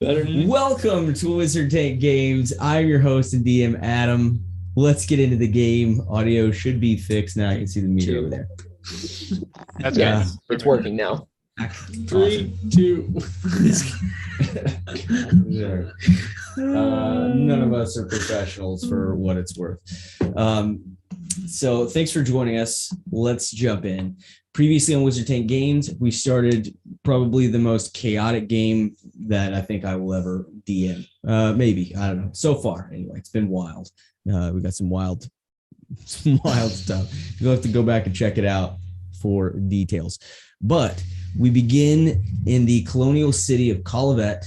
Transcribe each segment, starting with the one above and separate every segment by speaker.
Speaker 1: Better than
Speaker 2: Welcome to Wizard Tank Games. I'm your host and DM, Adam. Let's get into the game. Audio should be fixed now. You can see the meter over there.
Speaker 3: That's good.
Speaker 4: It's working now.
Speaker 1: Three, two.
Speaker 2: None of us are professionals for what it's worth. So thanks for joining us. Let's jump in. Previously on Wizard Tank Games, we started probably the most chaotic game that I think I will ever DM. Maybe, I don't know. So far, anyway, it's been wild. We got some wild stuff. You'll have to go back and check it out for details. But we begin in the colonial city of Calavet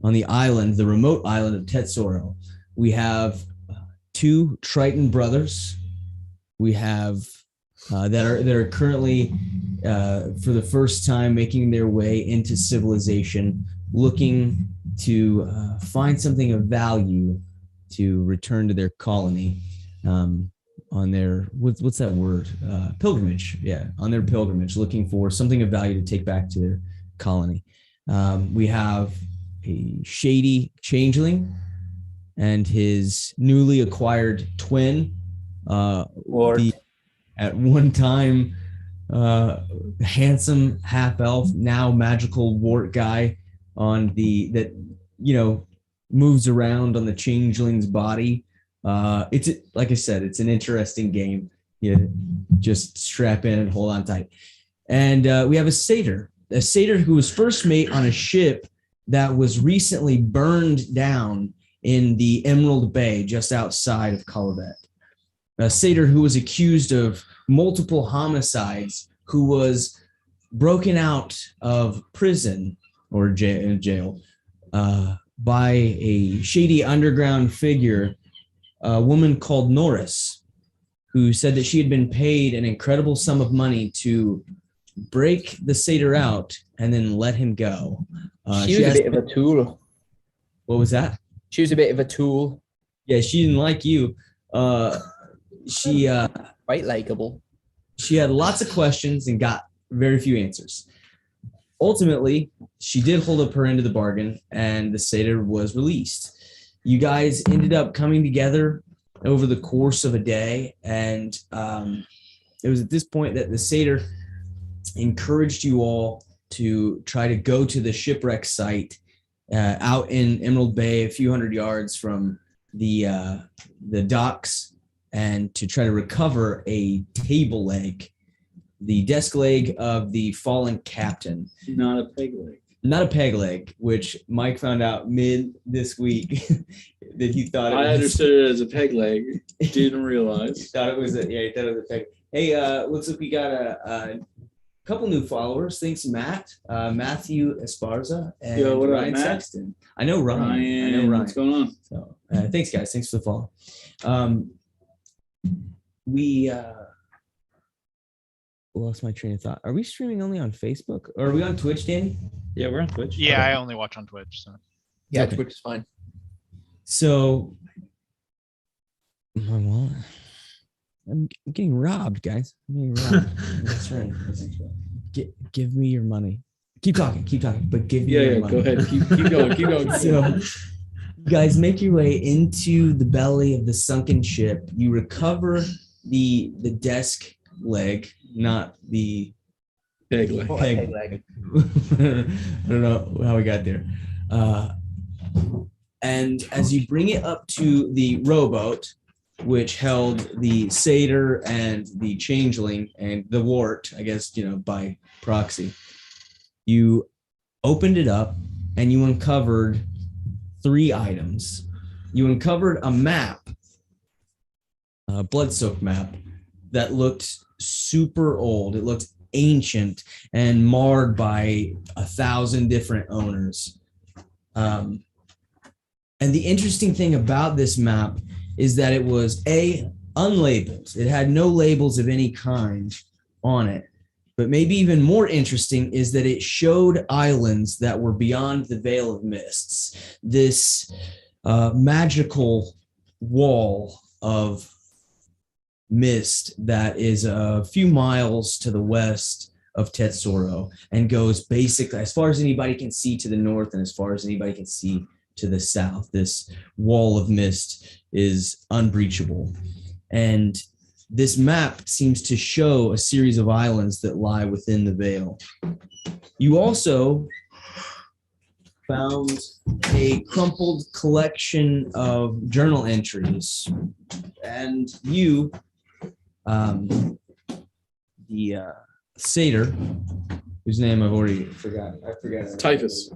Speaker 2: on the island, the remote island of Tetsoro. We have two Triton brothers. We have that are currently for the first time making their way into civilization, looking to find something of value to return to their colony on their what's that word, pilgrimage. Yeah, on their pilgrimage, looking for something of value to take back to their colony. We have a shady changeling and his newly acquired twin, at one time handsome half elf, now magical wart guy that moves around on the changeling's body. It's like I said, it's an interesting game. Just strap in and hold on tight. And we have a satyr who was first mate on a ship that was recently burned down in the Emerald Bay just outside of Calavet. A satyr who was accused of multiple homicides, who was broken out of prison or jail by a shady underground figure, a woman called Norris, who said that she had been paid an incredible sum of money to break the satyr out and then let him go.
Speaker 4: She was a bit of a tool.
Speaker 2: What was that?
Speaker 4: She was a bit of a tool.
Speaker 2: Yeah, she didn't like you. She
Speaker 4: Quite likable.
Speaker 2: She had lots of questions and got very few answers. Ultimately, she did hold up her end of the bargain, and the satyr was released. You guys ended up coming together over the course of a day, and it was at this point that the satyr encouraged you all to try to go to the shipwreck site out in Emerald Bay, a few hundred yards from the docks, and to try to recover a table leg, the desk leg of the fallen captain.
Speaker 1: Not a peg leg.
Speaker 2: Not a peg leg, which Mike found out mid this week that he thought it was.
Speaker 1: I understood it as a peg leg. Didn't realize.
Speaker 2: He thought it was a peg. Hey, looks like we got a couple new followers. Thanks, Matt, Matthew Esparza, and
Speaker 1: what
Speaker 2: Ryan
Speaker 1: up, Matt?
Speaker 2: Sexton. I know Ryan.
Speaker 1: What's going on?
Speaker 2: So thanks, guys. Thanks for the follow. We lost my train of thought. Are we streaming only on Facebook, or are we on Twitch, Danny?
Speaker 1: Yeah, we're on Twitch.
Speaker 3: Yeah,
Speaker 2: Okay.
Speaker 3: I only watch on Twitch. So
Speaker 4: Yeah,
Speaker 2: Okay.
Speaker 4: Twitch is fine.
Speaker 2: So, my wallet. I'm getting robbed, guys. I'm getting robbed. That's right. Give me your money. Keep talking, but give me your money.
Speaker 1: Go ahead. Keep going.
Speaker 2: So, you guys make your way into the belly of the sunken ship. You recover the desk leg, not the
Speaker 1: Peg leg.
Speaker 2: peg leg. I don't know how we got there. And as you bring it up to the rowboat, which held the satyr and the changeling and the wart, I guess, by proxy, you opened it up and you uncovered three items. You uncovered a map, a blood-soaked map that looked super old. It looked ancient and marred by 1,000 different owners. And the interesting thing about this map is that it was unlabeled. It had no labels of any kind on it. But maybe even more interesting is that it showed islands that were beyond the Veil of Mists. This magical wall of mist that is a few miles to the west of Tetsuro and goes basically as far as anybody can see to the north and as far as anybody can see to the south. This wall of mist is unbreachable. And this map seems to show a series of islands that lie within the veil. You also found a crumpled collection of journal entries, and you, the satyr, whose name I've already forgotten. I forgot.
Speaker 1: Typhus.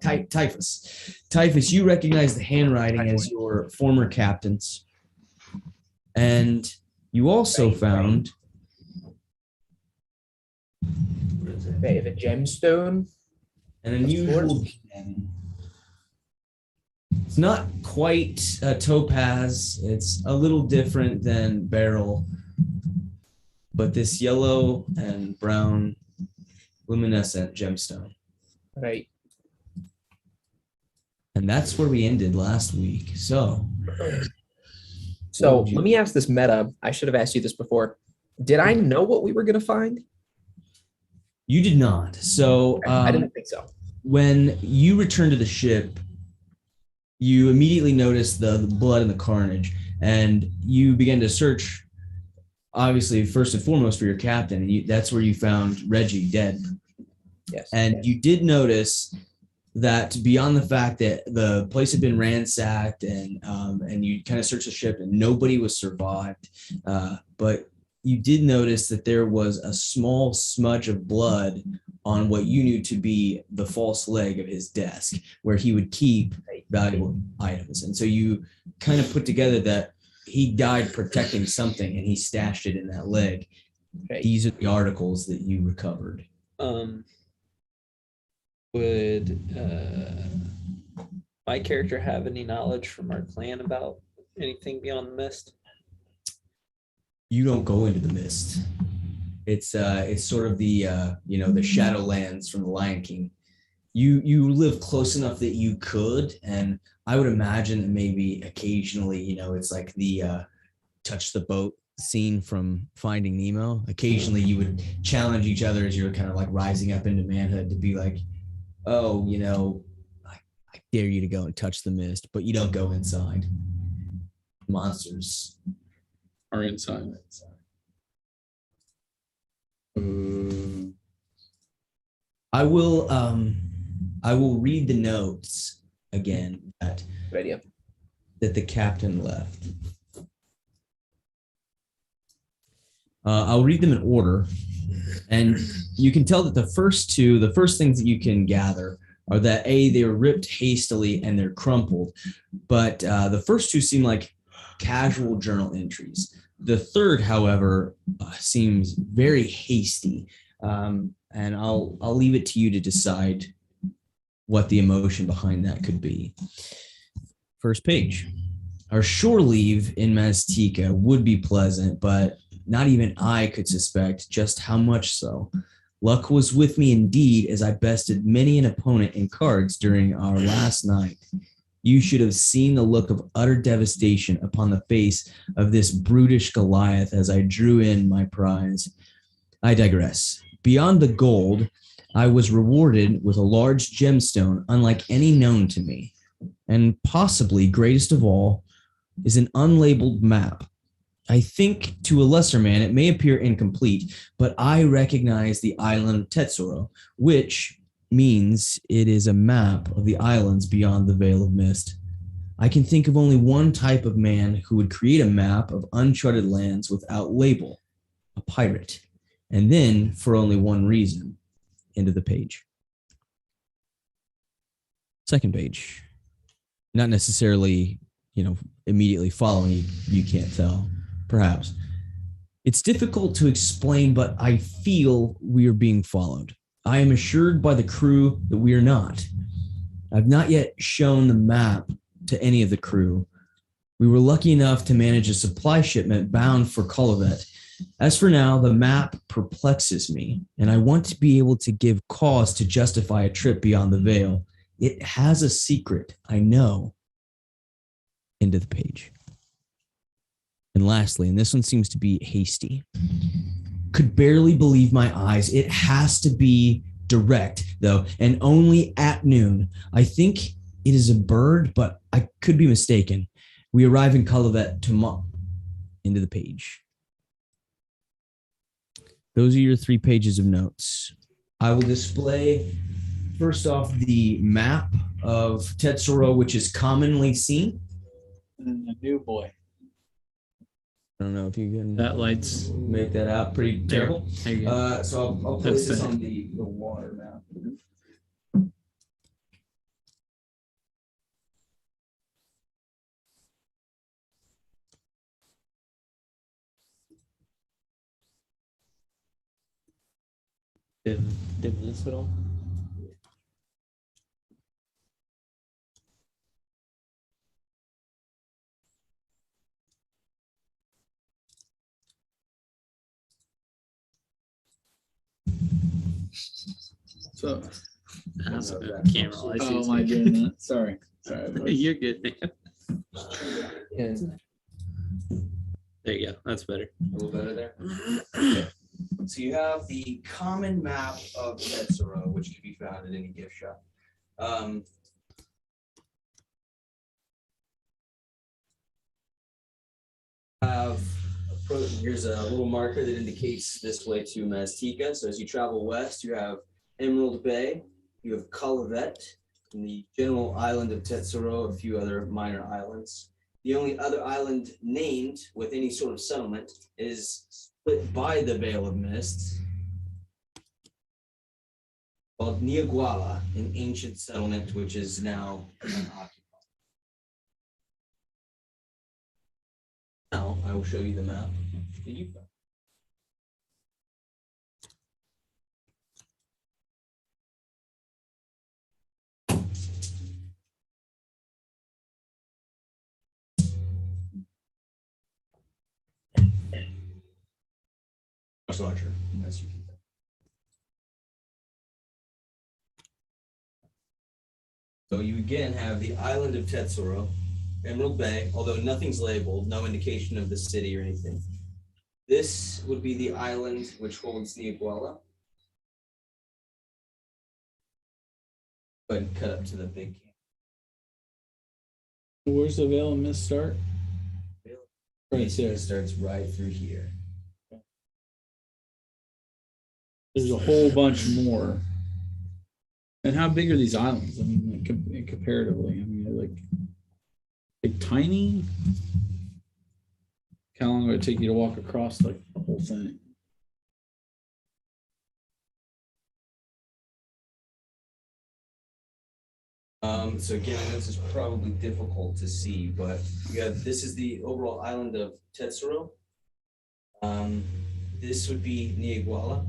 Speaker 2: Typhus, you recognize the handwriting as your former captain's. And you also found
Speaker 4: A bit of a gemstone.
Speaker 2: an unusual gem. It's not quite a topaz. It's a little different than beryl. But this yellow and brown luminescent gemstone.
Speaker 4: Right.
Speaker 2: And that's where we ended last week. So
Speaker 4: let me ask this meta. I should have asked you this before. Did I know what we were going to find?
Speaker 2: you did not. So
Speaker 4: I didn't think so.
Speaker 2: when you returned to the ship, you immediately noticed the blood and the carnage, and you began to search, obviously, first and foremost, for your captain. And that's where you found Reggie dead.
Speaker 4: Yes.
Speaker 2: And you did notice that beyond the fact that the place had been ransacked and you kind of searched the ship and nobody was survived, but you did notice that there was a small smudge of blood on what you knew to be the false leg of his desk, where he would keep valuable items. And so you kind of put together that he died protecting something and he stashed it in that leg.
Speaker 4: Right.
Speaker 2: These are the articles that you recovered.
Speaker 5: Would my character have any knowledge from our clan about anything beyond the mist?
Speaker 2: You don't go into the mist. It's sort of the the Shadowlands from the Lion King. You live close enough that you could, and I would imagine that maybe occasionally, it's like the touch the boat scene from Finding Nemo. Occasionally you would challenge each other as you're kind of like rising up into manhood to be like, oh, I dare you to go and touch the mist, but you don't go inside. Monsters
Speaker 1: Are inside.
Speaker 2: I will read the notes again that
Speaker 4: Good idea.
Speaker 2: the captain left. I'll read them in order, and you can tell that the first things that you can gather are that they were ripped hastily and they're crumpled, but the first two seem like casual journal entries. The third, however, seems very hasty, and I'll leave it to you to decide what the emotion behind that could be. First page. Our shore leave in Maztica would be pleasant, but not even I could suspect just how much so. Luck was with me indeed, as I bested many an opponent in cards during our last night. You should have seen the look of utter devastation upon the face of this brutish Goliath as I drew in my prize. I digress. Beyond the gold, I was rewarded with a large gemstone unlike any known to me, and possibly greatest of all is an unlabeled map. I think to a lesser man it may appear incomplete, but I recognize the island of Tetsuro, which means it is a map of the islands beyond the Veil of Mist. I can think of only one type of man who would create a map of uncharted lands without label: a pirate. And then for only one reason. End of the page. Second page. Not necessarily, immediately following, you can't tell. Perhaps. It's difficult to explain, but I feel we are being followed. I am assured by the crew that we are not. I've not yet shown the map to any of the crew. We were lucky enough to manage a supply shipment bound for Kolovet. As for now, the map perplexes me, and I want to be able to give cause to justify a trip beyond the veil. It has a secret, I know. End of the page. And lastly, and this one seems to be hasty, could barely believe my eyes. It has to be direct, though, and only at noon. I think it is a bird, but I could be mistaken. We arrive in Calavet tomorrow. Into the page. Those are your 3 pages of notes. I will display, first off, the map of Tetsuro, which is commonly seen.
Speaker 1: And a new boy.
Speaker 2: I don't know if you can
Speaker 1: That light's
Speaker 2: make that out. Pretty terrible.
Speaker 1: there you go.
Speaker 2: So I'll
Speaker 1: That's
Speaker 2: place this
Speaker 1: better.
Speaker 2: on the water map.
Speaker 5: Dim this at all?
Speaker 1: So,
Speaker 5: That's a camera. I see
Speaker 1: oh,
Speaker 5: it's
Speaker 1: am I
Speaker 5: me.
Speaker 1: doing that? Sorry. Sorry.
Speaker 5: You're good, man.
Speaker 4: Yeah.
Speaker 5: There you go. That's better.
Speaker 2: A little better there. Okay. So you have the common map of Tetsuro, which can be found at any gift shop. Here's a little marker that indicates this way to Maztica. So as you travel west, you have Emerald Bay, you have Calavet, and the general island of Tetsuro, a few other minor islands. The only other island named with any sort of settlement is split by the Veil of Mists, called Niaguala, an ancient settlement which is now unoccupied. Now I will show you the map that you found. Much larger, as you can tell. So you again have the island of Tetsuro, Emerald Bay, although nothing's labeled, no indication of the city or anything. This would be the island which holds Niaguala. Go ahead and cut up to the big camp.
Speaker 1: Where's the Veil of Mist start? Right
Speaker 2: Basically,
Speaker 1: there.
Speaker 2: it starts right through here.
Speaker 1: There's a whole bunch more. And how big are these islands? I mean, like, comparatively, I mean, they're like tiny. How long would it take you to walk across like the whole thing?
Speaker 2: So again, this is probably difficult to see, but this is the overall island of Tetsuro. This would be Niaguala.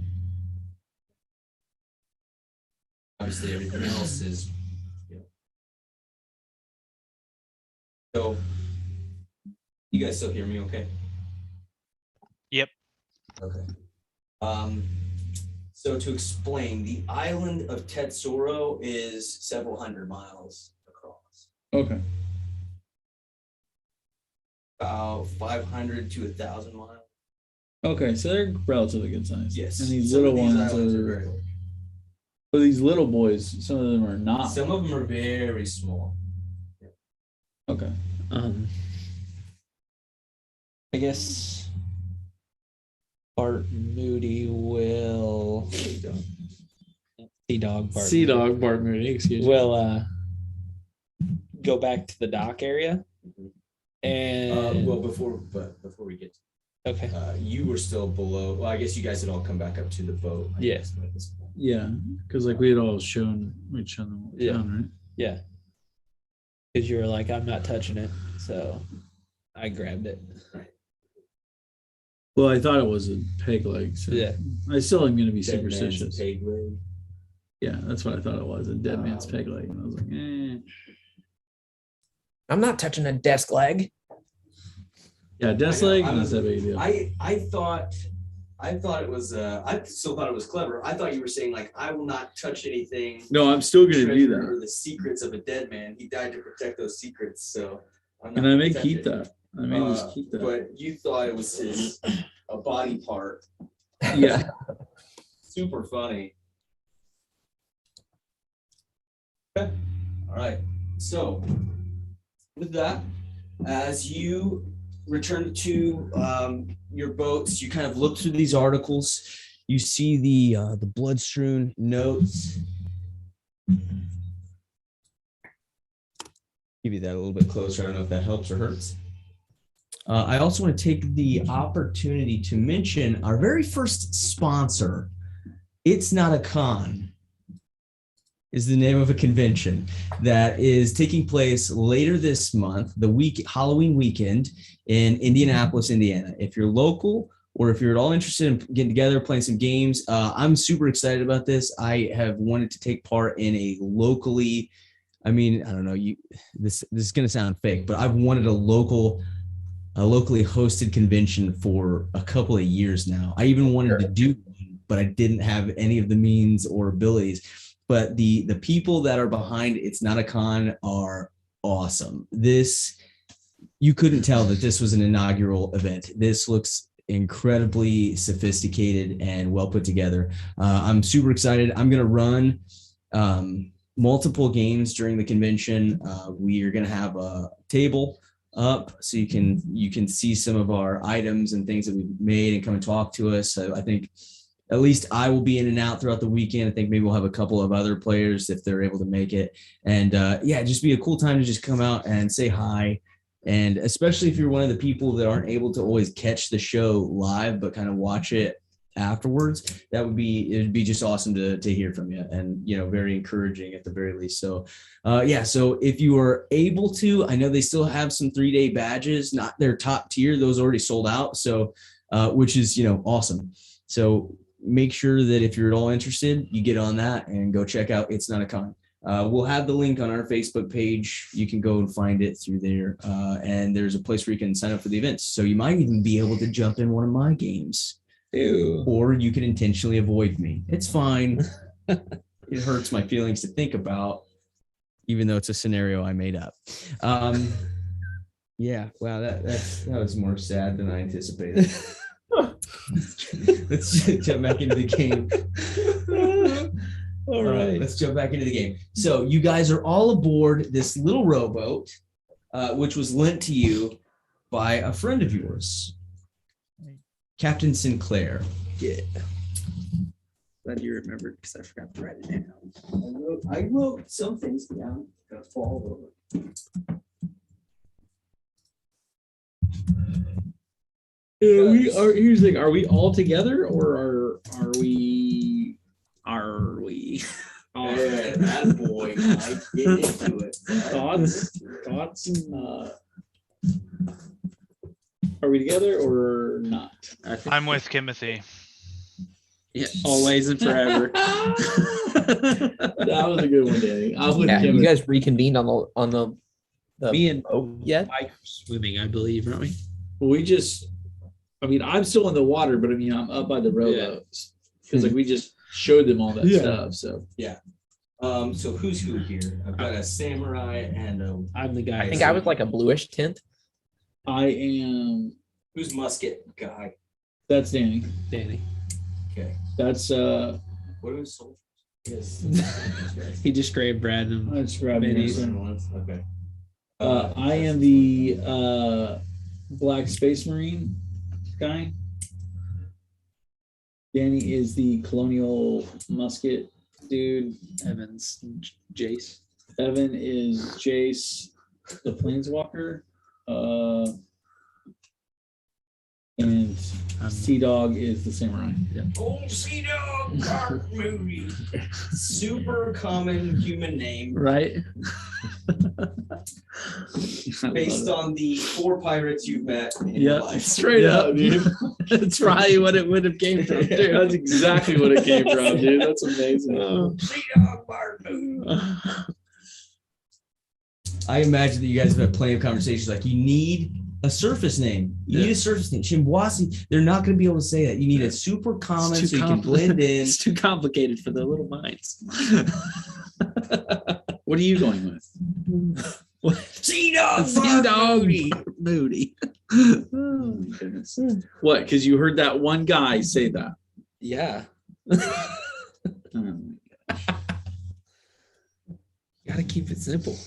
Speaker 2: Obviously, everything else is, So, you guys still hear me okay?
Speaker 3: Yep.
Speaker 2: Okay. So to explain, the island of Tetsuro is several hundred miles across.
Speaker 1: Okay.
Speaker 2: About 500 to 1,000 miles.
Speaker 1: Okay, so they're relatively good size.
Speaker 2: Yes.
Speaker 1: And these
Speaker 2: Some
Speaker 1: little
Speaker 2: of these
Speaker 1: ones
Speaker 2: islands
Speaker 1: are,
Speaker 2: very large.
Speaker 1: but these little boys, some of them are not.
Speaker 2: Some of them are very small.
Speaker 1: Okay.
Speaker 5: I guess Bart Moody will Sea Dog Bart.
Speaker 1: Sea Dog, Bart Moody, excuse me.
Speaker 5: Will go back to the dock area. And
Speaker 2: Well, before we get to
Speaker 5: okay.
Speaker 2: you were still below. Well, I guess you guys had all come back up to the boat. I
Speaker 5: Yeah.
Speaker 2: guess, at this point.
Speaker 1: Yeah, because like we'd shown them what we
Speaker 5: Yeah.
Speaker 1: found, right?
Speaker 5: Yeah. Because you were like, I'm not touching it. So I grabbed it.
Speaker 1: Well, I thought it was a peg leg. So
Speaker 5: Yeah.
Speaker 1: I still am going to be
Speaker 2: Dead man's
Speaker 1: superstitious.
Speaker 2: peg leg.
Speaker 1: Yeah, that's what I thought it was, a dead man's peg leg. And I was like, eh.
Speaker 4: I'm not touching a desk leg.
Speaker 1: Yeah, desk
Speaker 2: I know,
Speaker 1: leg,
Speaker 2: I
Speaker 1: not
Speaker 2: was-
Speaker 1: that big a deal.
Speaker 2: I thought it was. I still thought it was clever. I thought you were saying like, I will not touch anything.
Speaker 1: No, I'm still going to do
Speaker 2: treasure
Speaker 1: that.
Speaker 2: Or the secrets of a dead man. He died to protect those secrets. So. I'm not
Speaker 1: And I may
Speaker 2: gonna touch
Speaker 1: keep
Speaker 2: it.
Speaker 1: that. I may just keep that.
Speaker 2: But you thought it was a body part
Speaker 1: Yeah.
Speaker 2: Super funny. Okay. All right. So, with that, as you return to your boats, you kind of look through these articles. You see the blood-strewn notes. Give you that a little bit closer. I don't know if that helps or hurts. I also want to take the opportunity to mention our very first sponsor. It's Not a Con is the name of a convention that is taking place later this month, the Halloween weekend in Indianapolis, Indiana. If you're local or if you're at all interested in getting together, playing some games, I'm super excited about this. I have wanted to take part in a locally, I don't know, this is going to sound fake, but I've wanted a locally hosted convention for a couple of years now. I even wanted to do one, but I didn't have any of the means or abilities. But the people that are behind It's Not a Con are awesome. You couldn't tell that this was an inaugural event. This looks incredibly sophisticated and well put together. I'm super excited. I'm going to run multiple games during the convention. We are going to have a table up so you can see some of our items and things that we've made and come and talk to us. So I think at least I will be in and out throughout the weekend. I think maybe we'll have a couple of other players if they're able to make it. And just be a cool time to just come out and say hi. And especially if you're one of the people that aren't able to always catch the show live, but kind of watch it afterwards, it'd be just awesome to hear from you, and very encouraging at the very least. So so if you are able to, I know they still have some 3-day badges, not their top tier, those already sold out, so which is awesome. So make sure that if you're at all interested, you get on that and go check out It's Not a Con. We'll have the link on our Facebook page. You can go and find it through there, and there's a place where you can sign up for the events, so you might even be able to jump in one of my games.
Speaker 5: Ew.
Speaker 2: Or you can intentionally avoid me. It's fine. It hurts my feelings to think about, even though it's a scenario I made up. Wow, that was more sad than I anticipated. Let's jump back into the game.
Speaker 5: All right.
Speaker 2: Let's jump back into the game. So you guys are all aboard this little rowboat, which was lent to you by a friend of yours, Captain Sinclair.
Speaker 5: Yeah. Glad you remembered because I forgot to write it down.
Speaker 2: I wrote some things down. Gonna fall over.
Speaker 1: Here's the thing: are we all together, or are we?
Speaker 2: Yeah, that boy. I get into it.
Speaker 1: Thoughts? Are we together or not?
Speaker 3: I'm with Timothy.
Speaker 5: Yeah, always and forever.
Speaker 1: That was a good one, Danny. I was with
Speaker 4: Yeah,
Speaker 1: Tim.
Speaker 4: you guys reconvened on the
Speaker 5: Me and
Speaker 4: boat yet?
Speaker 5: Mike are swimming, I believe, aren't we?
Speaker 1: I'm still in the water, but I'm up by the rowboats because we just showed them all that stuff. So
Speaker 2: So who's who here? I've got a samurai and
Speaker 5: I'm the guy.
Speaker 4: I think I was like a bluish tint.
Speaker 1: I am.
Speaker 2: who's musket guy?
Speaker 1: That's Danny.
Speaker 5: Danny.
Speaker 2: Okay.
Speaker 1: That's
Speaker 2: What are his soldiers? Yes.
Speaker 5: He just grabbed Brad and
Speaker 1: Let's grab
Speaker 5: Benny's.
Speaker 1: these.
Speaker 2: Okay.
Speaker 1: I am the Black Space Marine guy. Danny is the Colonial Musket dude.
Speaker 5: Evans, Jace.
Speaker 1: Evan is Jace, the Planeswalker. And Sea Dog is the Samurai.
Speaker 2: Oh, Sea Dog Art Movie. Super common human name.
Speaker 5: Right?
Speaker 2: Based on the 4 pirates you've met in your
Speaker 5: Yeah,
Speaker 2: life.
Speaker 1: Straight up, dude.
Speaker 5: That's probably what it would have came from, dude.
Speaker 1: That's exactly what it came from, dude. That's amazing.
Speaker 2: Sea Dog Art Movie. I imagine that you guys have had plenty of conversations like, you need a surface name. You need a surface name. Shimwasi, they're not going to be able to say that. You need a super common so you can blend in.
Speaker 5: It's too complicated for their little minds.
Speaker 1: What are you going with?
Speaker 2: Sea Dog
Speaker 5: Sea Dog
Speaker 1: Moody.
Speaker 5: Moody.
Speaker 1: Oh, my goodness. What? Because you heard that one guy say that.
Speaker 5: Yeah.
Speaker 1: Um,
Speaker 5: Gotta keep it simple.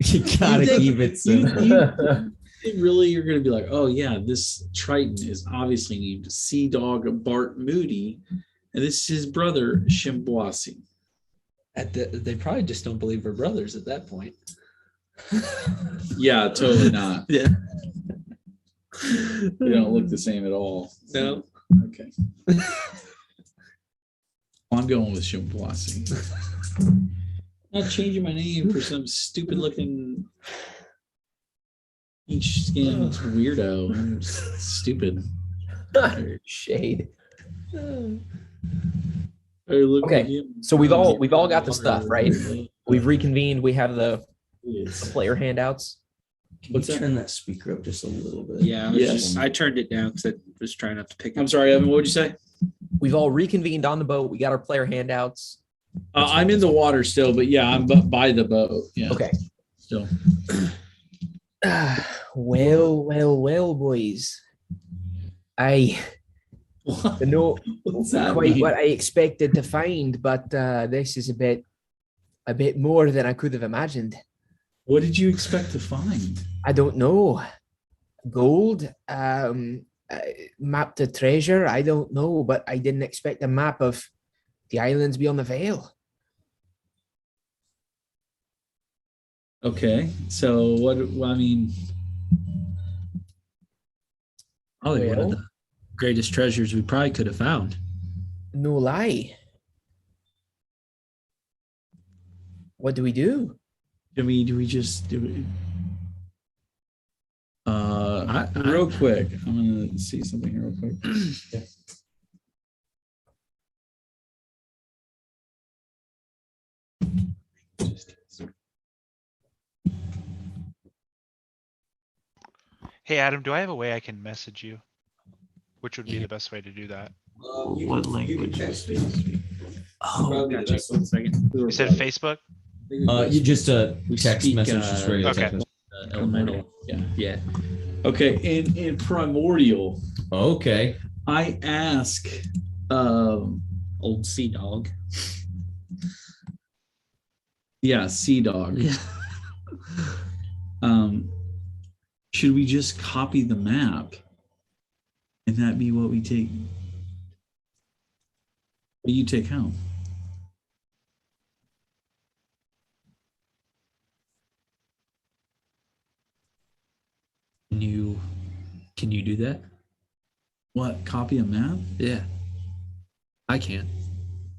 Speaker 2: You gotta
Speaker 1: think-
Speaker 2: keep it simple.
Speaker 1: really, you're going to be like, oh yeah, this Triton is obviously named Sea Dog Bart Moody, and this is his brother Shimboasi.
Speaker 5: They probably just don't believe we're brothers at that point.
Speaker 1: Yeah, totally not.
Speaker 5: Yeah.
Speaker 1: They don't look the same at all.
Speaker 5: No.
Speaker 1: Okay. I'm going with Shimboasi. Not changing my name for some stupid looking peach skin weirdo. I'm stupid.
Speaker 4: Shade.
Speaker 1: I look
Speaker 4: Okay,
Speaker 1: like him.
Speaker 4: so we've all got the stuff, right? We've reconvened. We have the player handouts.
Speaker 2: Can you turn that speaker up just a little bit?
Speaker 5: Yeah.
Speaker 1: Yes.
Speaker 5: I turned it down because I was trying not to pick
Speaker 1: I'm
Speaker 5: up.
Speaker 1: sorry, Evan. What would you say?
Speaker 4: We've all reconvened on the boat. We got our player handouts.
Speaker 1: I'm in the water still, but yeah, I'm by the boat. Yeah.
Speaker 4: Okay.
Speaker 1: Still.
Speaker 4: Well, boys. I don't know
Speaker 1: What's that
Speaker 4: quite
Speaker 1: mean?
Speaker 4: what I expected to find, but this is a bit more than I could have imagined.
Speaker 1: What did you expect to find?
Speaker 4: I don't know. Gold, map to treasure. I don't know, but I didn't expect a map of the islands beyond the veil.
Speaker 1: Okay, so what? I mean,
Speaker 6: Probably one of
Speaker 4: Well-
Speaker 6: the greatest treasures we probably could have found.
Speaker 4: No lie. What do we do?
Speaker 1: do we just do it?
Speaker 6: I-
Speaker 1: Real quick, I'm gonna see something here real quick. Yeah.
Speaker 3: Hey, Adam, do I have a way I can message you? Which would be the best way to do that?
Speaker 6: What language?
Speaker 5: Oh,
Speaker 6: Probably
Speaker 5: gotcha.
Speaker 6: that's 1 second.
Speaker 3: You said Facebook?
Speaker 2: You just text
Speaker 6: speak,
Speaker 2: message, just regular
Speaker 3: okay.
Speaker 2: text message.
Speaker 6: Elemental.
Speaker 1: Yeah. Okay, in Primordial,
Speaker 2: Okay.
Speaker 1: I ask,
Speaker 6: Old sea dog.
Speaker 1: yeah, Sea Dog.
Speaker 6: Yeah.
Speaker 1: Should we just copy the map, and that be what we take? What you take home?
Speaker 6: Can you do that?
Speaker 1: What? Copy a map?
Speaker 6: Yeah. I can.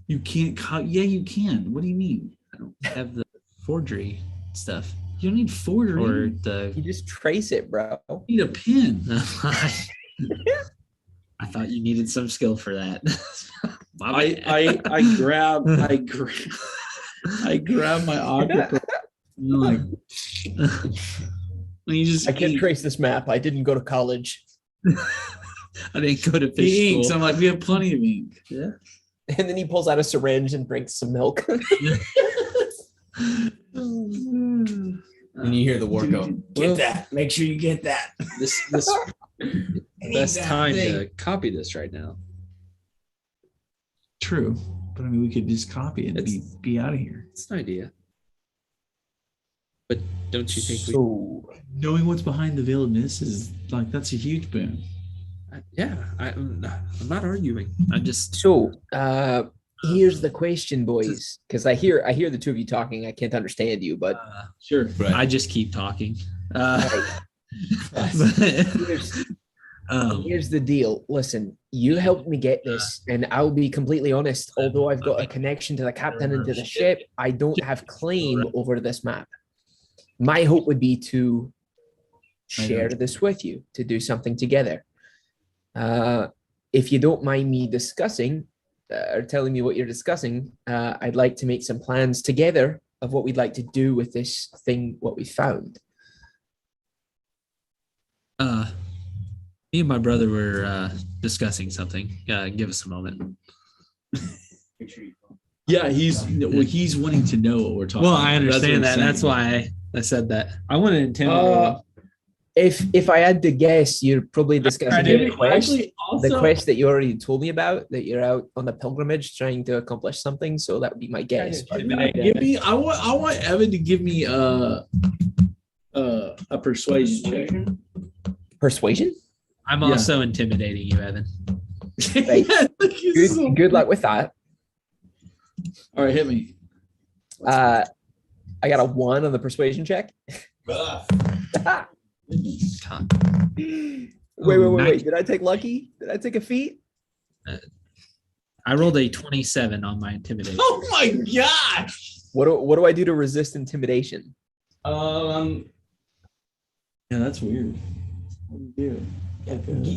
Speaker 1: You can't copy. Yeah, you can. What do you mean?
Speaker 6: I don't have the forgery stuff
Speaker 1: You don't need forgery.
Speaker 6: or
Speaker 4: You
Speaker 6: the.
Speaker 4: just trace it, bro.
Speaker 1: You need a pin.
Speaker 6: I thought you needed some skill for that.
Speaker 1: I grab I grab my octopus. And I'm like, and you just
Speaker 4: I can't
Speaker 1: ink.
Speaker 4: trace this map. I didn't go to college.
Speaker 6: I didn't go to
Speaker 1: He
Speaker 6: fish
Speaker 1: inks.
Speaker 6: school.
Speaker 1: I'm like, we have plenty of ink.
Speaker 6: Yeah.
Speaker 4: And then he pulls out a syringe and drinks some milk.
Speaker 2: And you hear the war go, get that. Make sure you get that.
Speaker 5: This
Speaker 2: Need
Speaker 5: best
Speaker 2: that
Speaker 5: time
Speaker 2: thing.
Speaker 5: to copy this right now.
Speaker 1: True, but I mean, we could just copy it and be out of here.
Speaker 5: It's an idea. But don't you think we?
Speaker 4: So
Speaker 1: Knowing what's behind the veil of mist is like that's a huge boon.
Speaker 5: I'm not arguing. I'm just.
Speaker 4: Here's the question, boys, because I hear the two of you talking. I can't understand you, but
Speaker 1: Sure.
Speaker 2: Right.
Speaker 6: I just keep talking.
Speaker 4: here's,
Speaker 6: Um,
Speaker 4: here's the deal. Listen, you helped me get this, and I'll be completely honest. Although I've got a connection to the captain and to the ship, I don't have claim over this map. My hope would be to share this with you, to do something together. If you don't mind me discussing or telling me what you're discussing, I'd like to make some plans together of what we'd like to do with this thing, what we found.
Speaker 6: me and my brother were discussing something. Give us a moment.
Speaker 1: Yeah, he's wanting to know what we're talking.
Speaker 6: Well,
Speaker 1: about.
Speaker 6: I understand that.
Speaker 1: That's
Speaker 6: That's
Speaker 1: what I'm
Speaker 6: why I said that.
Speaker 1: I want to intimidate.
Speaker 4: If I had to guess, you're probably discussing
Speaker 1: saying.
Speaker 4: a quest.
Speaker 1: Actually, Also,
Speaker 4: quest that you already told me about, that you're out on a pilgrimage trying to accomplish something. So that would be my guess.
Speaker 1: give me. I want Evan to give me a persuasion check.
Speaker 4: Persuasion?
Speaker 6: I'm
Speaker 1: Yeah.
Speaker 6: also intimidating you, Evan.
Speaker 4: Right.
Speaker 1: Good.
Speaker 4: Good luck with that.
Speaker 1: All right, hit me.
Speaker 4: I got a 1 on the persuasion check. Wait. Did I take lucky? Did I take a feat?
Speaker 6: I rolled a 27 on my intimidation.
Speaker 1: Oh my gosh!
Speaker 4: What do I do to resist intimidation?
Speaker 1: Yeah, that's weird. What do you do?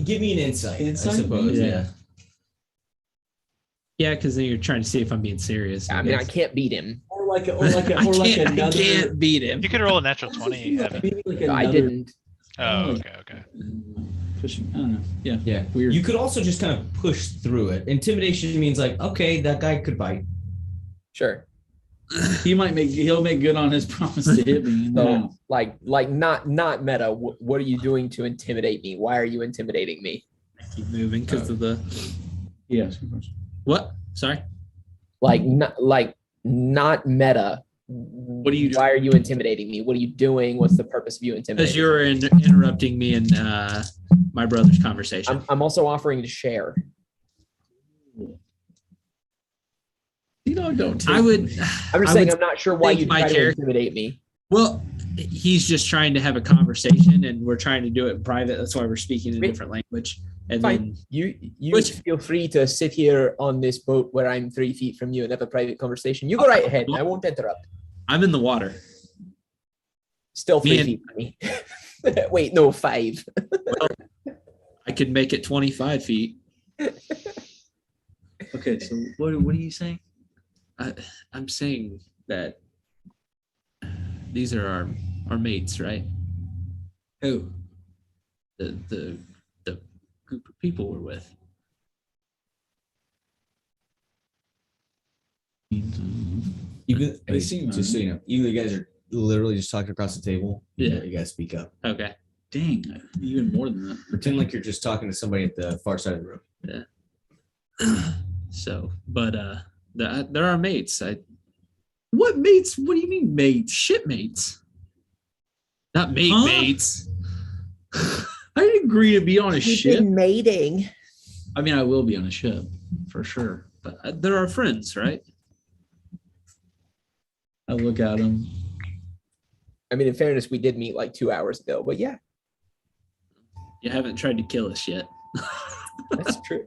Speaker 2: Give me an insight.
Speaker 1: Insight?
Speaker 2: I suppose.
Speaker 6: Yeah.
Speaker 2: Yeah.
Speaker 6: Yeah, because then you're trying to see if I'm being serious.
Speaker 4: I mean, I
Speaker 6: guess.
Speaker 4: can't beat him.
Speaker 6: I can't beat him.
Speaker 3: You could roll a natural 20, Evan.
Speaker 4: I didn't.
Speaker 3: Oh, okay.
Speaker 1: Pushing. I don't know. Yeah.
Speaker 2: Yeah.
Speaker 1: Weird.
Speaker 2: You could also just kind of push through it. Intimidation means like, okay, that guy could bite.
Speaker 4: Sure.
Speaker 1: He'll make good on his promise to hit me.
Speaker 4: So, like not meta. What are you doing to intimidate me? Why are you intimidating me?
Speaker 6: Keep moving because of the
Speaker 1: Yes.
Speaker 6: what? Sorry.
Speaker 4: Like not meta.
Speaker 1: What are you doing?
Speaker 4: Why are you intimidating me? What are you doing? What's the purpose of you intimidating?
Speaker 6: Because you're interrupting me in my brother's conversation.
Speaker 4: I'm also offering to share.
Speaker 1: Don't take
Speaker 6: I would.
Speaker 4: I'm just
Speaker 6: I
Speaker 4: saying
Speaker 6: would
Speaker 4: I'm not sure why
Speaker 6: think
Speaker 4: you
Speaker 6: my
Speaker 4: try to
Speaker 6: character-
Speaker 4: intimidate me.
Speaker 6: Well, he's just trying to have a conversation, and we're trying to do it in private. That's why we're speaking in a
Speaker 4: Wait.
Speaker 6: different language. And
Speaker 4: Fine.
Speaker 6: then
Speaker 4: You
Speaker 6: Which-
Speaker 4: feel free to sit here on this boat where I'm 3 feet from you and have a private conversation. You go right ahead. I won't interrupt.
Speaker 6: I'm in the water.
Speaker 4: Still 3
Speaker 6: Me and-
Speaker 4: feet from me. Wait, no, 5.
Speaker 6: I could make it 25 feet.
Speaker 1: Okay, so what are you saying?
Speaker 6: I'm saying that these are our mates, right?
Speaker 1: Who?
Speaker 6: The group of people we're with.
Speaker 2: Even
Speaker 1: They seem
Speaker 2: just so you know, you guys are literally just talking across the table.
Speaker 6: Yeah.
Speaker 2: You guys speak up.
Speaker 6: Okay.
Speaker 1: Dang, even more than that.
Speaker 2: Pretend like you're just talking to somebody at the far side of the room.
Speaker 6: So, but they're our mates.
Speaker 1: What mates? What do you mean mates?
Speaker 6: Shipmates. Not mate
Speaker 1: Huh?
Speaker 6: mates.
Speaker 1: I didn't agree to be on a ship.
Speaker 4: mating.
Speaker 1: I mean, I will be on a ship for sure.
Speaker 6: But they're our friends, right?
Speaker 1: I look at them.
Speaker 4: I mean, in fairness, we did meet like 2 hours ago, but yeah,
Speaker 6: You haven't tried to kill us yet.
Speaker 4: that's true.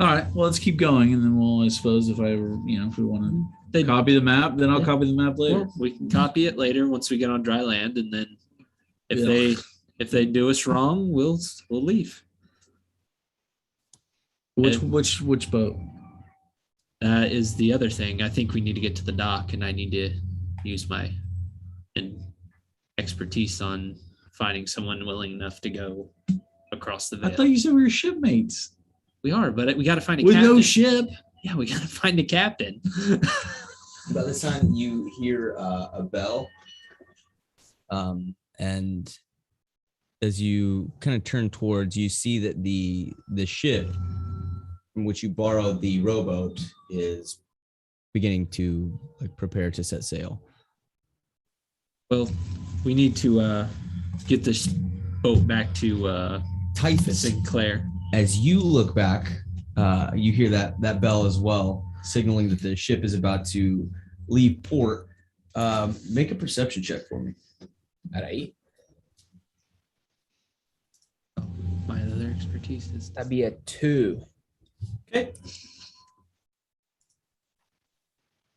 Speaker 1: All right, well, let's keep going, and then we'll, I suppose, if I ever, if we want to
Speaker 6: They,
Speaker 1: copy the map, then I'll
Speaker 6: Yeah.
Speaker 1: copy the map later.
Speaker 6: well, we can copy it later once we get on dry land, and then if
Speaker 1: Yeah.
Speaker 6: they do us wrong, we'll leave.
Speaker 1: Which boat?
Speaker 6: That is the other thing. I think we need to get to the dock, and I need to use my expertise on finding someone willing enough to go across the
Speaker 1: I
Speaker 6: veil.
Speaker 1: thought you said we were shipmates.
Speaker 6: We are, but we got to find a
Speaker 1: With
Speaker 6: captain.
Speaker 1: no ship.
Speaker 6: Yeah, we got to find a captain.
Speaker 2: By the time you hear a bell, and as you kind of turn towards, you see that the ship from which you borrowed the rowboat is beginning to prepare to set sail.
Speaker 6: Well, we need to get this boat back to
Speaker 2: Typhus,
Speaker 6: Sinclair.
Speaker 2: as you look back, you hear that bell as well, signaling that the ship is about to leave port. Make a perception check for me.
Speaker 4: All right.
Speaker 6: My other expertise is
Speaker 4: That'd be a 2.
Speaker 2: Okay.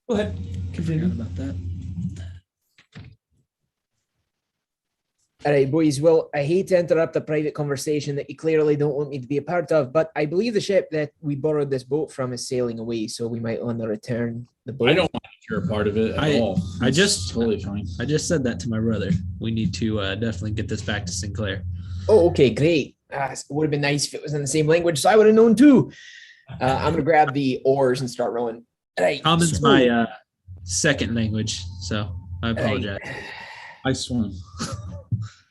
Speaker 2: Go ahead.
Speaker 6: forgot about that.
Speaker 4: All right, boys. Well, I hate to interrupt a private conversation that you clearly don't want me to be a part of, but I believe the ship that we borrowed this boat from is sailing away, so we might want to return the boat.
Speaker 1: I don't want to hear a part of it at all.
Speaker 6: I
Speaker 1: It's
Speaker 6: just-
Speaker 1: totally fine.
Speaker 6: I just said that to my brother. We need to definitely get this back to Sinclair.
Speaker 4: Oh, okay, great. It would have been nice if it was in the same language, so I would have known too. I'm gonna grab the oars and start rowing. All right.
Speaker 6: Common's
Speaker 4: so-
Speaker 6: my second language, so I
Speaker 4: all right.
Speaker 6: apologize.
Speaker 1: I swim.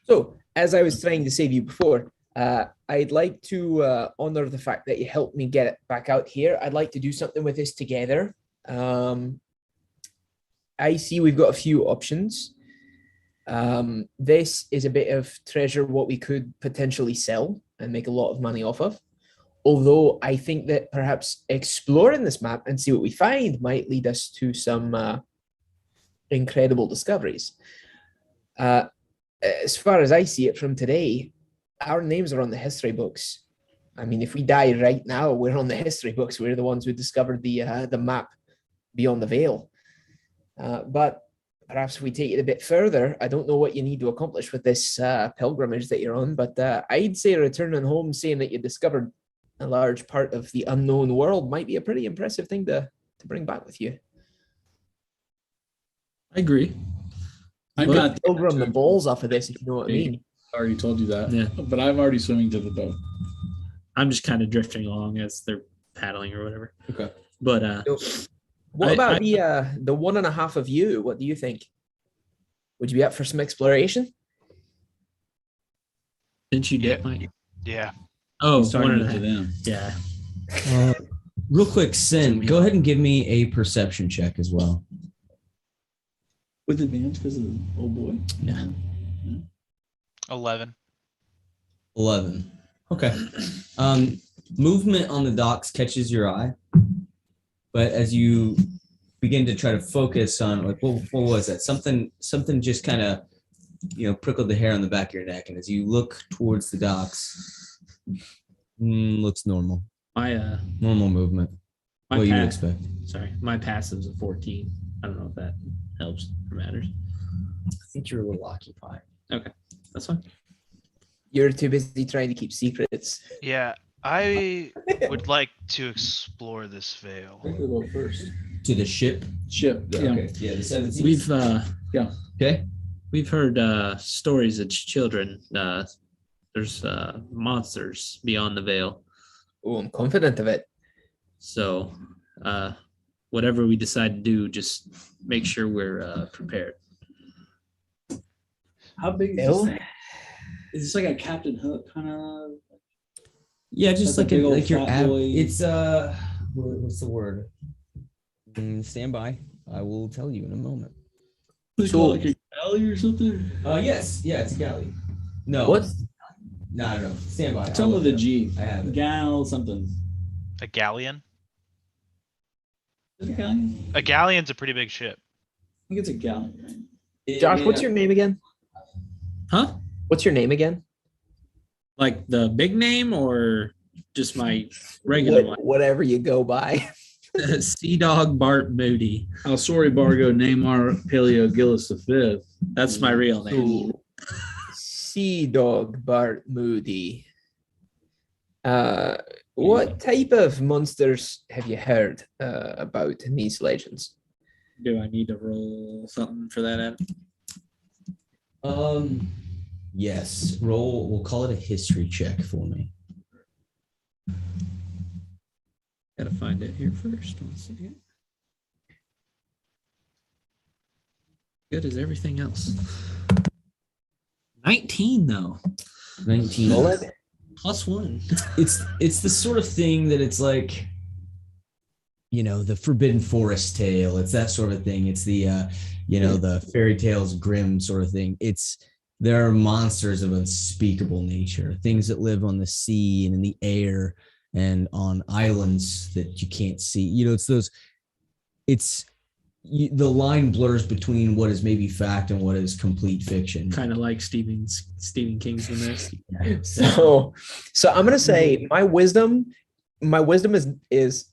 Speaker 4: So, as I was trying to save you before, I'd like to honor the fact that you helped me get it back out here. I'd like to do something with this together. I see we've got a few options. This is a bit of treasure what we could potentially sell and make a lot of money off of. Although I think that perhaps exploring this map and see what we find might lead us to some incredible discoveries. As far as I see it from today, our names are on the history books. I mean, if we die right now, we're on the history books. We're the ones who discovered the map beyond the veil. But perhaps if we take it a bit further, I don't know what you need to accomplish with this pilgrimage that you're on, but I'd say returning home saying that you discovered a large part of the unknown world might be a pretty impressive thing to bring back with you.
Speaker 1: I agree. I've
Speaker 4: But
Speaker 1: got
Speaker 4: pilgrim the balls off of this, if you know what I mean.
Speaker 1: I already told you that.
Speaker 6: Yeah.
Speaker 1: But I'm already swimming to the boat.
Speaker 6: I'm just kind of drifting along as they're paddling or whatever.
Speaker 2: Okay.
Speaker 6: But
Speaker 4: What
Speaker 6: I-
Speaker 4: about the 1.5 of you? What do you think? Would you be up for some exploration?
Speaker 6: didn't you dip my?
Speaker 3: Yeah.
Speaker 6: Oh,
Speaker 1: He's talking
Speaker 6: one and a
Speaker 1: to
Speaker 6: half.
Speaker 1: them.
Speaker 6: Yeah.
Speaker 2: Real quick, Sin, go ahead and give me a perception check as well.
Speaker 1: With advantage because of the old boy.
Speaker 2: Yeah.
Speaker 3: 11.
Speaker 2: 11. Okay. Movement on the docks catches your eye, but as you begin to try to focus on, like, what was that? Something just kind of, prickled the hair on the back of your neck, and as you look towards the docks, looks normal.
Speaker 6: My
Speaker 2: Normal movement.
Speaker 6: my
Speaker 2: What you would
Speaker 6: pa-
Speaker 2: expect.
Speaker 6: sorry, my passive's a 14. I don't know if that helps or matters.
Speaker 2: I think you're a little occupied.
Speaker 6: That's fine.
Speaker 4: You're too busy trying to keep secrets.
Speaker 3: Yeah. I would like to explore this veil.
Speaker 1: Go first.
Speaker 2: To the ship.
Speaker 1: Ship. Yeah.
Speaker 2: Okay. Yeah, the 17th.
Speaker 6: We've
Speaker 2: Okay.
Speaker 6: we've heard stories as children. There's monsters beyond the veil.
Speaker 4: Oh, I'm confident of it.
Speaker 6: So whatever we decide to do, just make sure we're prepared.
Speaker 1: How big is
Speaker 4: Bill?
Speaker 1: this thing? Is this like a Captain Hook kind of?
Speaker 2: Yeah, just
Speaker 1: That's
Speaker 2: like
Speaker 1: a big old
Speaker 2: like your
Speaker 1: fat boy.
Speaker 2: it's what's the word? Stand by. I will tell you in a moment.
Speaker 1: So like a galley or something?
Speaker 2: Yes, yeah, it's a galley. No.
Speaker 4: What?
Speaker 2: No. Stand by.
Speaker 1: Some with a G.
Speaker 2: I have it.
Speaker 1: Gal something.
Speaker 3: A galleon?
Speaker 1: Is it a galleon?
Speaker 3: A galleon's a pretty big ship.
Speaker 1: I think it's a galleon. Right?
Speaker 4: Josh, what's your name again?
Speaker 6: Huh?
Speaker 4: What's your name again?
Speaker 6: Like the big name or just my regular
Speaker 4: Whatever you go by.
Speaker 6: one? Sea Dog Bart Moody.
Speaker 1: Alsori Bargo Neymar Paleo Gillis V.
Speaker 6: That's my real name.
Speaker 4: Ooh. Sea Dog Bart Moody. What type of monsters have you heard about in these legends?
Speaker 6: Do I need to roll something for that, Adam?
Speaker 2: Yes. Roll. We'll call it a history check for me.
Speaker 6: Gotta find it here first. 1 second. Good as everything else. 19 though.
Speaker 2: 19.
Speaker 6: +1.
Speaker 2: It's the sort of thing that it's like, the Forbidden Forest tale. It's that sort of thing. It's the the fairy tales Grimm sort of thing. There are monsters of unspeakable nature, things that live on the sea and in the air and on islands that you can't see. The line blurs between what is maybe fact and what is complete fiction.
Speaker 6: Kind of like Stephen King's The Mist.
Speaker 4: So I'm gonna say my wisdom is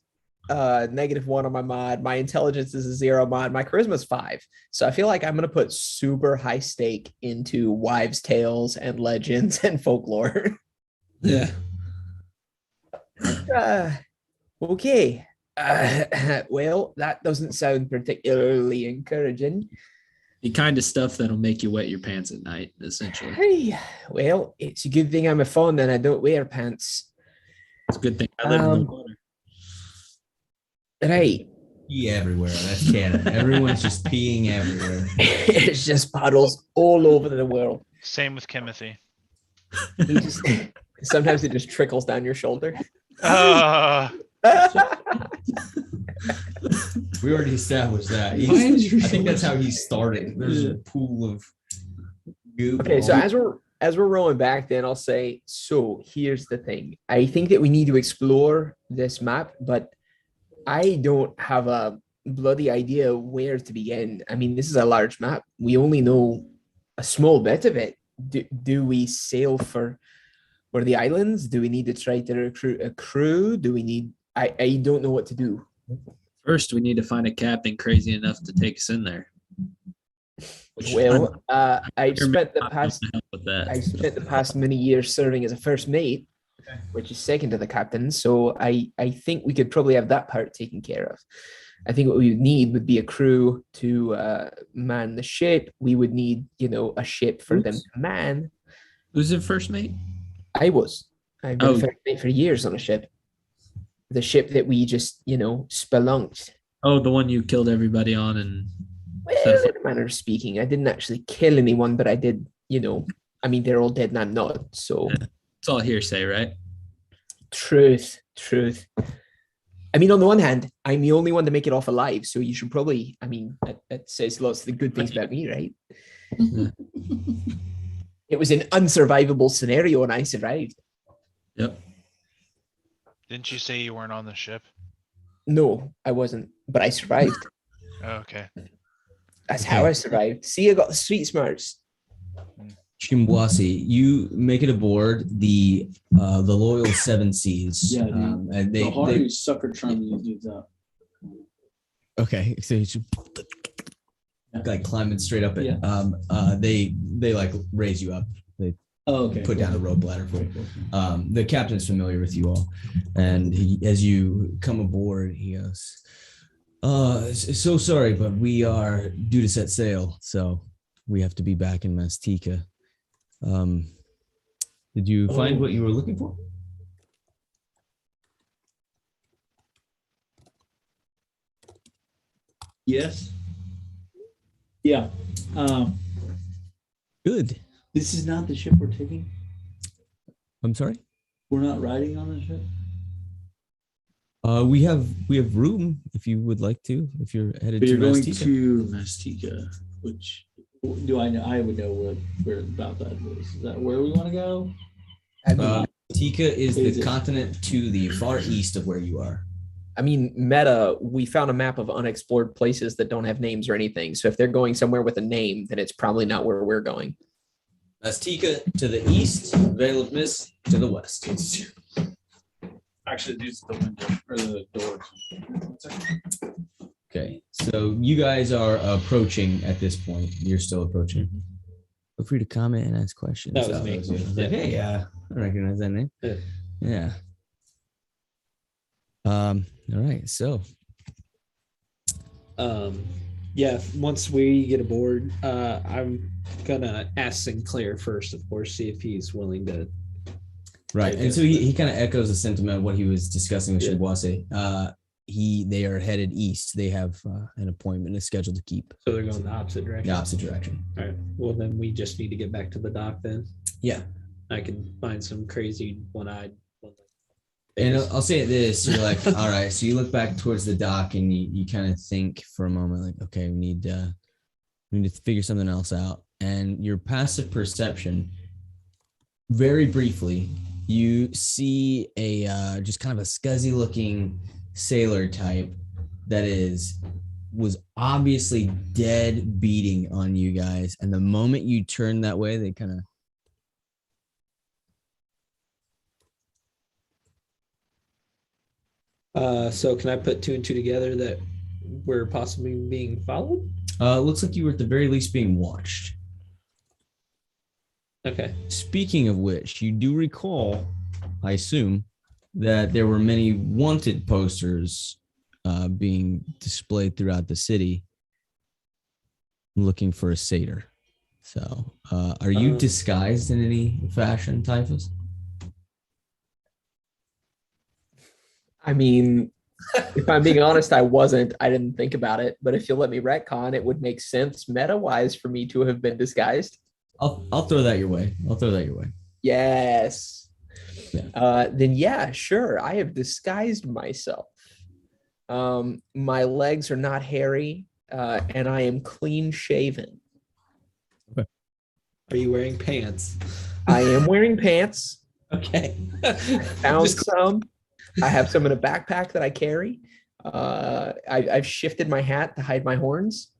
Speaker 4: -1 on my mod. My intelligence is a 0 mod. My charisma is 5. So I feel like I'm gonna put super high stake into wives' tales and legends and folklore.
Speaker 6: Yeah.
Speaker 4: Okay. Well, that doesn't sound particularly encouraging.
Speaker 6: The kind of stuff that'll make you wet your pants at night, essentially.
Speaker 4: Hey, well, it's a good thing I'm a fawn and I don't wear pants.
Speaker 6: It's a good thing I live in the water.
Speaker 4: Right.
Speaker 2: Pee everywhere. That's canon. Everyone's just peeing everywhere.
Speaker 4: It's just puddles all over the world.
Speaker 3: Same with Timothy.
Speaker 4: He just, Sometimes it just trickles down your shoulder.
Speaker 2: We already established that.
Speaker 1: Why is your
Speaker 2: I think that's
Speaker 1: shoulder-
Speaker 2: how he started. There's a pool of goop.
Speaker 4: Okay, so
Speaker 2: all-
Speaker 4: as we're rolling back, then I'll say, so here's the thing. I think that we need to explore this map, but I don't have a bloody idea where to begin. I mean, this is a large map. We only know a small bit of it. Do we sail for the islands? Do we need to try to recruit a crew? Do we need I don't know what to do.
Speaker 6: First, we need to find a captain crazy enough to take us in there. Which
Speaker 4: Well, I've
Speaker 6: Your
Speaker 4: spent the
Speaker 6: map
Speaker 4: past
Speaker 6: doesn't help with that.
Speaker 4: I spent the past many years serving as a first mate, which is second to the captain. So I think we could probably have that part taken care of. I think what we would need would be a crew to man the ship. We would need, a ship for them to man.
Speaker 6: Who's the first mate?
Speaker 4: I've been a
Speaker 6: Oh.
Speaker 4: first mate for years on a ship. The ship that we just, spelunked.
Speaker 6: Oh, the one you killed everybody on, and
Speaker 4: Well, in a manner of speaking, I didn't actually kill anyone, but I did, they're all dead and I'm not. So
Speaker 6: it's all hearsay, right?
Speaker 4: truth. I mean, on the one hand, I'm the only one to make it off alive. So you should probably, it says lots of the good things about me, right? It was an unsurvivable scenario and I survived.
Speaker 6: Yep.
Speaker 3: Didn't you say you weren't on the ship?
Speaker 4: No, I wasn't, but I survived.
Speaker 3: Oh, okay.
Speaker 4: That's how I survived. See, I got the street smarts.
Speaker 2: Shimbwasi, you make it aboard the loyal Seven Seas.
Speaker 1: Yeah, dude.
Speaker 2: And
Speaker 1: The harder you sucker trying these dudes up.
Speaker 2: okay, so you should like climbing straight up it.
Speaker 1: Yeah.
Speaker 2: They like raise you up. They
Speaker 1: Oh, okay.
Speaker 2: put down a rope ladder for you. The captain's familiar with you all, and as you come aboard, he goes, so sorry, but we are due to set sail, so we have to be back in Mastika. Did you find what you were looking for?
Speaker 1: Yes. Yeah.
Speaker 2: Good.
Speaker 1: This is not the ship we're taking.
Speaker 2: I'm sorry.
Speaker 1: We're not riding on the ship.
Speaker 2: We have room if you would like to. If you're headed
Speaker 1: But
Speaker 2: to
Speaker 1: you're going
Speaker 2: Mastika.
Speaker 1: to Mastika, which do I know? I would know where about that is. Is that where we want to go?
Speaker 2: Mastika is
Speaker 1: Is
Speaker 2: the
Speaker 1: it-
Speaker 2: continent to the far east of where you are.
Speaker 4: Meta, we found a map of unexplored places that don't have names or anything. So if they're going somewhere with a name, then it's probably not where we're going.
Speaker 2: Mastika to the east, Vale of Mist to the west.
Speaker 1: Actually, it's the window or the door.
Speaker 2: Okay, so you guys are approaching at this point. You're still approaching. Feel free to comment and ask questions.
Speaker 5: That was me.
Speaker 2: I was like, hey, yeah, I recognize that name.
Speaker 5: Yeah.
Speaker 2: All right, so
Speaker 5: Yeah, once we get aboard, I'm gonna ask Sinclair first, of course, see if he's willing to.
Speaker 2: right, and so he kind of echoes the sentiment of what he was discussing with
Speaker 5: Yeah.
Speaker 2: Shibuase. They are headed east. They have an appointment, a schedule to keep.
Speaker 5: So they're going the opposite direction.
Speaker 2: The opposite direction.
Speaker 5: All right. Well, then we just need to get back to the dock. Then
Speaker 2: Yeah.
Speaker 5: I can find some crazy one-eyed.
Speaker 2: And I'll say this, you're like, all right, so you look back towards the dock and you kind of think for a moment, like, okay, we need to figure something else out. And your passive perception, very briefly, you see a just kind of a scuzzy looking sailor type that was obviously dead beating on you guys. And the moment you turn that way, they kind of
Speaker 5: So can I put two and two together that we're possibly being followed?
Speaker 2: looks like you were at the very least being watched.
Speaker 5: Okay.
Speaker 2: Speaking of which, you do recall, I assume, that there were many wanted posters being displayed throughout the city looking for a satyr. So, are you disguised in any fashion, Typhus?
Speaker 4: I mean, if I'm being honest, I wasn't. I didn't think about it. But if you'll let me retcon, it would make sense meta-wise for me to have been disguised.
Speaker 2: I'll throw that your way.
Speaker 4: Yes. Then yeah, sure. I have disguised myself. My legs are not hairy, and I am clean shaven.
Speaker 5: Are you wearing pants?
Speaker 4: I am wearing pants.
Speaker 5: Okay.
Speaker 4: Found
Speaker 5: Just-
Speaker 4: some. I have some in a backpack that I carry. I've shifted my hat to hide my horns.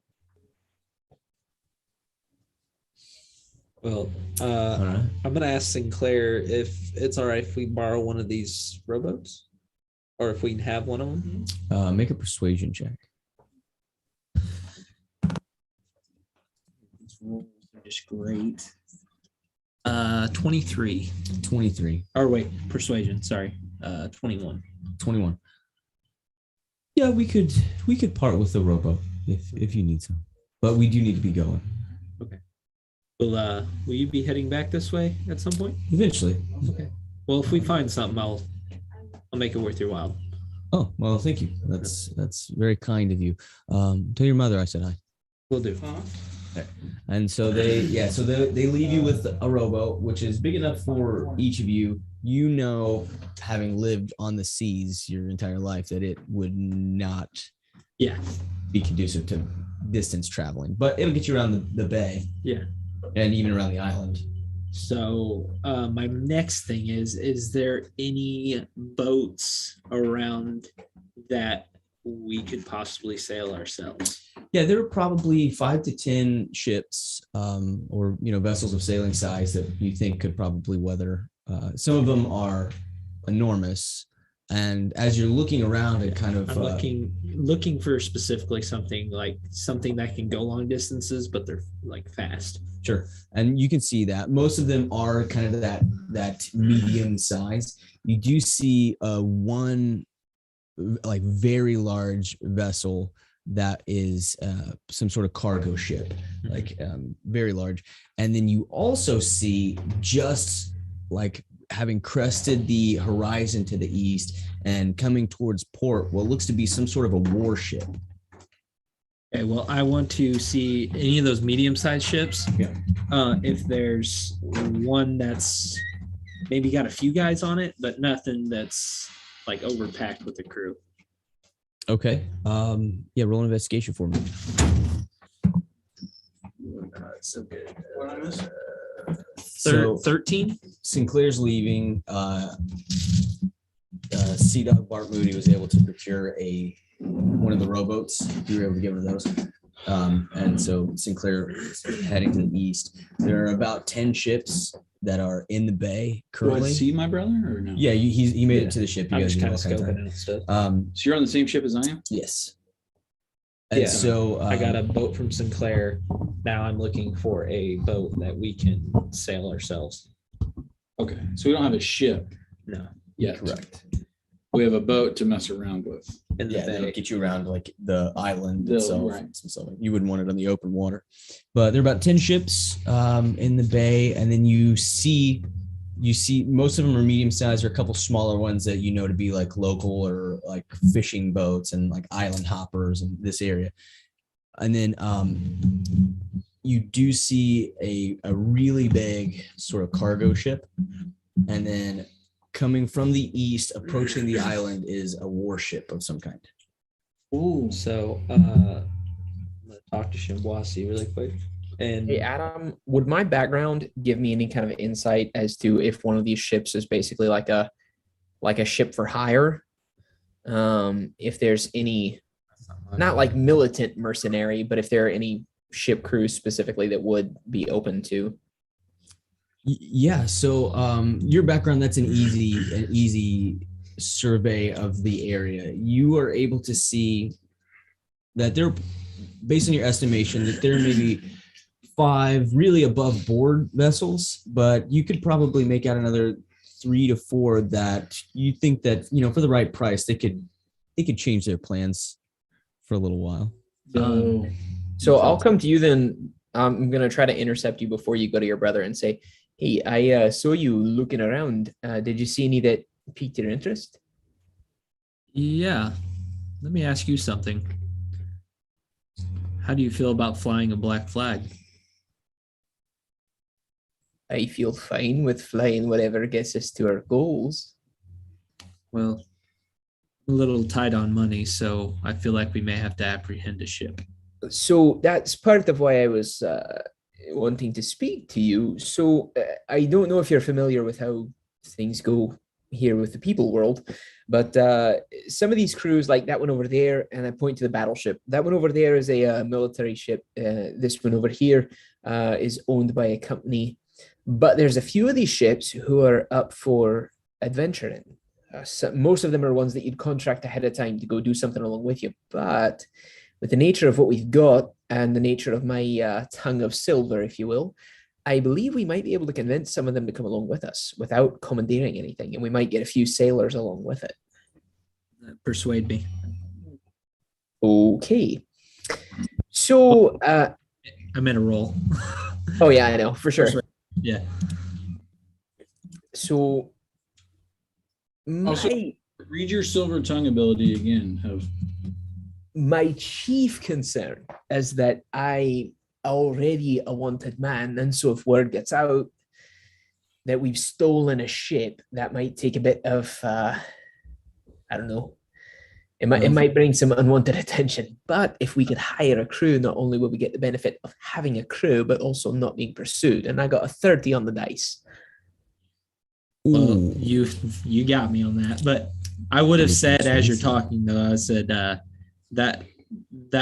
Speaker 5: well,
Speaker 2: All right.
Speaker 5: I'm gonna ask Sinclair if it's all right if we borrow one of these rowboats, or if we can have one of them.
Speaker 2: Make a persuasion check.
Speaker 6: These rolls are just great. 23.
Speaker 2: 23.
Speaker 6: Or wait, persuasion. Sorry. 21.
Speaker 2: 21. Yeah, we could part with the rowboat if you need some, but we do need to be going
Speaker 6: Will you be heading back this way at some point?
Speaker 2: eventually.
Speaker 6: Okay. Well, if we find something, I'll make it worth your while.
Speaker 2: Oh well, thank you. That's very kind of you. Tell your mother I said hi.
Speaker 6: Will do.
Speaker 2: And so they leave you with a rowboat, which is big enough for each of you. You know, having lived on the seas your entire life, that it would not
Speaker 6: Yeah.
Speaker 2: be conducive to distance traveling, but it'll get you around the bay.
Speaker 6: Yeah.
Speaker 2: And even around the island.
Speaker 6: So my next thing is there any boats around that we could possibly sail ourselves?
Speaker 2: Yeah, there are probably 5 to 10 ships, or vessels of sailing size that you think could probably weather. Some of them are enormous, and as you're looking around and kind of
Speaker 6: I'm looking for specifically something that can go long distances, but they're like fast.
Speaker 2: sure, and you can see that most of them are kind of that medium size. You do see one like very large vessel that is some sort of cargo ship, like very large. And then you also see, just like having crested the horizon to the east and coming towards port, what looks to be some sort of a warship.
Speaker 6: Okay, well, I want to see any of those medium-sized ships.
Speaker 2: Yeah.
Speaker 6: If there's one that's maybe got a few guys on it, but nothing that's like overpacked with the crew.
Speaker 2: Okay. Yeah, roll an investigation for me.
Speaker 6: So good.
Speaker 2: So
Speaker 6: 13?
Speaker 2: Sinclair's leaving. Sea Dog Bart Moody was able to procure one of the rowboats. You were able to get one of those. And so Sinclair is heading to the east. There are about 10 ships that are in the bay
Speaker 1: Do I
Speaker 2: currently.
Speaker 1: see my brother or no?
Speaker 2: Yeah, he made it to the ship. You
Speaker 5: I'm
Speaker 2: guys
Speaker 5: just
Speaker 2: did
Speaker 5: kind
Speaker 2: all
Speaker 5: of
Speaker 2: kinds of
Speaker 5: scoping out stuff.
Speaker 1: So you're on the same ship as I am?
Speaker 2: yes. And
Speaker 5: Yeah.
Speaker 2: so
Speaker 5: I got a boat from Sinclair. Now I'm looking for a boat that we can sail ourselves.
Speaker 1: Okay, so we don't have a ship
Speaker 5: No,
Speaker 1: yet.
Speaker 2: correct.
Speaker 1: We have a boat to mess around with.
Speaker 5: in the
Speaker 2: Yeah, that'll
Speaker 5: bay.
Speaker 2: get you around like the island
Speaker 1: The-
Speaker 2: itself.
Speaker 1: right.
Speaker 2: So you wouldn't want it on the open water. But there are about 10 ships in the bay, and then you see most of them are medium sized, or a couple smaller ones that to be like local or like fishing boats and like island hoppers in this area. And then you do see a really big sort of cargo ship, and then coming from the east, approaching the island, is a warship of some kind.
Speaker 5: Ooh. So I'm gonna talk to Shimwasi really quick. And
Speaker 4: Hey, Adam, would my background give me any kind of insight as to if one of these ships is basically like a ship for hire? If there's any, not like militant mercenary, but if there are any ship crews specifically that would be open to.
Speaker 2: Yeah. So your background, that's an easy survey of the area. You are able to see that there, based on your estimation, that there may be 5 really above board vessels, but you could probably make out another 3 to 4 that you think that, for the right price, they could change their plans for a little while.
Speaker 4: So I'll come to you then. I'm gonna try to intercept you before you go to your brother and say, "Hey, I saw you looking around. Did you see any that piqued your interest?"
Speaker 6: Yeah. Let me ask you something. How do you feel about flying a black flag?
Speaker 4: I feel fine with flying whatever gets us to our goals.
Speaker 6: Well, a little tight on money, so I feel like we may have to apprehend a ship.
Speaker 4: So that's part of why I was wanting to speak to you. So I don't know if you're familiar with how things go here with the people world, but some of these crews, like that one over there, and I point to the battleship. That one over there is a military ship. This one over here is owned by a company, but there's a few of these ships who are up for adventuring. So most of them are ones that you'd contract ahead of time to go do something along with you, but with the nature of what we've got and the nature of my tongue of silver, if you will, I believe we might be able to convince some of them to come along with us without commandeering anything, and we might get a few sailors along with it.
Speaker 6: Persuade me.
Speaker 4: Okay. So,
Speaker 6: I'm in a roll.
Speaker 4: oh yeah, I know for sure.
Speaker 6: Yeah.
Speaker 4: So,
Speaker 1: Also, read your silver tongue ability again.
Speaker 4: my chief concern is that I already a wanted man, and so if word gets out that we've stolen a ship, that might take a bit of I don't know. It might bring some unwanted attention. But if we could hire a crew, not only will we get the benefit of having a crew, but also not being pursued. And I got a 30 on the dice.
Speaker 6: Well, you got me on that. But I would have said, as you're talking, though, I said that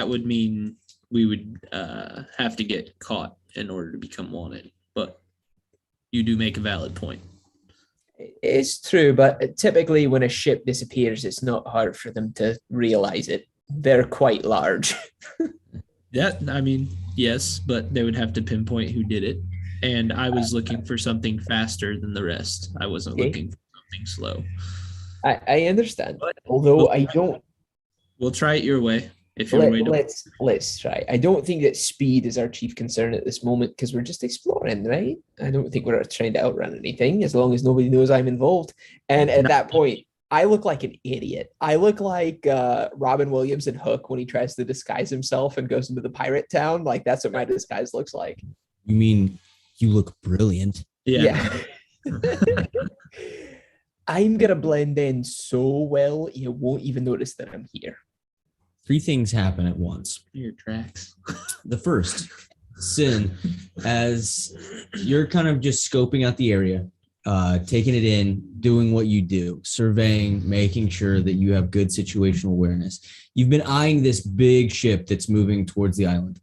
Speaker 6: would mean we would have to get caught in order to become wanted. But you do make a valid point.
Speaker 4: It's true, but typically when a ship disappears, it's not hard for them to realize it. They're quite large.
Speaker 6: Yeah, I mean, yes, but they would have to pinpoint who did it. And I was looking for something faster than the rest. I wasn't looking for something slow.
Speaker 4: I understand, although I don't.
Speaker 6: We'll try it your way. If your way
Speaker 4: Let's try. I don't think that speed is our chief concern at this moment because we're just exploring, right? I don't think we're trying to outrun anything as long as nobody knows I'm involved. And at that point, I look like an idiot. I look like Robin Williams in Hook when he tries to disguise himself and goes into the pirate town. Like that's what my disguise looks like.
Speaker 2: You mean you look brilliant?
Speaker 4: Yeah. I'm gonna blend in so well you won't even notice that I'm here.
Speaker 2: 3 things happen at once.
Speaker 6: your tracks.
Speaker 2: The first, Sin, as you're kind of just scoping out the area, taking it in, doing what you do, surveying, making sure that you have good situational awareness. You've been eyeing this big ship that's moving towards the island.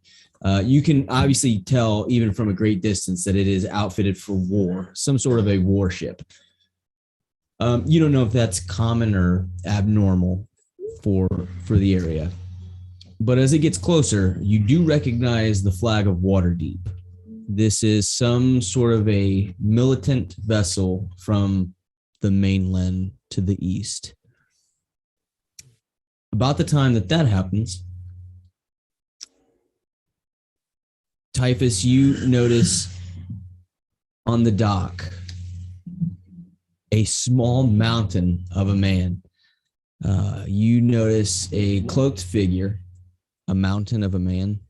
Speaker 2: You can obviously tell, even from a great distance, that it is outfitted for war, some sort of a warship. You don't know if that's common or abnormal for the area. But as it gets closer, you do recognize the flag of Waterdeep. This is some sort of a militant vessel from the mainland to the east. About the time that happens, Typhus, you notice on the dock a small mountain of a man. You notice a cloaked figure, a mountain of a man.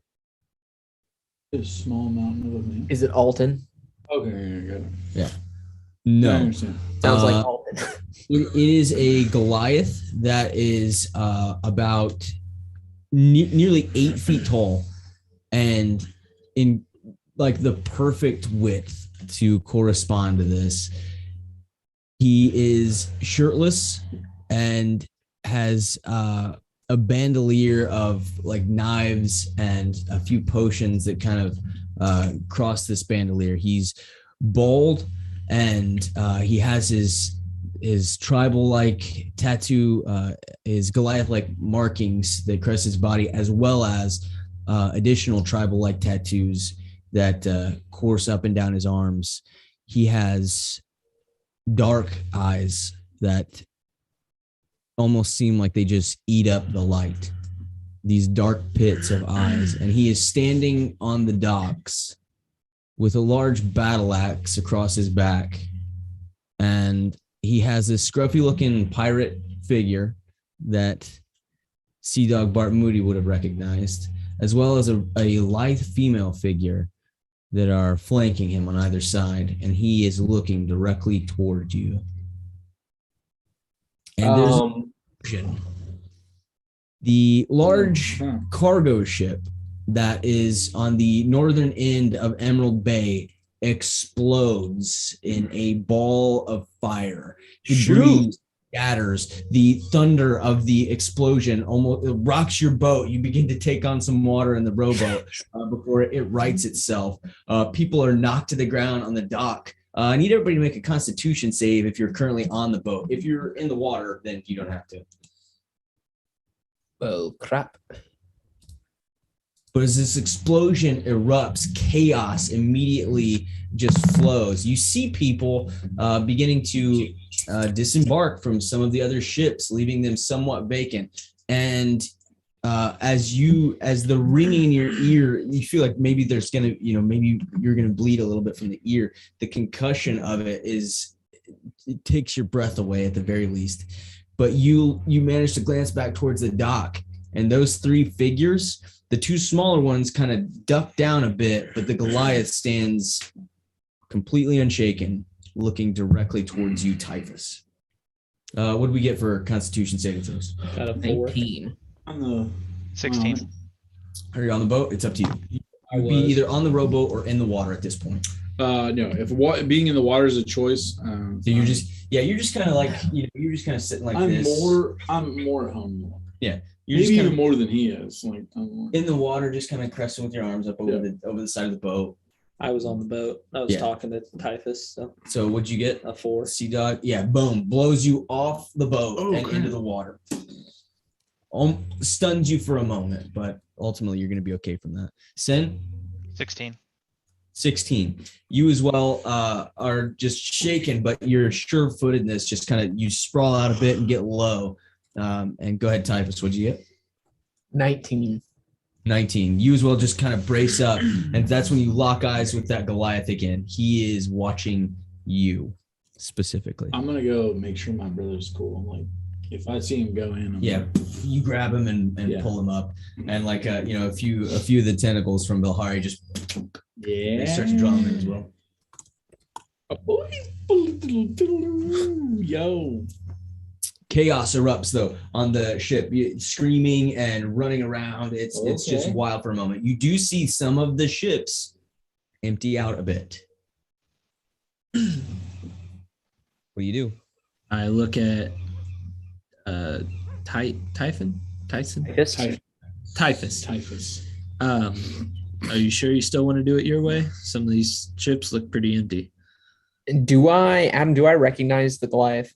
Speaker 1: A small mountain of a man.
Speaker 4: Is it Alton?
Speaker 1: Okay, I got it.
Speaker 2: Yeah.
Speaker 1: I
Speaker 2: No.
Speaker 1: understand.
Speaker 4: Sounds like Alton.
Speaker 2: It is a Goliath that is about nearly 8 feet tall and in like the perfect width to correspond to this. He is shirtless and has a bandolier of like knives and a few potions that kind of cross this bandolier. He's bald and he has his tribal like tattoo, his Goliath like markings that crest his body, as well as additional tribal like tattoos that course up and down his arms. He has dark eyes that almost seem like they just eat up the light. These dark pits of eyes. And he is standing on the docks with a large battle axe across his back. And he has this scruffy looking pirate figure that Sea Dog Bart Moody would have recognized, as well as a lithe female figure that are flanking him on either side, and he is looking directly toward you. And there's the large cargo ship that is on the northern end of Emerald Bay explodes in a ball of fire. Debris scatters. The thunder of the explosion almost rocks your boat. You begin to take on some water in the rowboat before it rights itself. People are knocked to the ground on the dock. I need everybody to make a Constitution save if you're currently on the boat. If you're in the water, then you don't have to.
Speaker 4: Well, crap.
Speaker 2: But as this explosion erupts, chaos immediately just flows. You see people beginning to disembark from some of the other ships, leaving them somewhat vacant. And as the ringing in your ear, you feel like maybe there's gonna, maybe you're gonna bleed a little bit from the ear. The concussion of it takes your breath away at the very least. But you manage to glance back towards the dock, and those three figures, the two smaller ones kind of duck down a bit, but the Goliath stands completely unshaken, looking directly towards you, Typhus. What do we get for Constitution saving throws?
Speaker 5: Got a 4.
Speaker 4: 19.
Speaker 1: On the
Speaker 3: 16.
Speaker 2: Are you on the boat? It's up to you. You'd be either on the rowboat or in the water at this point.
Speaker 1: No, if being in the water is a choice,
Speaker 2: So you're just kind of like, you're just kind of sitting like this.
Speaker 1: I'm more at home.
Speaker 2: Yeah.
Speaker 1: You're
Speaker 2: Maybe
Speaker 1: just even more than he is. Like
Speaker 2: in the water, just kind of cresting with your arms up over the side of the boat.
Speaker 5: I was on the boat. I was
Speaker 2: Yeah.
Speaker 5: talking to Typhus.
Speaker 2: So what'd you get?
Speaker 5: A 4.
Speaker 2: Sea Dog. Yeah, boom, blows you off the boat and
Speaker 1: crap.
Speaker 2: into the water. Stuns you for a moment, but ultimately you're going to be okay from that. Sen?
Speaker 3: 16.
Speaker 2: 16. You as well are just shaken, but your sure-footedness just kind of, you sprawl out a bit and get low. And go ahead, Typhus. What'd you get?
Speaker 4: 19.
Speaker 2: 19. You as well just kind of brace up, and that's when you lock eyes with that Goliath again. He is watching you specifically.
Speaker 1: I'm gonna go make sure my brother's cool. I'm like, if I see him go in,
Speaker 2: You grab him and
Speaker 1: Yeah.
Speaker 2: pull him up, and like a few of the tentacles from Belhari just they start to draw him in as well.
Speaker 1: Yo.
Speaker 2: Chaos erupts though on the ship, screaming and running around. It's just
Speaker 1: Okay.
Speaker 2: wild for a moment. You do see some of the ships empty out a bit. What do you do?
Speaker 6: I look at Typhon? Tyson? Typhus.
Speaker 1: Typhus.
Speaker 6: Are you sure you still want to do it your way? Some of these ships look pretty empty.
Speaker 4: Do I recognize the Goliath?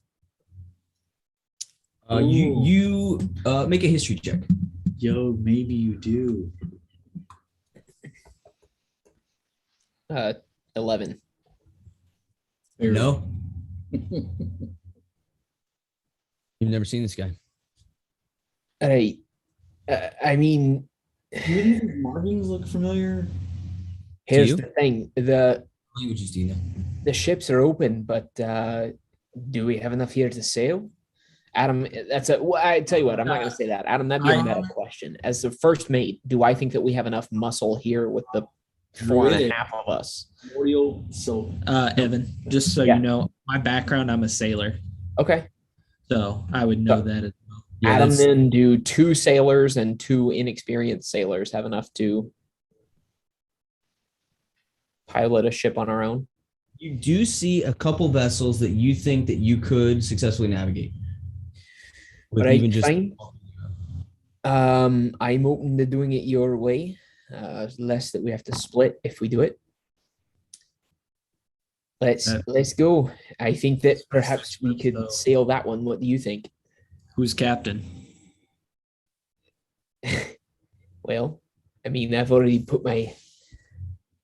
Speaker 2: You make a history check.
Speaker 1: Yo, maybe you do.
Speaker 4: 11.
Speaker 2: No, you've never seen this guy.
Speaker 4: All right. I mean,
Speaker 1: Maybe his markings look familiar.
Speaker 4: here's
Speaker 2: you?
Speaker 4: the thing: the
Speaker 2: Languages do you know?
Speaker 4: ships are open, but do we have enough here to sail? Adam, I tell you what, I'm not going to say that. Adam, that'd be a meta question. As the first mate, do I think that we have enough muscle here with the 4.5 of us?
Speaker 1: Memorial Silva.
Speaker 6: Evan, just so
Speaker 4: Yeah.
Speaker 6: you know, my background, I'm a sailor.
Speaker 4: Okay.
Speaker 6: So I would know that as well.
Speaker 2: Yeah,
Speaker 4: Adam,
Speaker 2: that's-
Speaker 4: then do 2 sailors and 2 inexperienced sailors have enough to pilot a ship on our own?
Speaker 2: You do see a couple vessels that you think that you could successfully navigate. With
Speaker 4: Right,
Speaker 2: even just
Speaker 4: fine. I'm open to doing it your way. Less that we have to split if we do it. Let's go. I think that perhaps we could sail that one. What do you think?
Speaker 6: Who's captain?
Speaker 4: Well, I mean, I've already put my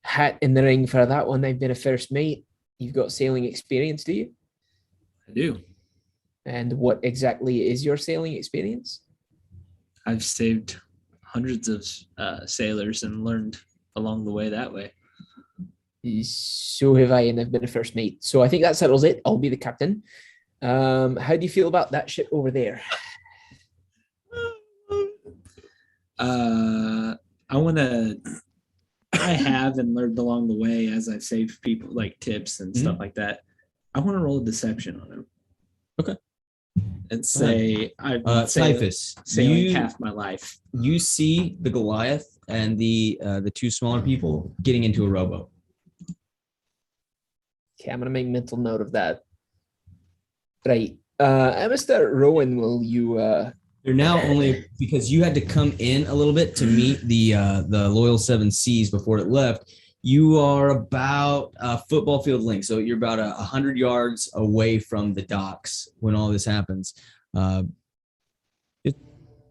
Speaker 4: hat in the ring for that one. I've been a first mate. You've got sailing experience, do you?
Speaker 6: I do.
Speaker 4: And what exactly is your sailing experience?
Speaker 6: I've saved hundreds of sailors and learned along the way that way.
Speaker 4: So have I, and I've been a first mate. So I think that settles it. I'll be the captain. How do you feel about that ship over there?
Speaker 6: I want to. I have and learned along the way as I've saved people like tips and stuff like that, I want to roll a deception on him.
Speaker 2: Okay.
Speaker 6: And say I've been
Speaker 2: Typhus,
Speaker 6: sailing half my life.
Speaker 2: you see the Goliath and the two smaller people getting into a rowboat.
Speaker 4: Okay, I'm gonna make mental note of that. Right. I'm gonna start rowing. Will you?
Speaker 2: They're now only because you had to come in a little bit to meet the Loyal Seven Seas before it left. You are about a football field length, so you're about 100 yards away from the docks when all this happens.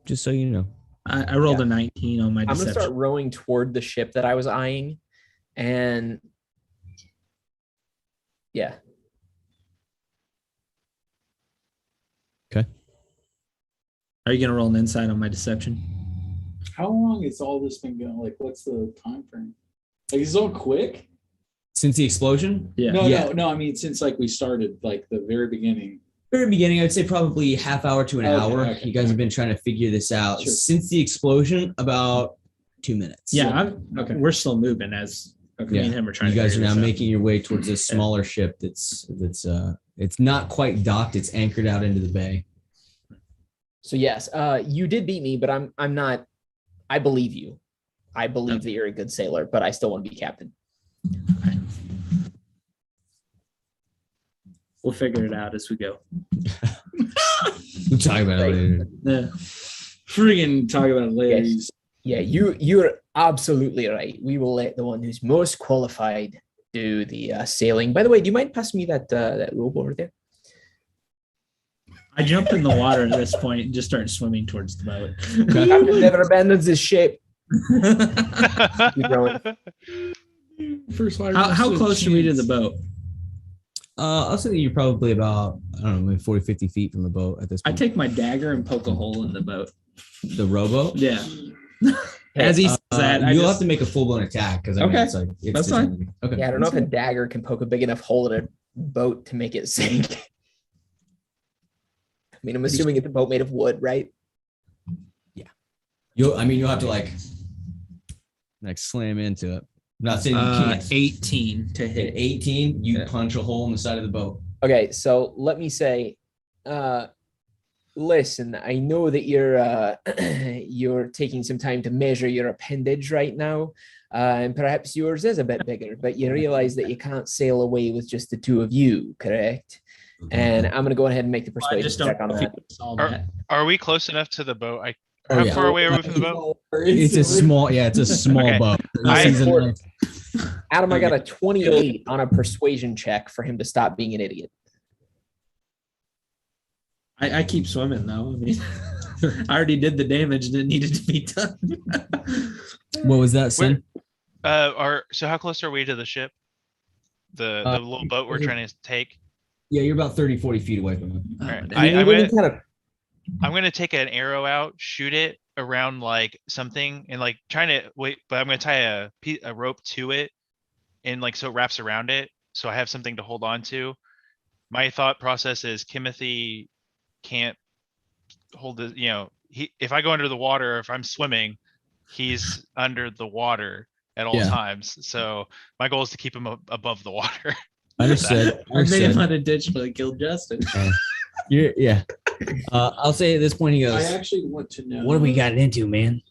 Speaker 2: Just so you know.
Speaker 6: I rolled a 19 on my
Speaker 4: I'm gonna
Speaker 6: deception.
Speaker 4: start rowing toward the ship that I was eyeing, and yeah.
Speaker 6: Are you gonna roll an insight on my deception?
Speaker 1: How long has all this been going? Like, what's the time frame? Like, is it all quick?
Speaker 2: Since the explosion,
Speaker 6: Yeah.
Speaker 1: No. I mean, since like we started, like the very beginning.
Speaker 2: very beginning, I'd say probably half hour to an
Speaker 1: Okay,
Speaker 2: hour.
Speaker 1: okay,
Speaker 2: You guys have been trying to figure this out.
Speaker 1: Sure.
Speaker 2: Since the explosion, about 2 minutes.
Speaker 6: Yeah,
Speaker 1: Okay.
Speaker 6: we're still moving as me and him are trying
Speaker 2: You
Speaker 6: to
Speaker 2: guys are
Speaker 6: figure
Speaker 2: now
Speaker 6: this out.
Speaker 2: making your way towards this smaller ship that's it's not quite docked, it's anchored out into the bay.
Speaker 4: So yes, you did beat me, but I'm not. I believe you. I believe that you're a good sailor, but I still want to be captain.
Speaker 6: We'll figure it out as we go.
Speaker 2: We'll talk about it later.
Speaker 1: Yeah. Friggin' talk about it later.
Speaker 4: Yes. Yeah, you're absolutely right. We will let the one who's most qualified do the sailing. By the way, do you mind passing me that rope over there?
Speaker 6: I jump in the water at this point and just start swimming towards the boat.
Speaker 4: Captain never abandons his ship. Keep rowing.
Speaker 1: First
Speaker 6: How close are we to the boat?
Speaker 2: I'll say that you're probably about, I don't know, maybe 40, 50 feet from the boat at this
Speaker 6: I
Speaker 2: point.
Speaker 6: take my dagger and poke a hole in the boat.
Speaker 2: The rowboat?
Speaker 6: Yeah. As he says that,
Speaker 2: you'll have to make a full-blown attack because I mean,
Speaker 6: Okay.
Speaker 2: it's like it's
Speaker 6: That's fine.
Speaker 2: Okay.
Speaker 4: Yeah, I don't know if a dagger can poke a big enough hole in a boat to make it sink. I mean, I'm assuming it's a boat made of wood, right?
Speaker 2: You'll have to like slam into it. I'm not saying you can't.
Speaker 6: 18 to
Speaker 2: At
Speaker 6: hit.
Speaker 2: 18, you
Speaker 6: Yeah.
Speaker 2: punch a hole in the side of the boat.
Speaker 4: Okay, so let me say, listen, I know that you're you're taking some time to measure your appendage right now, and perhaps yours is a bit bigger, but you realize that you can't sail away with just the two of you, correct? And I'm gonna go ahead and make the
Speaker 6: I
Speaker 4: persuasion
Speaker 6: just don't
Speaker 4: check on
Speaker 6: know if
Speaker 4: that.
Speaker 6: you saw
Speaker 3: Are-
Speaker 6: that.
Speaker 3: Are we close enough to the boat?
Speaker 2: Oh,
Speaker 3: How
Speaker 2: yeah.
Speaker 3: far away are we from the boat?
Speaker 2: It's a small
Speaker 3: Okay.
Speaker 2: boat.
Speaker 3: I-
Speaker 2: This isn't
Speaker 4: Adam, I got a 28 on a persuasion check for him to stop being an idiot.
Speaker 6: I keep swimming though. I mean, I already did the damage that needed to be done.
Speaker 2: what was that, Sin?
Speaker 3: So how close are we to the ship? The little boat we're trying to take.
Speaker 2: Yeah, you're about 30, 40 feet away from it.
Speaker 6: Oh,
Speaker 3: Alright.
Speaker 6: damn.
Speaker 3: I'm
Speaker 4: Maybe
Speaker 3: gonna-
Speaker 4: kind of
Speaker 3: I'm gonna take an arrow out, shoot it around like something, and like trying to wait. But I'm gonna tie a rope to it, and like so it wraps around it, so I have something to hold on to. My thought process is Timothy can't hold the. If I go under the water, if I'm swimming, he's under the water at all
Speaker 2: Yeah.
Speaker 3: times. So my goal is to keep him above the water.
Speaker 2: Understood.
Speaker 6: I may have
Speaker 2: Understood.
Speaker 6: unintentionally killed Justin.
Speaker 2: Yeah. I'll say at this point he
Speaker 1: I
Speaker 2: goes,
Speaker 1: actually want to know.
Speaker 2: "What have we gotten into, man?"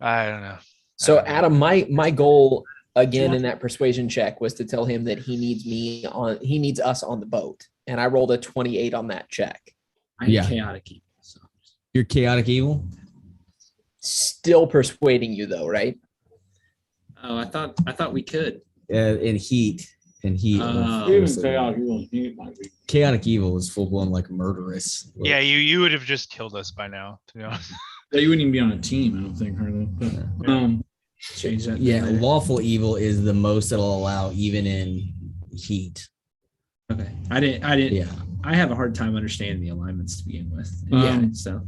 Speaker 3: I don't know.
Speaker 4: So Adam, my goal again in that persuasion check was to tell him that he needs us on the boat. And I rolled a 28 on that check.
Speaker 6: I'm
Speaker 2: Yeah.
Speaker 6: chaotic evil. So.
Speaker 2: You're chaotic evil.
Speaker 4: Still persuading you though, right?
Speaker 6: Oh, I thought we could.
Speaker 2: In heat.
Speaker 6: Oh.
Speaker 1: Even chaotic evil might be.
Speaker 2: Chaotic evil is full blown like murderous.
Speaker 3: Yeah, you would have just killed us by now, to be honest.
Speaker 1: Yeah, you wouldn't even be on a team, I don't think, Harlow. But,
Speaker 6: Change that.
Speaker 2: Yeah, lawful evil is the most it'll allow, even in heat.
Speaker 6: Okay. I didn't.
Speaker 2: Yeah,
Speaker 6: I have a hard time understanding the alignments to begin with.
Speaker 1: Yeah.
Speaker 6: So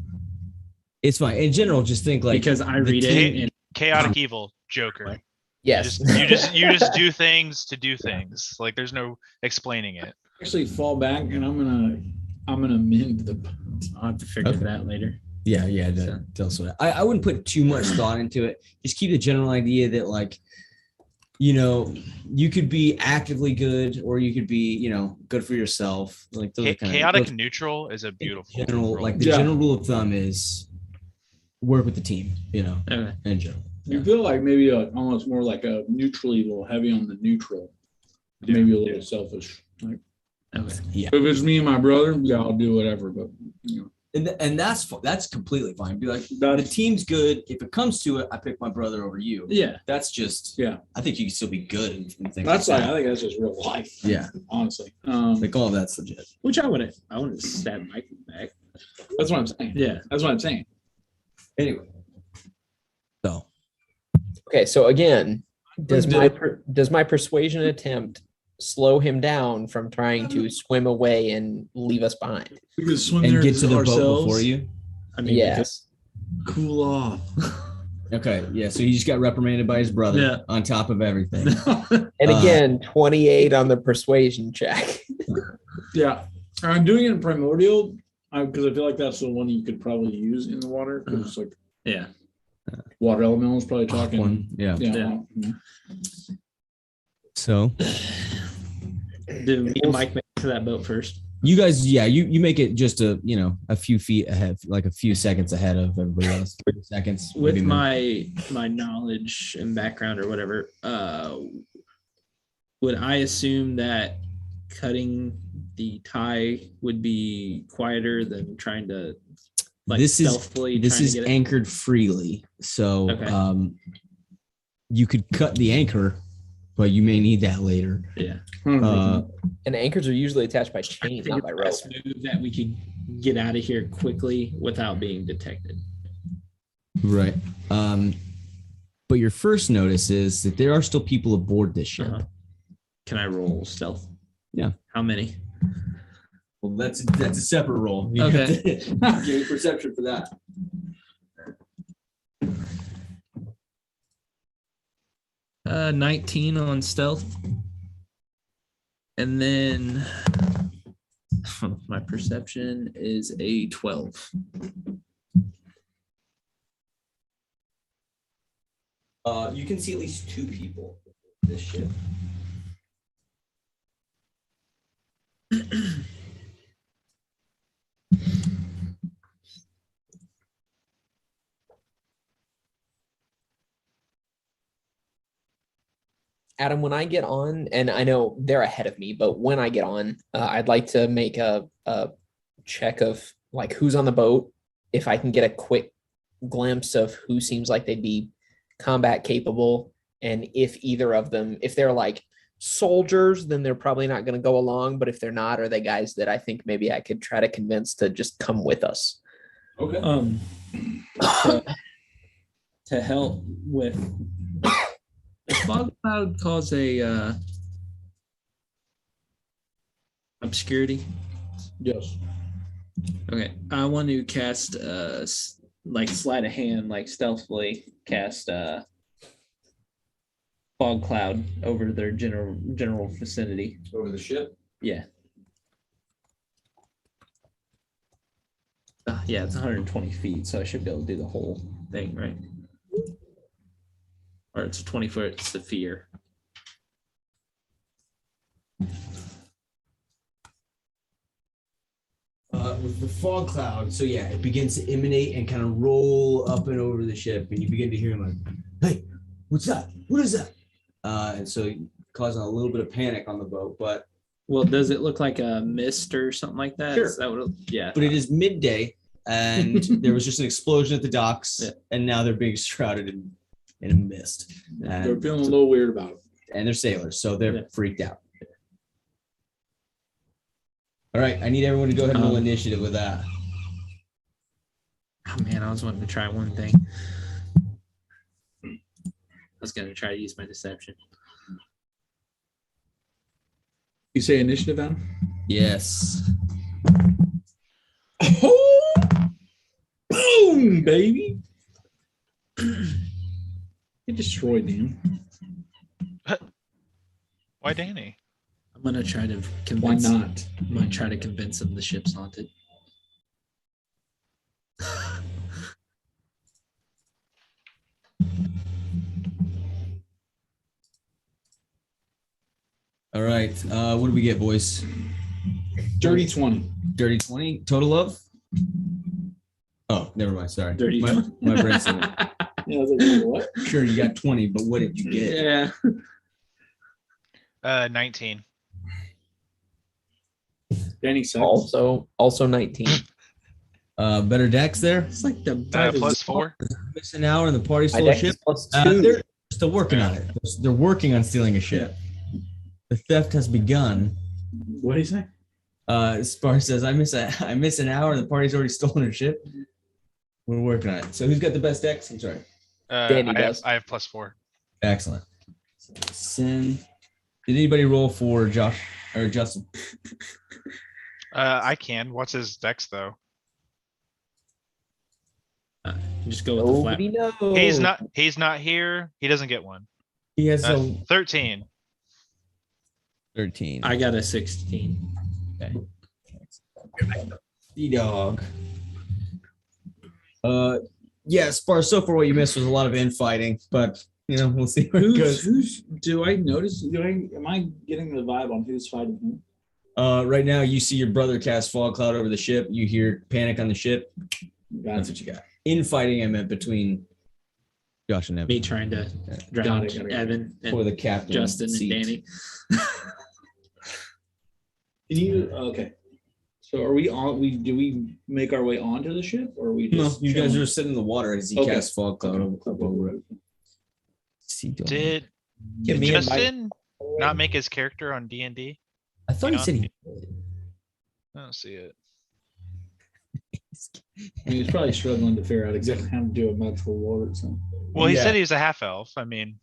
Speaker 2: it's fine. In general, just think like
Speaker 6: because I
Speaker 2: the
Speaker 6: read
Speaker 2: team-
Speaker 6: it and
Speaker 3: Chaotic evil, Joker.
Speaker 4: Yes.
Speaker 3: You just do things to do things. Like there's no explaining it.
Speaker 1: actually fall back and I'm gonna mend the
Speaker 6: I'll have to figure
Speaker 2: Okay.
Speaker 6: that later.
Speaker 2: Yeah, tell us what I wouldn't put too much thought into it. Just keep the general idea that like you know, you could be actively good or you could be, you know, good for yourself. Like those are kind
Speaker 3: Chaotic
Speaker 2: of
Speaker 3: neutral is a beautiful
Speaker 2: general,
Speaker 3: role.
Speaker 2: like the
Speaker 1: Yeah.
Speaker 2: general rule of thumb is work with the team, you know,
Speaker 6: Okay.
Speaker 2: in general.
Speaker 1: You feel like maybe almost more like a neutrally, a little heavy on the neutral,
Speaker 3: Yeah.
Speaker 1: maybe a little selfish. Like,
Speaker 6: Okay.
Speaker 1: if it's me and my brother, yeah, I'll do whatever. But you know,
Speaker 2: And that's completely fine. Be like, the
Speaker 1: that's
Speaker 2: team's good. If it comes to it, I pick my brother over you.
Speaker 6: Yeah.
Speaker 2: That's just,
Speaker 1: Yeah.
Speaker 2: I think you can still be good and things
Speaker 1: that's
Speaker 2: like
Speaker 1: like I
Speaker 2: that.
Speaker 1: think that's just real life.
Speaker 2: Yeah.
Speaker 1: Honestly,
Speaker 2: Like all of that's legit.
Speaker 6: Which I wouldn't stab Mike back.
Speaker 1: that's what I'm saying.
Speaker 6: Yeah.
Speaker 1: That's what I'm saying.
Speaker 2: Anyway. So
Speaker 4: Okay, so again, does
Speaker 2: Let's do
Speaker 4: my persuasion attempt slow him down from trying to swim away and leave us behind?
Speaker 1: We could swim
Speaker 2: and
Speaker 1: there
Speaker 2: get to the boat
Speaker 1: ourselves.
Speaker 2: before you.
Speaker 6: I mean,
Speaker 4: Yes.
Speaker 1: Cool off.
Speaker 2: Okay. Yeah. So he just got reprimanded by his brother
Speaker 6: Yeah.
Speaker 2: on top of everything.
Speaker 4: And again, 28 on the persuasion check.
Speaker 1: Yeah, I'm doing it in primordial because I feel like that's the one you could probably use in the water because it's like
Speaker 6: yeah.
Speaker 1: water elemental is probably talking.
Speaker 2: One. Yeah.
Speaker 1: Yeah.
Speaker 2: So
Speaker 6: Do me and Mike make it to that boat first?
Speaker 2: you guys, yeah, you make it just a few feet ahead, like a few seconds ahead of everybody else. 30 seconds.
Speaker 6: With
Speaker 2: maybe more.
Speaker 6: my knowledge and background or whatever, would I assume that cutting the tie would be quieter than trying to like
Speaker 2: this
Speaker 6: stealthily
Speaker 2: is
Speaker 6: trying to get it?
Speaker 2: anchored freely, so
Speaker 6: Okay.
Speaker 2: you could cut the anchor, but you may need that later.
Speaker 6: Yeah.
Speaker 4: And anchors are usually attached by
Speaker 6: I
Speaker 4: chain,
Speaker 6: think
Speaker 4: not
Speaker 6: it's
Speaker 4: by
Speaker 6: the
Speaker 4: rope.
Speaker 6: best move that we could get out of here quickly without being detected.
Speaker 2: Right. But your first notice is that there are still people aboard this ship.
Speaker 6: Uh-huh. Can I roll stealth?
Speaker 2: Yeah.
Speaker 6: How many?
Speaker 2: Well, that's a separate roll. You
Speaker 6: Okay.
Speaker 2: have to give me perception for that.
Speaker 6: 19 on stealth. And then my perception is a 12.
Speaker 2: You can see at least two people in this ship.
Speaker 4: Adam, when I get on, and I know they're ahead of me, but when I get on, I'd like to make a check of like who's on the boat. If I can get a quick glimpse of who seems like they'd be combat capable, and if either of them, if they're like soldiers, then they're probably not going to go along. But if they're not, are they guys that I think maybe I could try to convince to just come with us?
Speaker 2: Okay.
Speaker 6: To help with the fog cloud cause a obscurity.
Speaker 1: Yes.
Speaker 6: Okay, I want to cast like sleight of hand, like stealthily cast fog cloud over their general vicinity.
Speaker 2: Over the ship.
Speaker 6: Yeah. Yeah, it's 120 feet, so I should be able to do the whole thing, right? Or it's a 20-foot sphere.
Speaker 2: With the fog cloud, so yeah, it begins to emanate and kind of roll up and over the ship, and you begin to hear like, "Hey, what's that? What is that?" And so causing a little bit of panic on the boat, but
Speaker 6: Well, does it look like a mist or something like that?
Speaker 2: Sure.
Speaker 6: Is that what yeah.
Speaker 2: but it is midday, and there was just an explosion at the docks,
Speaker 6: Yeah.
Speaker 2: and now they're being shrouded in a mist,
Speaker 1: They're
Speaker 2: and,
Speaker 1: feeling a little weird about it.
Speaker 2: and they're sailors, so they're
Speaker 6: Yeah.
Speaker 2: freaked out. All right, I need everyone to go ahead and roll initiative with that.
Speaker 6: Oh man, I was wanting to try one thing. I was gonna try to use my deception.
Speaker 1: You say initiative, Adam?
Speaker 2: Yes.
Speaker 1: Oh, boom, baby. Get destroyed, Dan.
Speaker 3: Why Danny?
Speaker 6: I'm gonna try to
Speaker 1: Why
Speaker 6: convince.
Speaker 1: not?
Speaker 6: I'm gonna try to convince him the ship's haunted.
Speaker 2: All right. What do we get, boys?
Speaker 1: Dirty 20.
Speaker 2: Dirty 20 total of? Oh, never mind. Sorry.
Speaker 6: Dirty
Speaker 2: my,
Speaker 6: 20.
Speaker 2: my brain's still-
Speaker 1: Yeah, I was like, what?
Speaker 2: Sure, you got 20, but what did you get?
Speaker 6: Yeah.
Speaker 3: 19.
Speaker 1: Danny sucks.
Speaker 4: Also 19.
Speaker 2: Better decks there.
Speaker 6: It's like the
Speaker 3: +4.
Speaker 2: Miss an hour and the party's
Speaker 4: My
Speaker 2: full of
Speaker 4: deck is
Speaker 2: ship.
Speaker 4: +2.
Speaker 2: They're still working on it. They're working on stealing a ship. The theft has begun.
Speaker 1: What do you say?
Speaker 2: Spar says, I miss an hour and the party's already stolen her ship. We're working on it. So who's got the best decks? I'm sorry.
Speaker 4: Danny
Speaker 3: I
Speaker 4: does.
Speaker 3: have +4.
Speaker 2: Excellent. So, Sin. Did anybody roll for Josh or Justin?
Speaker 3: I can. What's his dex though?
Speaker 6: Just go with the flat.
Speaker 4: Nobody knows.
Speaker 3: He's not here. He doesn't get one.
Speaker 2: He has a
Speaker 3: 13.
Speaker 2: 13.
Speaker 6: I got a 16.
Speaker 2: D-Dog. Yeah, Spar, so far what you missed was a lot of infighting, but we'll see where it goes.
Speaker 1: Do I notice? Am I getting the vibe on who's fighting who?
Speaker 2: Right now you see your brother cast fog cloud over the ship. You hear panic on the ship. That's what you got. Infighting I meant between Josh and Evan.
Speaker 6: Me trying to drown
Speaker 1: Got it.
Speaker 6: Evan
Speaker 2: For
Speaker 6: and
Speaker 2: the captain.
Speaker 6: Justin
Speaker 2: seat.
Speaker 6: and Danny.
Speaker 1: Can you? Okay. So are we on? Do we make our way onto the ship, or are we
Speaker 2: No,
Speaker 1: just?
Speaker 2: you guys
Speaker 1: chilling?
Speaker 2: are sitting in the water as he
Speaker 1: Okay.
Speaker 2: casts fog cloud
Speaker 1: Okay.
Speaker 2: over it.
Speaker 3: Did
Speaker 4: Give me a
Speaker 3: Justin not make his character on D&D?
Speaker 2: I thought he
Speaker 3: know?
Speaker 2: said he
Speaker 3: I don't see it.
Speaker 1: I mean, he's probably struggling to figure out exactly how to do a magical ward. So
Speaker 3: Well, he
Speaker 2: Yeah.
Speaker 3: said he was a half elf. I mean,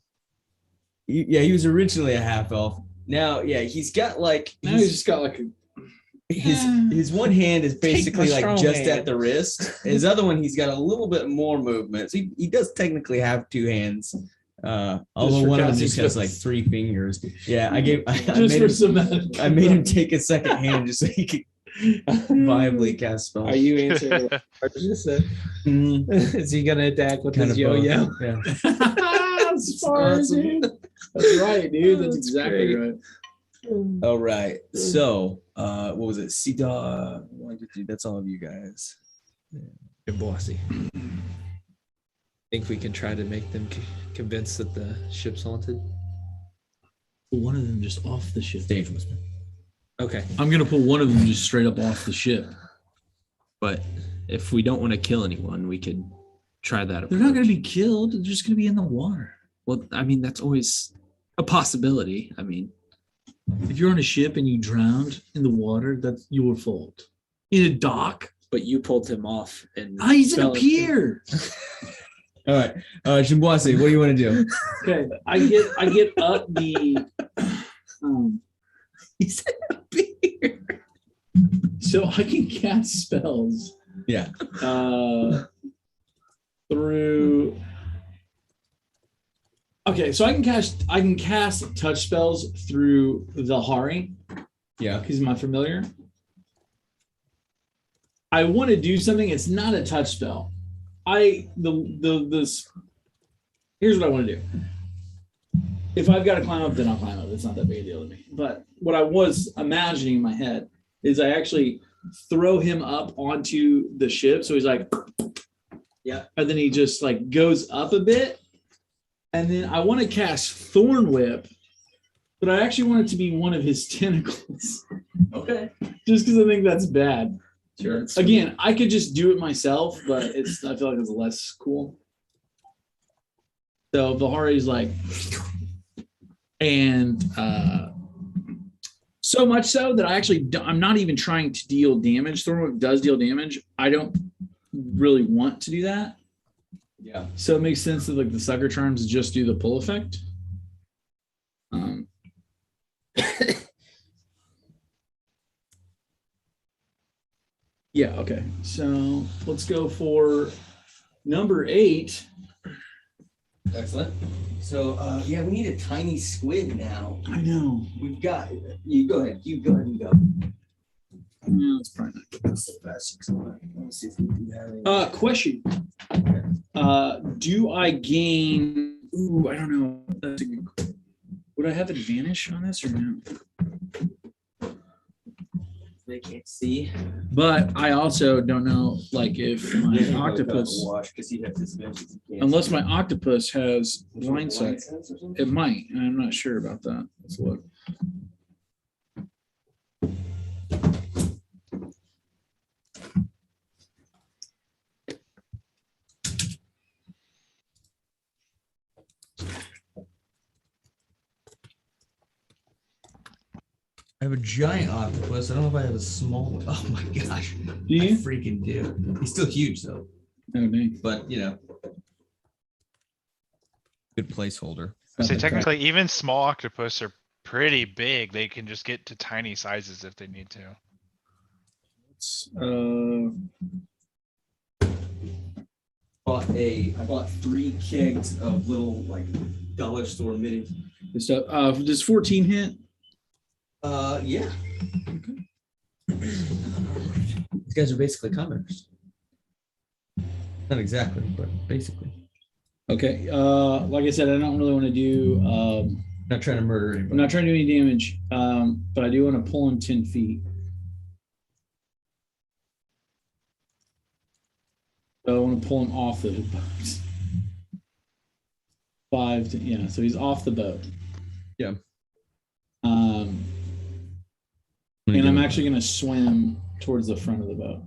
Speaker 2: Yeah, he was originally a half elf. Now, yeah, he's got like
Speaker 1: now he's just got like a.
Speaker 2: his one hand is basically
Speaker 4: my
Speaker 2: like
Speaker 4: strong
Speaker 2: just
Speaker 4: hand.
Speaker 2: at the wrist. His other one, he's got a little bit more movement. So he does technically have two hands. Although
Speaker 1: for
Speaker 2: one of them
Speaker 1: casting
Speaker 2: just has like
Speaker 1: spells.
Speaker 2: 3 fingers. Yeah, I
Speaker 1: Just for some.
Speaker 2: I made him take a second hand just so he could viably cast spells.
Speaker 1: Are you answering what I just said?
Speaker 2: Mm,
Speaker 6: Is he gonna attack with
Speaker 2: kind
Speaker 6: his
Speaker 2: of both.
Speaker 6: yo-yo?
Speaker 2: Yeah.
Speaker 1: Smart, dude. That's right, dude. That's exactly
Speaker 6: great.
Speaker 1: right.
Speaker 2: All right. So, what was it? Sita. 1, 2, 3. That's all of you guys.
Speaker 6: Good bossy. Think we can try to make them convinced that the ship's haunted?
Speaker 1: Pull one of them just off the ship.
Speaker 2: Stage whisper.
Speaker 6: Okay.
Speaker 1: I'm gonna pull one of them just straight up off the ship.
Speaker 6: But if we don't want to kill anyone, we could try that.
Speaker 1: They're not
Speaker 6: approach.
Speaker 1: gonna be killed. They're just gonna be in the water.
Speaker 6: Well, I mean, that's always a possibility. I mean,
Speaker 1: If you're on a ship and you drowned in the water, that's your fault. In a dock.
Speaker 6: but you pulled him off and
Speaker 1: He's in a
Speaker 6: fell-
Speaker 1: pier.
Speaker 2: All right. Shimbwasi, what do you want to do?
Speaker 1: Okay, I get up the.
Speaker 2: He's in a beer.
Speaker 1: So I can cast spells
Speaker 2: Yeah.
Speaker 1: through. Okay, so I can cast touch spells through the Hari
Speaker 2: Yeah.
Speaker 1: because my familiar. I want to do something. It's not a touch spell. Here's what I want to do. If I've got to climb up, then I'll climb up. It's not that big a deal to me. But what I was imagining in my head is I actually throw him up onto the ship. So he's like,
Speaker 2: Yeah.
Speaker 1: and then he just like goes up a bit. And then I want to cast Thorn Whip, but I actually want it to be one of his tentacles.
Speaker 2: Okay.
Speaker 1: Just because I think that's bad.
Speaker 2: Sure.
Speaker 1: Again, I could just do it myself, but I feel like it's less cool. So Vihari's like, and so much so that I'm not even trying to deal damage. Thorn Whip does deal damage. I don't really want to do that.
Speaker 2: Yeah.
Speaker 1: So it makes sense that like the sucker charms just do the pull effect. Yeah, okay. So let's go for number 8.
Speaker 2: Excellent. So, yeah, we need a tiny squid now.
Speaker 1: I know.
Speaker 2: We've got you. Go ahead. You go ahead and go.
Speaker 1: No, it's probably not.
Speaker 2: So fast. Let me see if we do have any.
Speaker 1: Question. Do I gain? Ooh, I don't know. That's a good question. Would I have advantage on this or no?
Speaker 2: They can't see.
Speaker 1: But I also don't know, like, if my octopus,
Speaker 2: because you have disadvantage.
Speaker 1: unless my octopus has line sight, it might. And I'm not sure about that. Let's look.
Speaker 2: I have a giant octopus. I don't know if I have a small one. Oh my gosh.
Speaker 1: Do
Speaker 2: I
Speaker 1: you?
Speaker 2: freaking do. He's still huge though.
Speaker 1: Oh, dang.
Speaker 2: But you know. Good placeholder.
Speaker 3: So technically, even small octopus are pretty big. They can just get to tiny sizes if they need to.
Speaker 2: I bought 3 kegs of little like dollar store minis.
Speaker 1: Good stuff. Does 14 hit?
Speaker 2: Yeah. These guys are basically commoners. Not exactly, but basically.
Speaker 1: Okay. Like I said, I don't really want to do.
Speaker 2: Not trying to murder
Speaker 1: I'm
Speaker 2: anybody.
Speaker 1: not trying to do any damage, but I do want to pull him 10 feet. So I want to pull him off the boat. 5 to, yeah, so he's off the boat.
Speaker 2: Yeah.
Speaker 1: And I'm actually going to swim towards the front of the boat.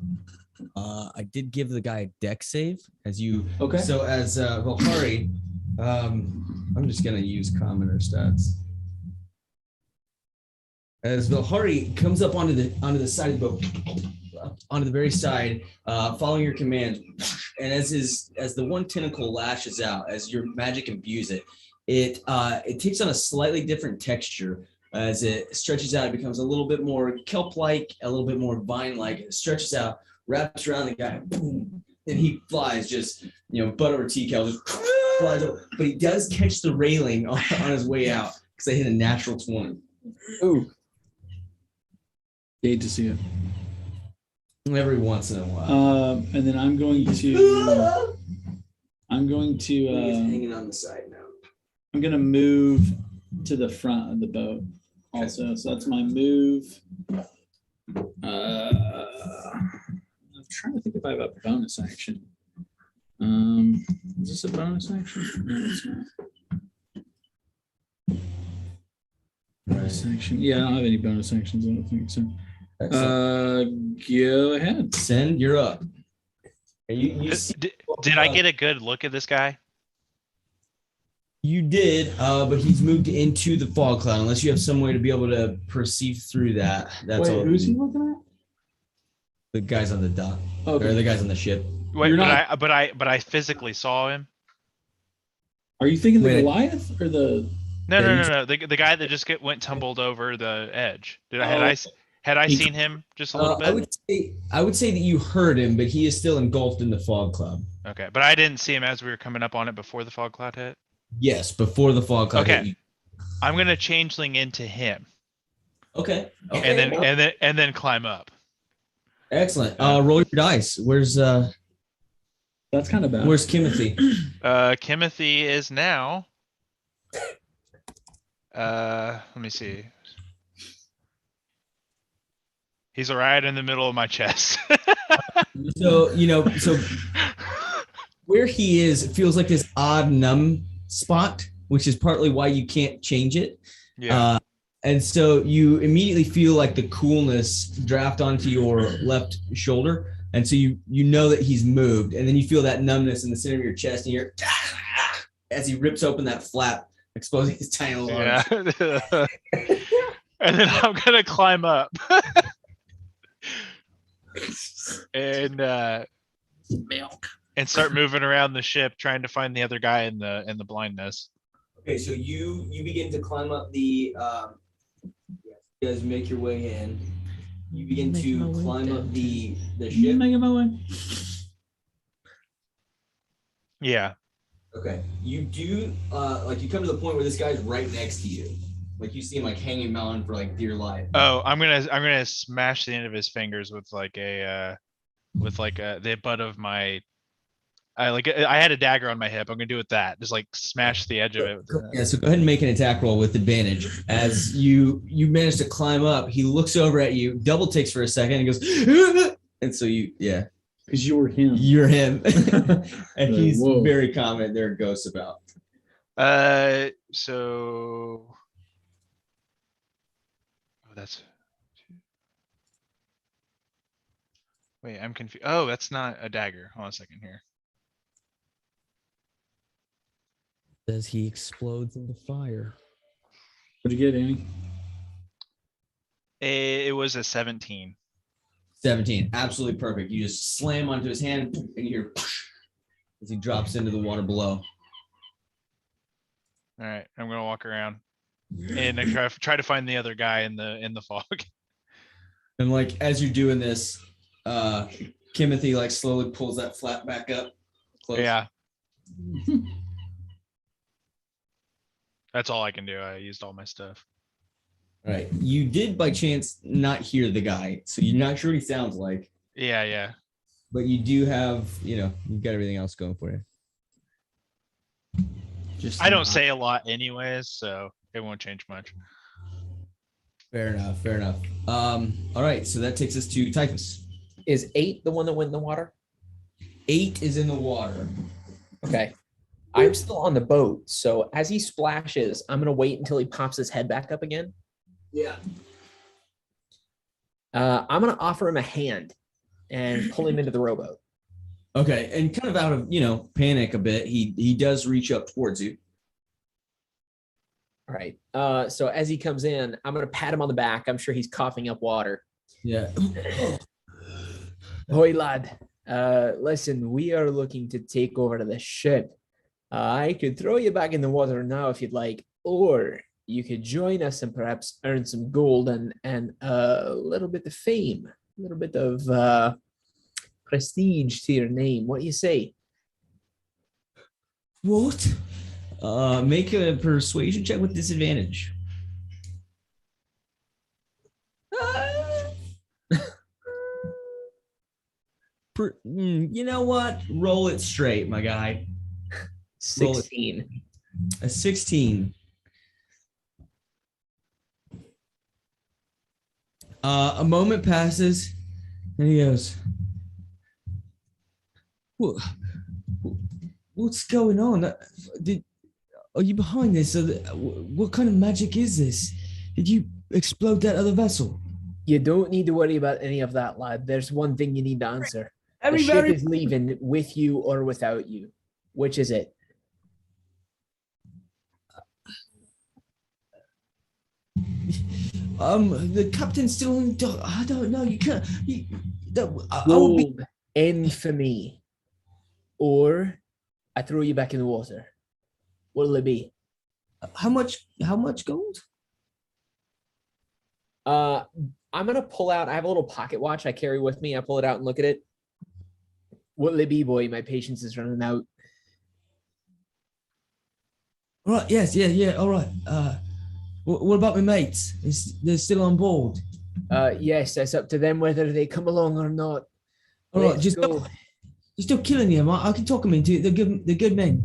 Speaker 2: I did give the guy a deck save as you.
Speaker 1: Okay.
Speaker 2: So as Valhari, I'm just gonna use commoner stats. As Valhari comes up onto the side of the boat, onto the very side, following your command, and as the one tentacle lashes out, as your magic imbues it, it takes on a slightly different texture. As it stretches out, it becomes a little bit more kelp-like, a little bit more vine-like. It stretches out, wraps around the guy, boom, and he flies just, butt over tea kettle, just flies over. But he does catch the railing on his way out because they hit a natural 20.
Speaker 1: Ooh. Hate to see it.
Speaker 2: Every once in a while.
Speaker 1: And then I'm going to.
Speaker 2: He's hanging on the side now.
Speaker 1: I'm going to move to the front of the boat also. So that's my move. I'm trying to think if I have a bonus action. Is this a bonus action? No, it's not. Bonus action. Yeah, I don't have any bonus actions. I don't think so. Go ahead.
Speaker 2: Send, you're up. You see,
Speaker 3: Did I get a good look at this guy?
Speaker 2: you did, but he's moved into the fog cloud. Unless you have some way to be able to perceive through that. That's
Speaker 1: Wait,
Speaker 2: all.
Speaker 1: who's he looking at?
Speaker 2: The guys on the dock.
Speaker 1: Okay.
Speaker 2: Or the guys on the ship.
Speaker 3: Wait,
Speaker 1: You're
Speaker 3: but I physically saw him.
Speaker 1: Are you thinking the
Speaker 2: Wait.
Speaker 1: Goliath or the?
Speaker 3: No. The guy that just went tumbled over the edge. Had I seen him just a little bit?
Speaker 2: I would say that you heard him, but he is still engulfed in the fog cloud.
Speaker 3: Okay, but I didn't see him as we were coming up on it before the fog cloud hit.
Speaker 2: Yes, before the fog cloud.
Speaker 3: Okay.
Speaker 2: hit you.
Speaker 3: I'm gonna changeling into him,
Speaker 2: Okay.
Speaker 3: and then climb up.
Speaker 2: Excellent. Roll your dice. Where's
Speaker 1: That's kind of bad.
Speaker 2: Timothy?
Speaker 3: Kimothy is now. Let me see. He's right in the middle of my chest.
Speaker 2: So where he is, it feels like this odd numb spot, which is partly why you can't change it.
Speaker 3: Yeah.
Speaker 2: And so you immediately feel like the coolness draft onto your left shoulder. And so you know that he's moved. And then you feel that numbness in the center of your chest. And you're as he rips open that flap, exposing his tiny little arms.
Speaker 3: Yeah. And then I'm going to climb up. And start moving around the ship, trying to find the other guy in the blindness.
Speaker 2: Okay, so you begin to climb up the. You guys make your way in. You begin to climb up the ship.
Speaker 1: Making my way.
Speaker 3: Yeah.
Speaker 2: Okay, you do you come to the point where this guy's right next to you, like you see him like hanging on for like dear life.
Speaker 3: Oh, I'm gonna smash the end of his fingers with the butt of my I had a dagger on my hip. I'm gonna do it with that. Just like smash the edge of it. With that.
Speaker 2: Yeah, so go ahead and make an attack roll with advantage. As you manage to climb up, he looks over at you, double takes for a second, and goes, and so
Speaker 1: Because you were him.
Speaker 2: you're him, and he's
Speaker 1: Whoa.
Speaker 2: very confident there are ghosts about.
Speaker 3: So. Oh, that's. Wait, I'm confused. Oh, that's not a dagger. Hold on a second here.
Speaker 2: As he explodes into fire.
Speaker 1: What'd you get, Amy?
Speaker 3: It was a 17.
Speaker 2: 17, absolutely perfect. You just slam onto his hand, and you hear as he drops into the water below.
Speaker 3: All right, I'm gonna walk around and I try to find the other guy in the fog.
Speaker 2: And like as you're doing this, Timothy like slowly pulls that flap back up. Close.
Speaker 3: Yeah. That's all I can do. I used all my stuff.
Speaker 2: All right. You did by chance not hear the guy, so you're not sure what he sounds like,
Speaker 3: Yeah.
Speaker 2: but you do have, you've got everything else going for you.
Speaker 6: Just
Speaker 3: I don't say a lot anyways, so it won't change much.
Speaker 2: Fair enough. All right, so that takes us to Typhus.
Speaker 4: Is 8 the one that went in the water?
Speaker 2: 8 is in the water.
Speaker 4: Okay. I'm still on the boat, so as he splashes, I'm gonna wait until he pops his head back up again.
Speaker 2: Yeah.
Speaker 4: I'm gonna offer him a hand and pull him into the rowboat.
Speaker 2: Okay, and kind of out of panic a bit, he does reach up towards you.
Speaker 4: All right. So as he comes in, I'm gonna pat him on the back. I'm sure he's coughing up water.
Speaker 2: Yeah.
Speaker 4: Hoy lad, listen, we are looking to take over the ship. I could throw you back in the water now if you'd like, or you could join us and perhaps earn some gold and a little bit of fame, a little bit of prestige to your name. What do you say?
Speaker 2: What? Make a persuasion check with disadvantage. You know what? Roll it straight, my guy.
Speaker 4: 16.
Speaker 2: A 16. A moment passes, and he goes, "What's going on? Are you behind this? What kind of magic is this? Did you explode that other vessel?"
Speaker 4: You don't need to worry about any of that, lad. There's one thing you need to answer. The ship is leaving with you or without you. Which is it?
Speaker 2: The captain's still in the dock. I don't know. You can't. I will be.
Speaker 4: Gold, infamy, or I throw you back in the water. What'll it be?
Speaker 2: How much gold?
Speaker 4: I'm gonna pull out. I have a little pocket watch I carry with me. I pull it out and look at it. What'll it be, boy? My patience is running out.
Speaker 2: All right. Yes. Yeah. All right. What about my mates? They're still on board.
Speaker 4: Yes, that's up to them whether they come along or not.
Speaker 2: All right.
Speaker 4: Let's
Speaker 2: Just
Speaker 4: go.
Speaker 2: you're still killing them. I can talk them into it. They're good men.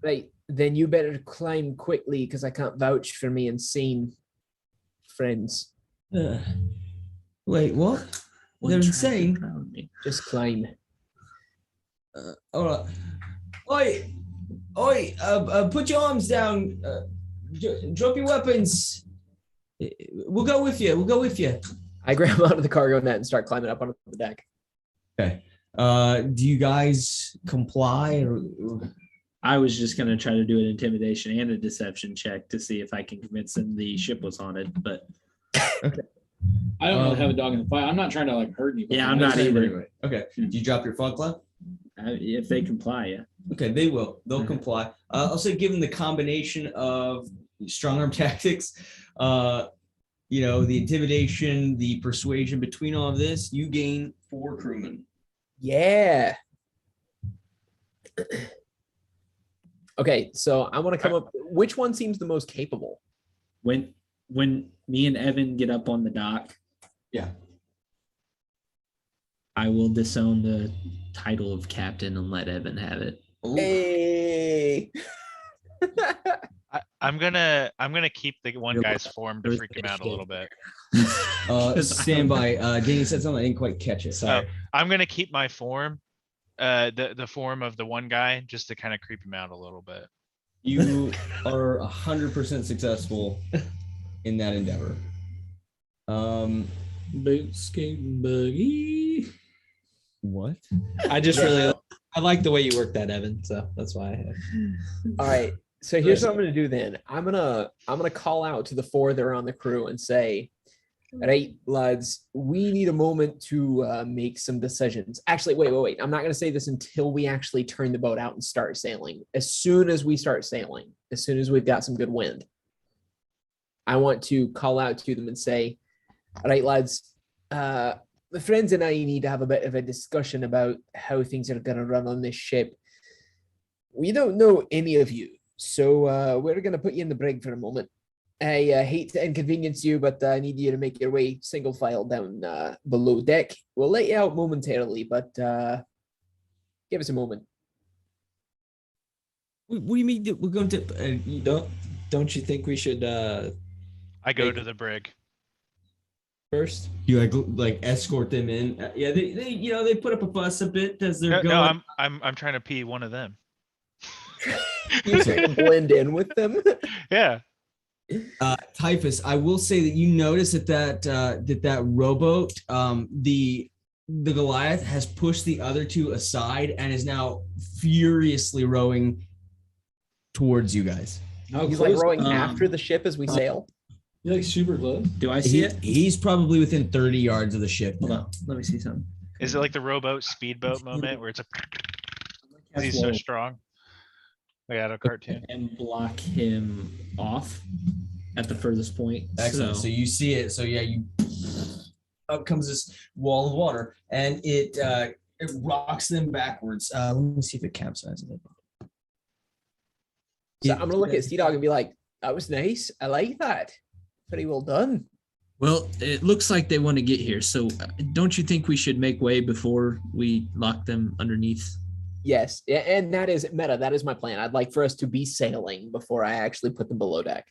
Speaker 4: Right, then you better climb quickly because I can't vouch for me insane friends.
Speaker 2: Wait, what? They're insane.
Speaker 4: Just climb.
Speaker 2: All right. Oi! Put your arms down. Drop your weapons. We'll go with you.
Speaker 4: I grab out of the cargo net and start climbing up onto the deck.
Speaker 2: Okay. Do you guys comply?
Speaker 6: I was just gonna try to do an intimidation and a deception check to see if I can convince them the ship was haunted, but
Speaker 1: I don't really have a dog in the fight. I'm not trying to like hurt anybody.
Speaker 6: yeah, I'm not either.
Speaker 2: Okay. Do you drop your fog cloud?
Speaker 6: If they comply, yeah.
Speaker 2: Okay, they will. They'll comply. I'll say, given the combination of strong arm tactics, the intimidation, the persuasion between all of this, you gain 4 crewmen.
Speaker 4: Yeah. Okay, so I want to come up. Which one seems the most capable?
Speaker 6: When me and Evan get up on the dock,
Speaker 2: Yeah.
Speaker 6: I will disown the title of captain and let Evan have it.
Speaker 4: Hey.
Speaker 3: I'm gonna keep the one guy's form to freak him out a little bit.
Speaker 2: Stand by. Danny said something. I didn't quite catch it.
Speaker 6: Sorry.
Speaker 3: I'm gonna keep my form, the form of the one guy, just to kind of creep him out a little bit.
Speaker 2: You are 100% successful in that endeavor.
Speaker 1: Boot scooting buggy.
Speaker 2: What?
Speaker 5: I just really I like the way you work that, Evan. So that's why.
Speaker 4: All right. So here's what I'm gonna do then. I'm gonna call out to the 4 that are on the crew and say, all right, lads, we need a moment to make some decisions. Actually, wait. I'm not gonna say this until we actually turn the boat out and start sailing. As soon as we start sailing, as soon as we've got some good wind, I want to call out to them and say, all right, lads, the friends and I need to have a bit of a discussion about how things are gonna run on this ship. We don't know any of you. So we're going to put you in the brig for a moment. I hate to inconvenience you, but I need you to make your way single file down below deck. We'll let you out momentarily, but give us a moment.
Speaker 2: What do you mean that we're going to?
Speaker 5: Don't you think we should
Speaker 3: I go to the brig.
Speaker 5: first?
Speaker 2: You like escort them in? Yeah, they put up a fuss a bit as they're going.
Speaker 3: No, I'm trying to pee one of them.
Speaker 4: You try to blend in with them.
Speaker 3: Yeah.
Speaker 2: Typhus, I will say that you notice that rowboat, the Goliath has pushed the other 2 aside and is now furiously rowing towards you guys.
Speaker 1: How
Speaker 4: He's
Speaker 1: close?
Speaker 4: like rowing after the ship as we sail.
Speaker 1: You're like super close.
Speaker 6: Do I see it?
Speaker 2: He's probably within 30 yards of the ship.
Speaker 6: Hold on. Let me see something.
Speaker 3: Is it like the rowboat speedboat moment where it's a? He's so strong. Like out of cartoon.
Speaker 6: And block him off at the furthest point.
Speaker 2: Excellent. So you see it. So yeah, up comes this wall of water, and it rocks them backwards. Let me see if it capsizes it.
Speaker 4: So I'm gonna look at Sea Dog and be like, "That was nice. I like that. Pretty well done."
Speaker 6: Well, it looks like they want to get here. So don't you think we should make way before we lock them underneath?
Speaker 4: Yes, and that is meta. That is my plan. I'd like for us to be sailing before I actually put them below deck.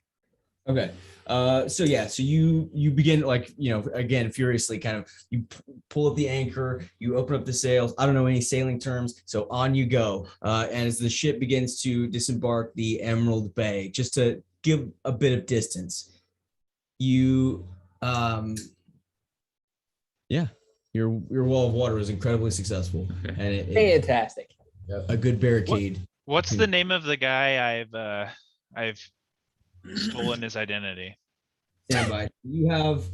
Speaker 2: Okay. So you begin, like, again, furiously kind of you pull up the anchor, you open up the sails. I don't know any sailing terms, so on you go. And as the ship begins to disembark the Emerald Bay, just to give a bit of distance, your wall of water was incredibly successful,
Speaker 6: Okay.
Speaker 2: and it
Speaker 4: Fantastic.
Speaker 2: a good barricade.
Speaker 3: What's the name of the guy I've stolen his identity?
Speaker 2: Stand by. You have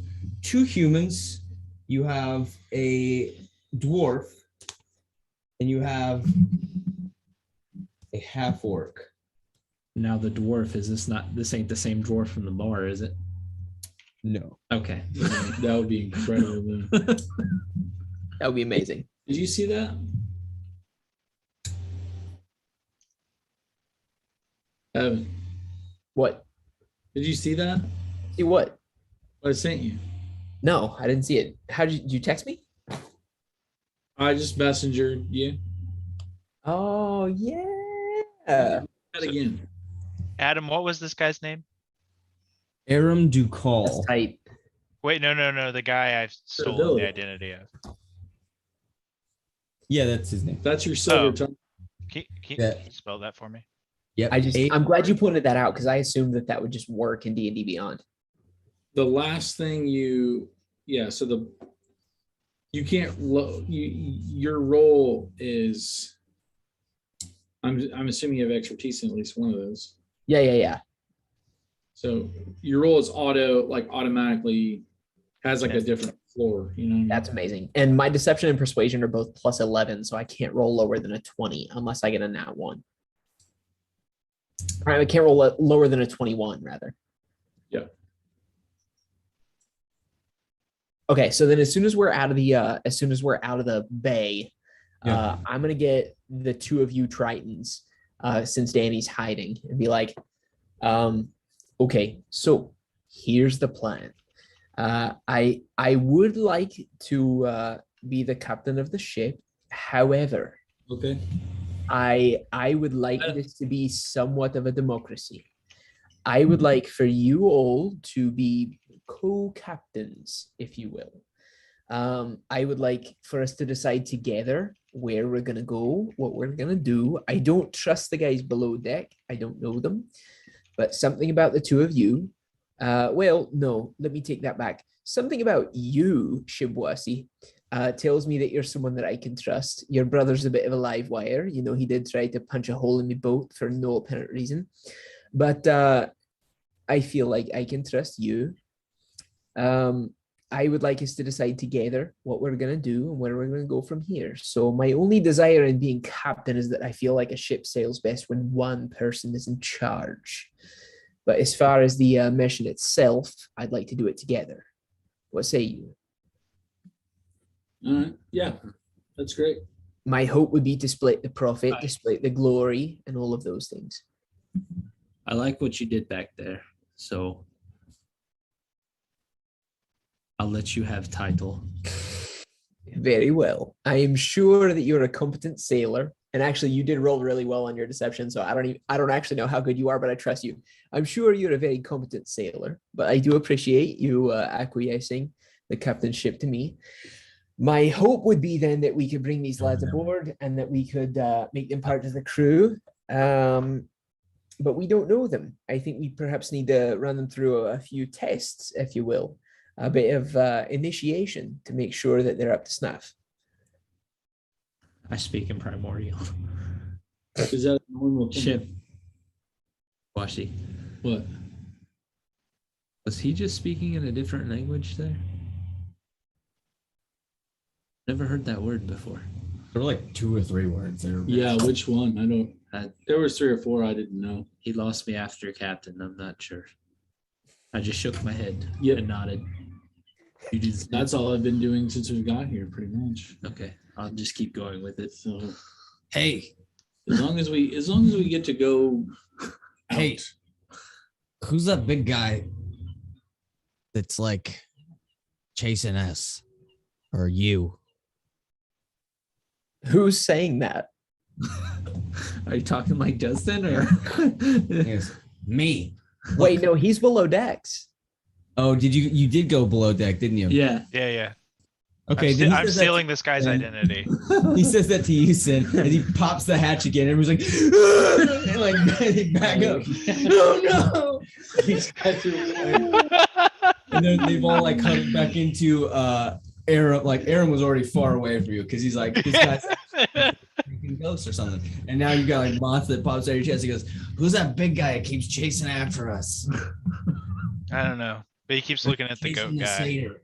Speaker 2: 2 humans, you have a dwarf, and you have a half orc.
Speaker 6: Now the dwarf, this ain't the same dwarf from the bar, is it?
Speaker 2: No.
Speaker 6: Okay.
Speaker 1: That would be incredible. Man.
Speaker 4: That would be amazing.
Speaker 1: Did you see that? Evan,
Speaker 4: What?
Speaker 1: did you see that?
Speaker 4: See what?
Speaker 1: What I sent you.
Speaker 4: No, I didn't see it. How did you text me?
Speaker 1: I just messengered you.
Speaker 4: Oh yeah.
Speaker 1: That again.
Speaker 3: Adam, what was this guy's name?
Speaker 2: Aram
Speaker 4: That's
Speaker 2: Ducal.
Speaker 4: tight.
Speaker 3: Wait, no, the guy I've stolen
Speaker 1: Ability.
Speaker 3: the identity of.
Speaker 2: Yeah, that's his name.
Speaker 1: That's your silver
Speaker 3: Oh.
Speaker 1: tongue.
Speaker 3: Can
Speaker 2: Yeah.
Speaker 3: you spell that for me?
Speaker 2: Yep.
Speaker 4: I'm glad you pointed that out because I assumed that would just work in D&D Beyond.
Speaker 1: The last thing so you can't your role is I'm assuming you have expertise in at least one of those.
Speaker 4: Yeah.
Speaker 1: So your role is automatically has like a different floor, you know.
Speaker 4: That's amazing. And my deception and persuasion are both plus 11, so I can't roll lower than a 20 unless I get a nat 1. All right, I can't roll lower than a 21, rather.
Speaker 1: Yeah.
Speaker 4: Okay, so then as soon as we're out of the bay,
Speaker 2: Yeah.
Speaker 4: I'm gonna get the 2 of you Tritons, since Danny's hiding, and be like, okay, so here's the plan. I would like to be the captain of the ship. However,
Speaker 1: Okay.
Speaker 4: I would like this to be somewhat of a democracy. I would like for you all to be co-captains, if you will. I would like for us to decide together where we're gonna go, what we're gonna do. I don't trust the guys below deck. I don't know them, but something about the two of you. Well, no, let me take that back. Something about you, Shibwasi, tells me that you're someone that I can trust. Your brother's a bit of a live wire. You know, he did try to punch a hole in my boat for no apparent reason. But I feel like I can trust you. I would like us to decide together what we're going to do and where we're going to go from here. So my only desire in being captain is that I feel like a ship sails best when one person is in charge. But as far as the mission itself, I'd like to do it together. What say you?
Speaker 1: All right. Yeah, that's great.
Speaker 4: My hope would be to split the profit, to split the glory, and all of those things.
Speaker 6: I like what you did back there. So I'll let you have title.
Speaker 4: Very well. I am sure that you're a competent sailor. And actually, you did roll really well on your deception. So I don't actually know how good you are, but I trust you. I'm sure you're a very competent sailor, but I do appreciate you acquiescing the captainship to me. My hope would be then that we could bring these lads aboard and that we could make them part of the crew. But we don't know them. I think we perhaps need to run them through a few tests, if you will, a bit of initiation to make sure that they're up to snuff.
Speaker 6: I speak in primordial.
Speaker 1: Is that a normal thing?
Speaker 6: Ship. Washi.
Speaker 1: What?
Speaker 6: Was he just speaking in a different language there? Never heard that word before.
Speaker 2: There were like 2 or 3 words there.
Speaker 1: Yeah, which one? I don't. There was 3 or 4 I didn't know.
Speaker 6: He lost me after captain. I'm not sure. I just shook my head
Speaker 1: Yep.
Speaker 6: and nodded. You just,
Speaker 1: That's all I've been doing since we got here, pretty much.
Speaker 6: okay. I'll just keep going with it.
Speaker 1: So
Speaker 2: Hey,
Speaker 1: as long as we get to go out.
Speaker 2: Hey. who's that big guy that's like chasing us or you?
Speaker 4: Who's saying that?
Speaker 6: Are you talking like Justin or?
Speaker 2: Yes, me.
Speaker 4: Wait, no, he's below decks.
Speaker 2: Oh, you did go below deck, didn't you?
Speaker 6: Yeah.
Speaker 3: Yeah.
Speaker 2: Okay.
Speaker 3: I'm,
Speaker 2: then he
Speaker 3: I'm
Speaker 2: says that
Speaker 3: stealing this guy's
Speaker 2: Yeah.
Speaker 3: identity.
Speaker 2: He says that to you, Sin, and he pops the hatch again. Everyone's like, and like they back up. Oh no! And then they've all like come back into Aaron. Like Aaron was already far away from you because he's like, this guy's freaking ghost or something. And now you got like Moth that pops out of your chest. He goes, "Who's that big guy that keeps chasing after us?"
Speaker 3: I don't know, but he keeps looking at the goat
Speaker 2: Chasing the
Speaker 3: guy.
Speaker 2: satyr.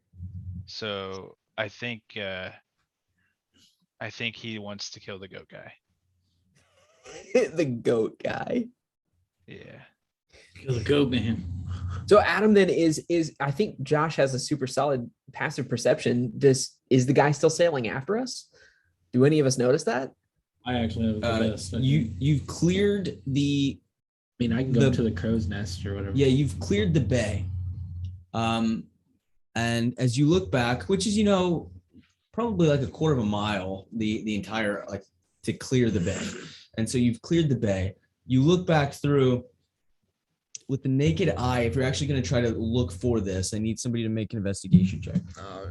Speaker 3: So I think he wants to kill the goat guy.
Speaker 4: The goat guy.
Speaker 3: Yeah.
Speaker 1: Kill the goat man.
Speaker 4: So Adam then is I think Josh has a super solid passive perception. Is the guy still sailing after us? Do any of us notice that?
Speaker 1: I actually have the best. I think.
Speaker 2: You've cleared the
Speaker 6: I mean, I can go to the crow's nest or whatever.
Speaker 2: Yeah, you've cleared the bay. And as you look back, which is, probably like a quarter of a mile, the entire, like, to clear the bay. And so you've cleared the bay. You look back through with the naked eye. If you're actually going to try to look for this, I need somebody to make an investigation check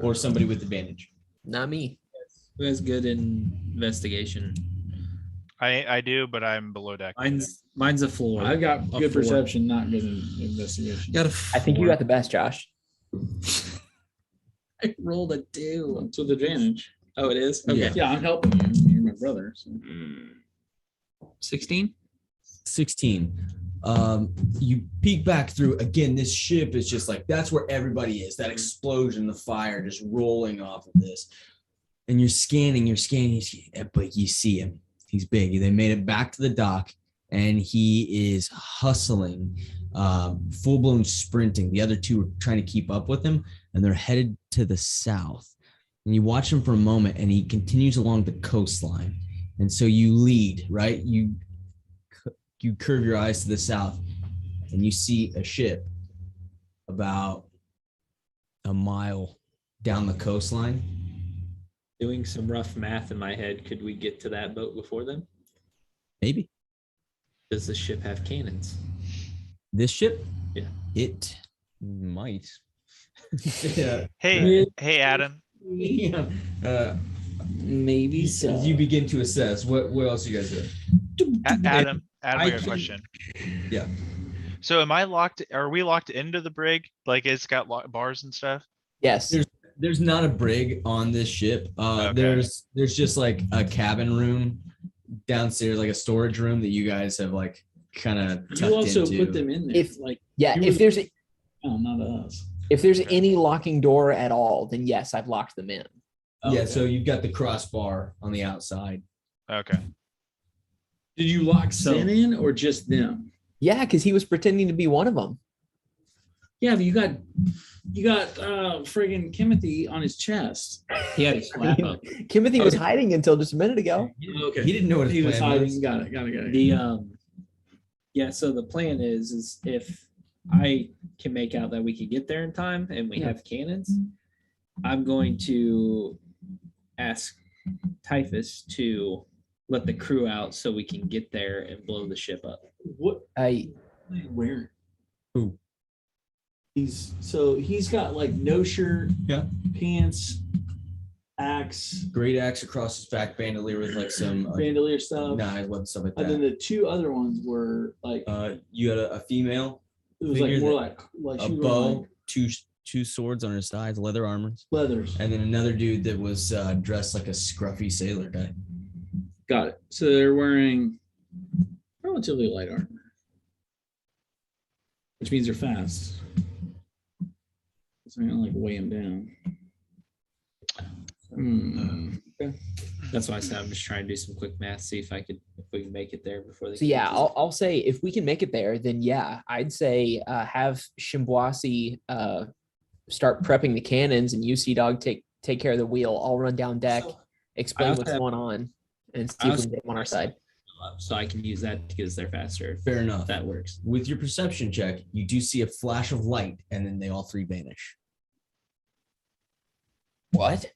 Speaker 2: or somebody with advantage.
Speaker 4: Not me.
Speaker 6: Who has good investigation?
Speaker 3: I do, but I'm below deck.
Speaker 6: Mine's a 4.
Speaker 1: I've got
Speaker 6: A
Speaker 1: good
Speaker 6: 4.
Speaker 1: perception, not good investigation.
Speaker 6: Got a
Speaker 4: I think you
Speaker 6: 4.
Speaker 4: got the best, Josh.
Speaker 6: I rolled a 2.
Speaker 1: It's with advantage.
Speaker 6: Oh, it is? Okay.
Speaker 1: Yeah, I'm helping you. You're my brother. So.
Speaker 6: 16?
Speaker 2: 16. You peek back through again. This ship is just like, that's where everybody is. That explosion, the fire just rolling off of this. And you're scanning, but you see him. He's big. They made it back to the dock and he is hustling, full-blown sprinting. The other two are trying to keep up with him and they're headed to the south. And you watch him for a moment and he continues along the coastline. And so you lead, right? You curve your eyes to the south and you see a ship about a mile down the coastline.
Speaker 6: Doing some rough math in my head, could we get to that boat before them?
Speaker 2: Maybe
Speaker 6: Does the ship have cannons?
Speaker 2: this ship.
Speaker 6: Yeah.
Speaker 2: It might. Yeah.
Speaker 3: Hey, hey, Adam.
Speaker 2: Yeah.
Speaker 5: Maybe so.
Speaker 2: As you begin to assess, what else you guys doing?
Speaker 3: Adam, I got a
Speaker 6: can-
Speaker 3: question.
Speaker 2: Yeah.
Speaker 3: So am I locked? Are we locked into the brig? Like it's got bars and stuff?
Speaker 4: Yes.
Speaker 2: There's not a brig on this ship.
Speaker 3: Okay.
Speaker 2: There's just like a cabin room downstairs, like a storage room that you guys have like kind of tucked
Speaker 1: You also
Speaker 2: into.
Speaker 1: put them in there.
Speaker 4: If-
Speaker 1: like,
Speaker 4: Yeah.
Speaker 1: you
Speaker 4: If
Speaker 1: were-
Speaker 4: there's
Speaker 1: no, not us.
Speaker 4: if there's any locking door at all, then yes, I've locked them in.
Speaker 2: Yeah,
Speaker 1: Okay.
Speaker 2: so you've got the crossbar on the outside.
Speaker 3: Okay.
Speaker 1: Did you lock
Speaker 6: So-
Speaker 1: Sin in or just them?
Speaker 4: Yeah, because he was pretending to be one of them.
Speaker 1: Yeah, but you got friggin' Timothy on his chest.
Speaker 6: He had a slap up.
Speaker 4: Timothy was
Speaker 1: Okay.
Speaker 4: hiding until just a minute ago.
Speaker 1: Okay.
Speaker 2: He didn't know what
Speaker 1: He
Speaker 2: his
Speaker 1: was
Speaker 2: plan
Speaker 1: hiding.
Speaker 2: was.
Speaker 1: Got it.
Speaker 6: The yeah, so the plan is if I can make out that we can get there in time and we have cannons, I'm going to ask Typhus to let the crew out so we can get there and blow the ship up.
Speaker 1: What
Speaker 4: I
Speaker 1: are you wearing?
Speaker 2: Who?
Speaker 1: He's got like no shirt,
Speaker 2: Yeah.
Speaker 1: pants, axe,
Speaker 2: Great axe across his back, bandolier with like some
Speaker 1: bandolier stuff.
Speaker 2: knives, weapons, stuff like
Speaker 1: And then
Speaker 2: that.
Speaker 1: the two other ones were like
Speaker 2: You had a female,
Speaker 1: it was like
Speaker 2: figure
Speaker 1: more
Speaker 2: that-
Speaker 1: like
Speaker 2: a
Speaker 1: she was
Speaker 2: bow,
Speaker 1: wearing, like,
Speaker 2: two swords on her sides, leather armors,
Speaker 1: leathers.
Speaker 2: and then another dude that was dressed like a scruffy sailor guy.
Speaker 1: Got it. So they're wearing relatively light armor, which means they're fast. So I'm gonna like weigh them down. Okay.
Speaker 6: That's why I said I'm just trying to do some quick math, see if we can make it there before they.
Speaker 4: so yeah, I'll say if we can make it there, then yeah, I'd say have Shimboisi start prepping the cannons and you, Sea Dog, take care of the wheel. I'll run down deck, explain
Speaker 6: also
Speaker 4: what's
Speaker 6: have-
Speaker 4: going on, and see
Speaker 6: I
Speaker 4: if we
Speaker 6: also
Speaker 4: can get them on our side.
Speaker 6: so I can use that because they're faster.
Speaker 2: Fair enough.
Speaker 6: If that works.
Speaker 2: With your perception check, you do see a flash of light, and then they all three vanish.
Speaker 4: What?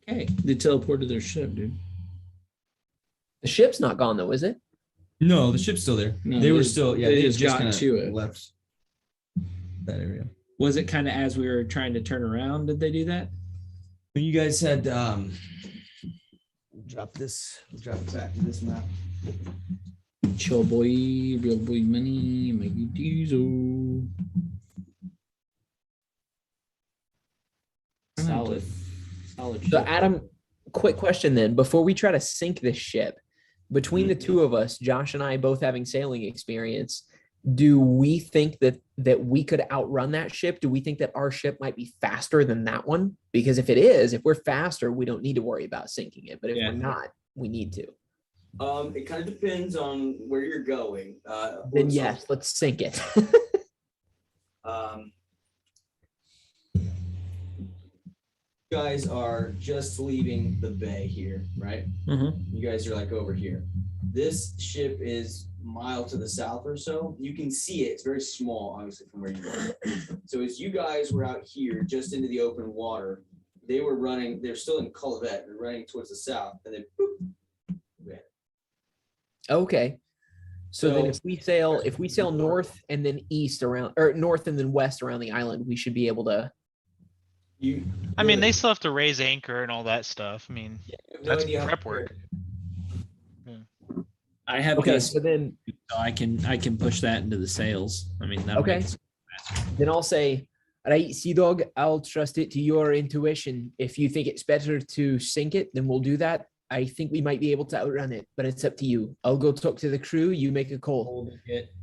Speaker 6: Okay.
Speaker 1: They teleported their ship, dude.
Speaker 4: The ship's not gone though, is it?
Speaker 2: No, the ship's still there.
Speaker 1: No,
Speaker 2: they were
Speaker 1: they-
Speaker 2: still, yeah,
Speaker 1: they
Speaker 2: they
Speaker 1: just got
Speaker 2: kinda
Speaker 1: to it.
Speaker 2: left that area.
Speaker 6: Was it kind of as we were trying to turn around? Did they do that?
Speaker 2: When you guys had drop it back to this map.
Speaker 1: Chill boy, real boy money, make it diesel.
Speaker 6: Solid.
Speaker 4: So
Speaker 6: ship.
Speaker 4: Adam, quick question then. Before we try to sink this ship, between the two of us, Josh and I both having sailing experience, do we think that we could outrun that ship? Do we think that our ship might be faster than that one? Because if it is, if we're faster, we don't need to worry about sinking it. But if
Speaker 6: Yeah.
Speaker 4: we're not, we need to.
Speaker 2: It kind of depends on where you're going.
Speaker 4: Then yes, let's sink it.
Speaker 2: You guys are just leaving the bay here, right?
Speaker 6: Mhm.
Speaker 2: You guys are like over here. This ship is a mile to the south or so. You can see it. It's very small, obviously, from where you are. So as you guys were out here, just into the open water, they were running. They're still in Colivette. They're running towards the south, and then boop, ran.
Speaker 4: Okay. So then
Speaker 2: So-
Speaker 4: if we sail north and then east around, or north and then west around the island, we should be able to.
Speaker 3: I mean, they still have to raise anchor and all that stuff. I mean,
Speaker 2: have
Speaker 3: that's
Speaker 2: idea how-
Speaker 3: prep work.
Speaker 6: I have
Speaker 4: Okay,
Speaker 6: this,
Speaker 4: so then
Speaker 6: so I can push that into the sails. I mean, that
Speaker 4: Okay.
Speaker 6: makes
Speaker 4: Then I'll say, right, Sea Dog, I'll trust it to your intuition. If you think it's better to sink it, then we'll do that. I think we might be able to outrun it, but it's up to you. I'll go talk to the crew. You make a call.
Speaker 6: hold to get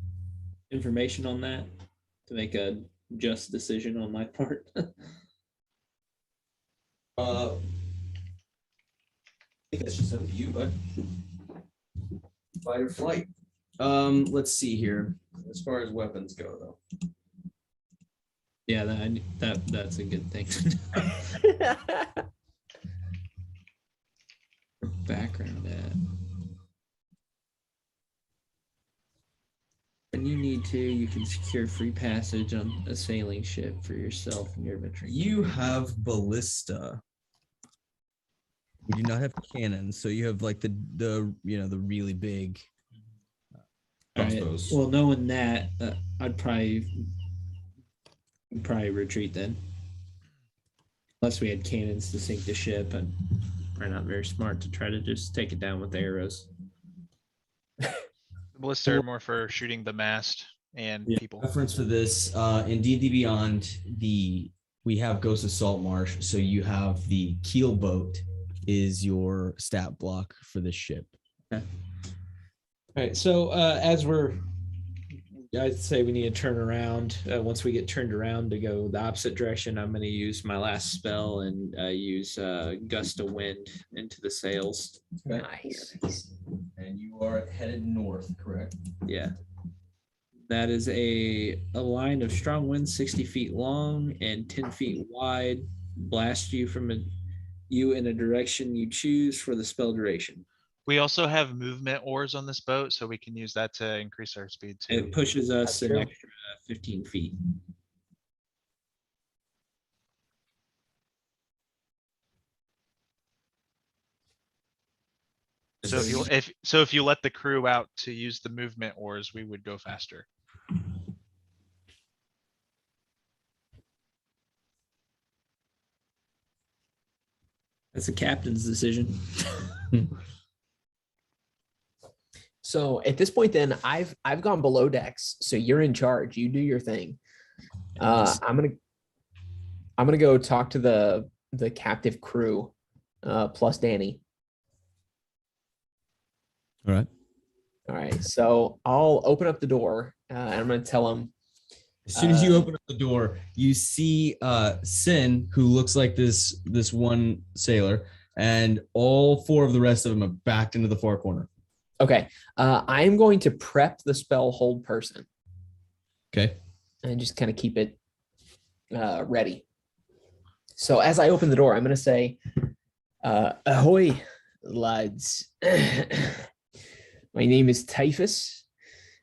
Speaker 6: information on that to make a just decision on my part.
Speaker 2: I think that's just up to you, bud. Fight or flight. Let's see here. As far as weapons go, though.
Speaker 6: Yeah, that's a good thing. Background at. When you need to, you can secure free passage on a sailing ship for yourself and your adventure.
Speaker 2: You have ballista. We do not have cannons, so you have like the the really big
Speaker 6: All right.
Speaker 2: crossbows.
Speaker 6: Well, knowing that, I'd probably retreat then. Unless we had cannons to sink the ship, and probably not very smart to try to just take it down with arrows.
Speaker 3: The ballista are more for shooting the mast and
Speaker 6: Yeah.
Speaker 3: people.
Speaker 2: Reference for this in D&D Beyond, we have Ghost of Salt Marsh, so you have the keel boat is your stat block for this ship.
Speaker 6: All right. So I'd say we need to turn around. Once we get turned around to go the opposite direction, I'm going to use my last spell and use gust of wind into the sails.
Speaker 4: Nice.
Speaker 2: And you are headed north, correct?
Speaker 6: Yeah. That is a line of strong wind 60 feet long and 10 feet wide. Blast you in a direction you choose for the spell duration.
Speaker 3: We also have movement oars on this boat, so we can use that to increase our speed too.
Speaker 6: It pushes us
Speaker 4: That's
Speaker 6: an
Speaker 4: true.
Speaker 6: extra 15 feet.
Speaker 3: So if you let the crew out to use the movement oars, we would go faster.
Speaker 6: That's the captain's decision.
Speaker 4: So at this point, then I've gone below decks. So you're in charge. You do your thing. I'm gonna go talk to the captive crew, plus Danny.
Speaker 2: All right.
Speaker 4: All right. So I'll open up the door. And I'm gonna tell them.
Speaker 2: As soon as you open up the door, you see Sin, who looks like this one sailor, and all four of the rest of them are backed into the far corner.
Speaker 4: Okay. I am going to prep the spell hold person
Speaker 2: Okay.
Speaker 4: and just kind of keep it ready. So as I open the door, I'm going to say, ahoy, lads. My name is Typhus.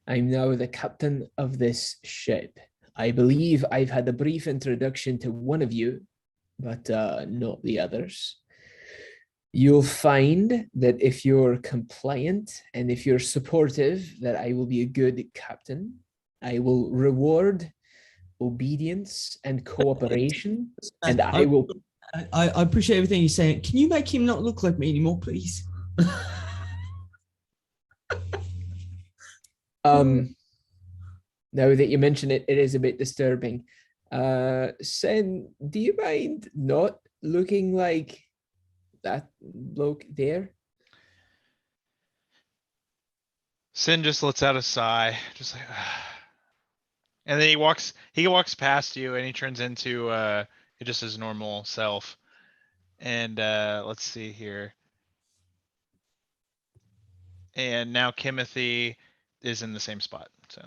Speaker 4: I'm now the captain of this ship. I believe I've had a brief introduction to one of you, but not the others. You'll find that if you're compliant and if you're supportive, that I will be a good captain. I will reward obedience and cooperation, and I will.
Speaker 2: I appreciate everything you're saying. Can you make him not look like me anymore, please?
Speaker 4: Now that you mention it, it is a bit disturbing. Sen, do you mind not looking like that bloke there?
Speaker 3: Sin just lets out a sigh, just like, and then he walks past you and he turns into just his normal self. And let's see here. And now Kimothy is in the same spot. So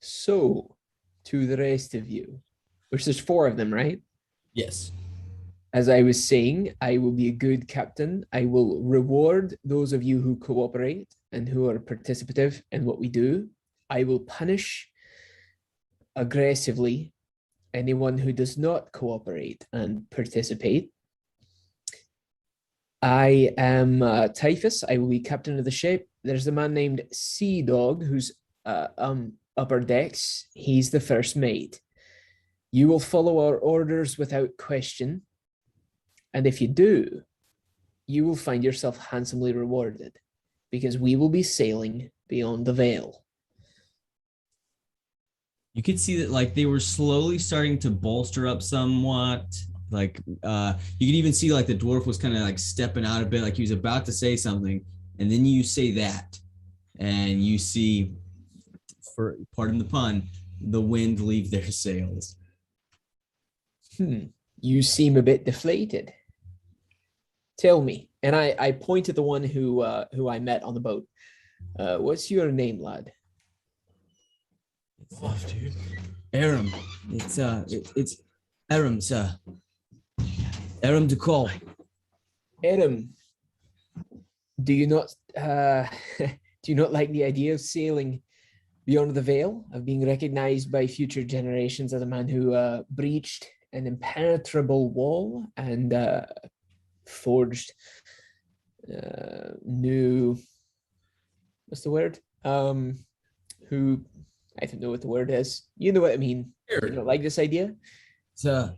Speaker 4: So, to the rest of you, which there's 4 of them, right?
Speaker 2: Yes.
Speaker 4: As I was saying, I will be a good captain. I will reward those of you who cooperate and who are participative in what we do. I will punish aggressively anyone who does not cooperate and participate. I am Typhus. I will be captain of the ship. There's a man named Sea Dog who's upper decks. He's the first mate. You will follow our orders without question. And if you do, you will find yourself handsomely rewarded because we will be sailing beyond the veil.
Speaker 2: You could see that like they were slowly starting to bolster up somewhat. Like you could even see like the dwarf was kind of like stepping out a bit, like he was about to say something, and then you say that, and you see, for pardon the pun, the wind leave their sails.
Speaker 4: You seem a bit deflated. Tell me, and I point at the one who I met on the boat. What's your name, lad?
Speaker 2: Oh, dude. Aram. It's Aram, sir. Aram to call.
Speaker 4: Aram, do you not like the idea of sailing beyond the veil, of being recognized by future generations as a man who breached an impenetrable wall and forged new, what's the word? Who, I don't know what the word is. You know what I mean. You don't like this idea?
Speaker 2: So,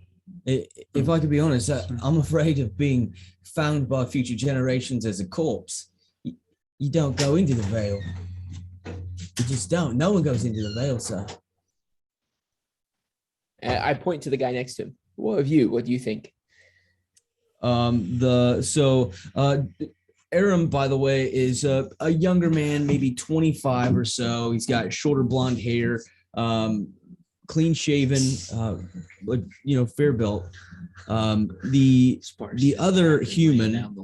Speaker 2: if I could be honest, I'm afraid of being found by future generations as a corpse. You don't go into the veil. You just don't. No one goes into the veil, sir.
Speaker 4: I point to the guy next to him. What of you? What do you think?
Speaker 2: Aram, by the way, is a younger man, maybe 25 or so. He's got shorter blonde hair, clean shaven, fair built. The other human,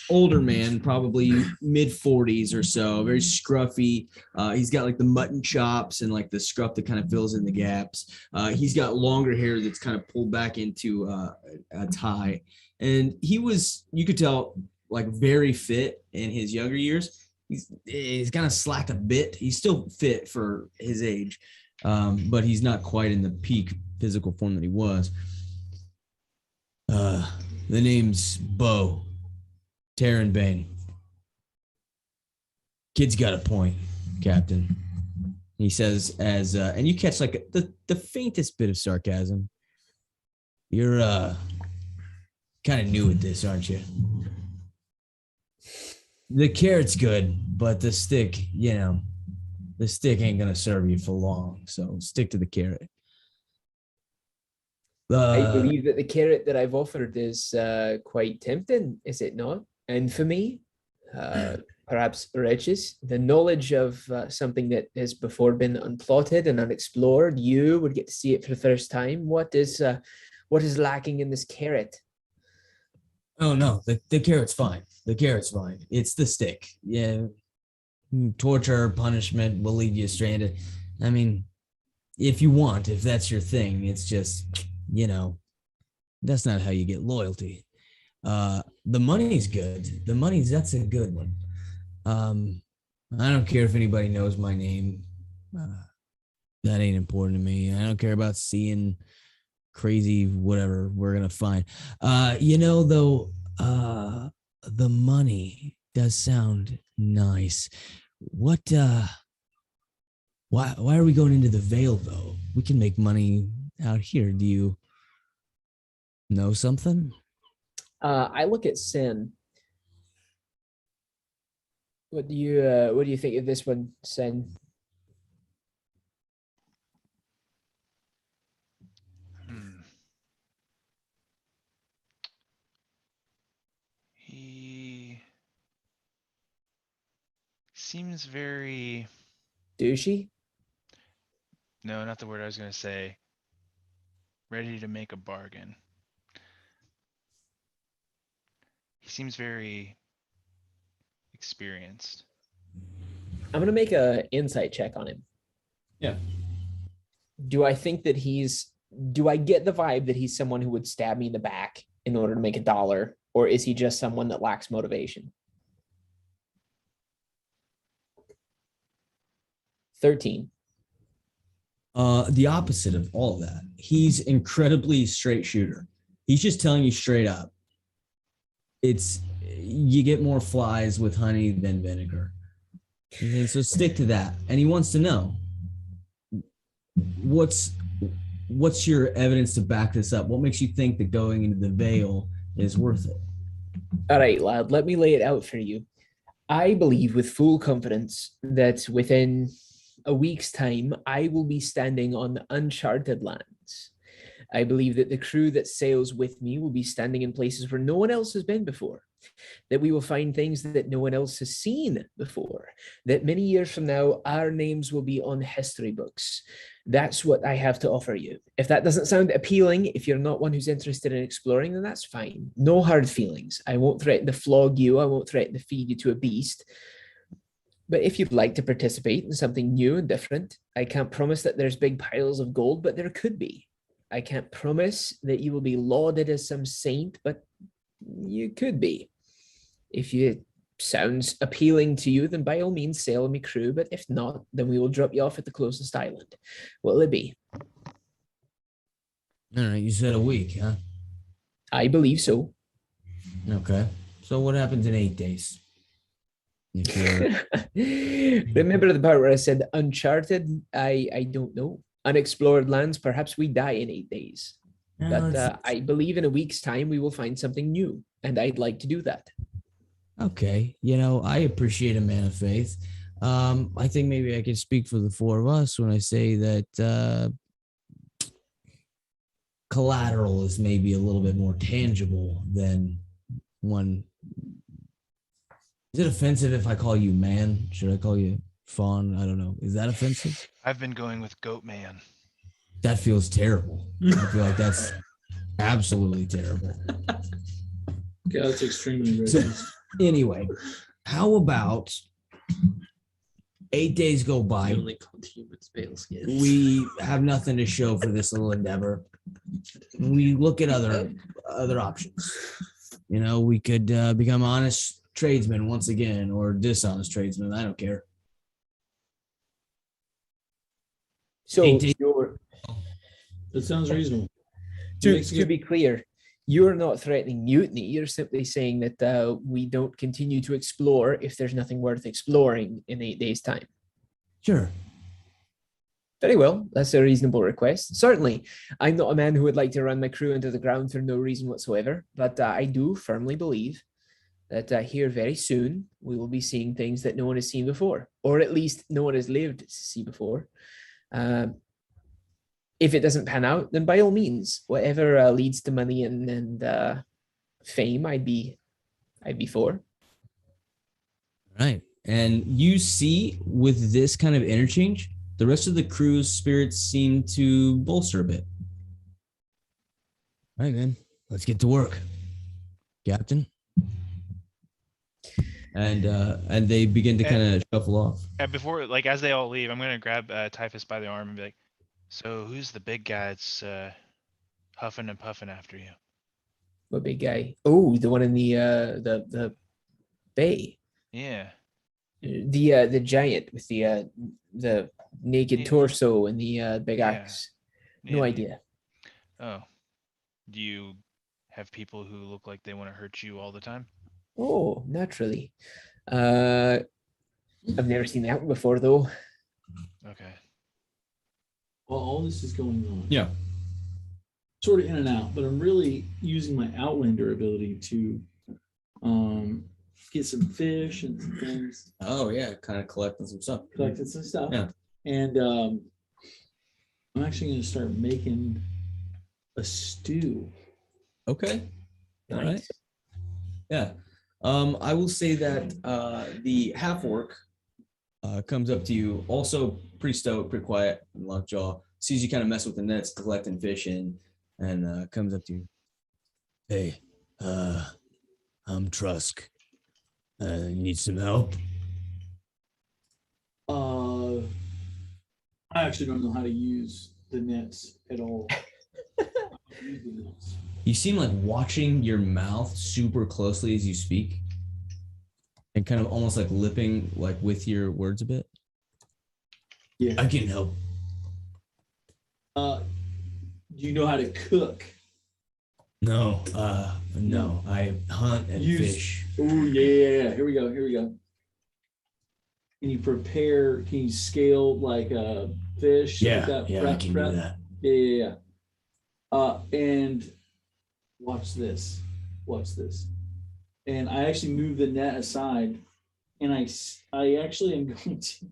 Speaker 2: older man, probably mid 40s or so, very scruffy. He's got like the mutton chops and like the scruff that kind of fills in the gaps. He's got longer hair that's kind of pulled back into a tie. And you could tell, like very fit in his younger years. He's kind of slacked a bit. He's still fit for his age, but he's not quite in the peak physical form that he was. The name's Bo Taryn Bane. Kid's got a point, Captain. He says and you catch like the faintest bit of sarcasm. You're kind of new at this, aren't you? The carrot's good, but the stick ain't gonna serve you for long. So stick to the carrot.
Speaker 4: I believe that the carrot that I've offered is quite tempting, is it not? And for me, perhaps riches, the knowledge of something that has before been unplotted and unexplored. You would get to see it for the first time. What is lacking in this carrot?
Speaker 2: Oh no, the carrot's fine. The carrot's fine. It's the stick. Yeah. Torture, punishment will leave you stranded. I mean, if that's your thing, it's just, that's not how you get loyalty. The money's good. That's a good one. I don't care if anybody knows my name. That ain't important to me. I don't care about seeing crazy whatever we're gonna find. The money does sound nice. Why are we going into the Vale though? We can make money out here. Do you know something?
Speaker 4: I look at Sin. What do you think of this one, Sin?
Speaker 3: He seems very...
Speaker 4: Douchey?
Speaker 3: No, not the word I was going to say. Ready to make a bargain. He seems very experienced.
Speaker 4: I'm gonna make an insight check on him.
Speaker 2: Yeah.
Speaker 4: Do I get the vibe that he's someone who would stab me in the back in order to make $1, or is he just someone that lacks motivation? 13.
Speaker 2: The opposite of all of that. He's incredibly straight shooter. He's just telling you straight up. You get more flies with honey than vinegar. And so stick to that. And he wants to know what's your evidence to back this up? What makes you think that going into the Vale is worth it?
Speaker 4: All right, lad, let me lay it out for you. I believe with full confidence that within a week's time, I will be standing on uncharted lands. I believe that the crew that sails with me will be standing in places where no one else has been before, that we will find things that no one else has seen before, that many years from now, our names will be on history books. That's what I have to offer you. If that doesn't sound appealing, if you're not one who's interested in exploring, then that's fine. No hard feelings. I won't threaten to flog you. I won't threaten to feed you to a beast. But if you'd like to participate in something new and different, I can't promise that there's big piles of gold, but there could be. I can't promise that you will be lauded as some saint, but you could be. If it sounds appealing to you, then by all means sail me crew, but if not, then we will drop you off at the closest island. What'll it be?
Speaker 2: All right, you said a week, huh?
Speaker 4: I believe so.
Speaker 2: Okay. So what happens in 8 days? If you're
Speaker 4: Remember the part where I said uncharted? I don't know. Unexplored lands, perhaps we die in 8 days. But I believe in a week's time we will find something new, and I'd like to do that.
Speaker 2: okay, I appreciate a man of faith. I think maybe I could speak for the four of us when I say that collateral is maybe a little bit more tangible than one. Is it offensive if I call you man? Should I call you fawn? I don't know. Is that offensive?
Speaker 3: I've been going with Goat Man.
Speaker 2: That feels terrible. I feel like that's absolutely terrible.
Speaker 1: Okay, that's extremely
Speaker 2: So,
Speaker 1: racist.
Speaker 2: anyway, how about 8 days go
Speaker 6: I
Speaker 2: by?
Speaker 6: only called humans pale skins.
Speaker 2: We have nothing to show for this little endeavor. We look at other options. We could become honest tradesmen once again, or dishonest tradesmen. I don't care.
Speaker 4: So,
Speaker 2: 8 days.
Speaker 1: That sounds reasonable.
Speaker 4: to be clear, you're not threatening mutiny. You're simply saying that we don't continue to explore if there's nothing worth exploring in 8 days' time.
Speaker 2: Sure.
Speaker 4: Very well. That's a reasonable request. Certainly, I'm not a man who would like to run my crew into the ground for no reason whatsoever, but I do firmly believe that here very soon we will be seeing things that no one has seen before, or at least no one has lived to see before. If it doesn't pan out, then by all means, whatever leads to money and fame, I'd be for.
Speaker 2: Right. And you see, with this kind of interchange, the rest of the crew's spirits seem to bolster a bit. All right, man. Let's get to work, Captain. And they begin to kind of shuffle off.
Speaker 3: And before, as they all leave, I'm gonna grab Typhus by the arm and be like, "So who's the big guy that's huffing and puffing after you?"
Speaker 4: What big guy? Oh, the one in the bay.
Speaker 3: Yeah.
Speaker 4: The giant with the naked
Speaker 3: Yeah.
Speaker 4: torso and the big
Speaker 3: Yeah.
Speaker 4: axe. No
Speaker 3: Yeah.
Speaker 4: idea.
Speaker 3: Oh. Do you have people who look like they want to hurt you all the time?
Speaker 4: Oh, naturally. I've never seen that one before though.
Speaker 3: Okay.
Speaker 1: While all this is going on,
Speaker 2: Yeah.
Speaker 1: sort of in and out, but I'm really using my Outlander ability to get some fish and some things,
Speaker 2: Oh, yeah. Kind of collecting some stuff.
Speaker 1: collected some stuff.
Speaker 2: Yeah.
Speaker 1: And I'm actually going to start making a stew.
Speaker 2: Okay. All right.
Speaker 4: Nice.
Speaker 2: Yeah. I will say that the half orc comes up to you, also pretty stoked, pretty quiet, and lockjaw. Sees you kind of mess with the nets, collecting fish in, and comes up to you. Hey, I'm Trusk. Need some help?
Speaker 1: I actually don't know how to use the nets at all. I don't use the nets.
Speaker 2: You seem like watching your mouth super closely as you speak, and kind of almost like lipping like with your words a bit.
Speaker 1: Yeah.
Speaker 2: I can help.
Speaker 1: Do you know how to cook?
Speaker 2: No, no. I hunt and fish.
Speaker 1: Oh yeah. Here we go. Can you prepare? Can you scale like a fish?
Speaker 2: Yeah,
Speaker 1: like that?
Speaker 2: yeah, I can do that.
Speaker 1: Yeah. And watch this. And I actually move the net aside, and I actually am going to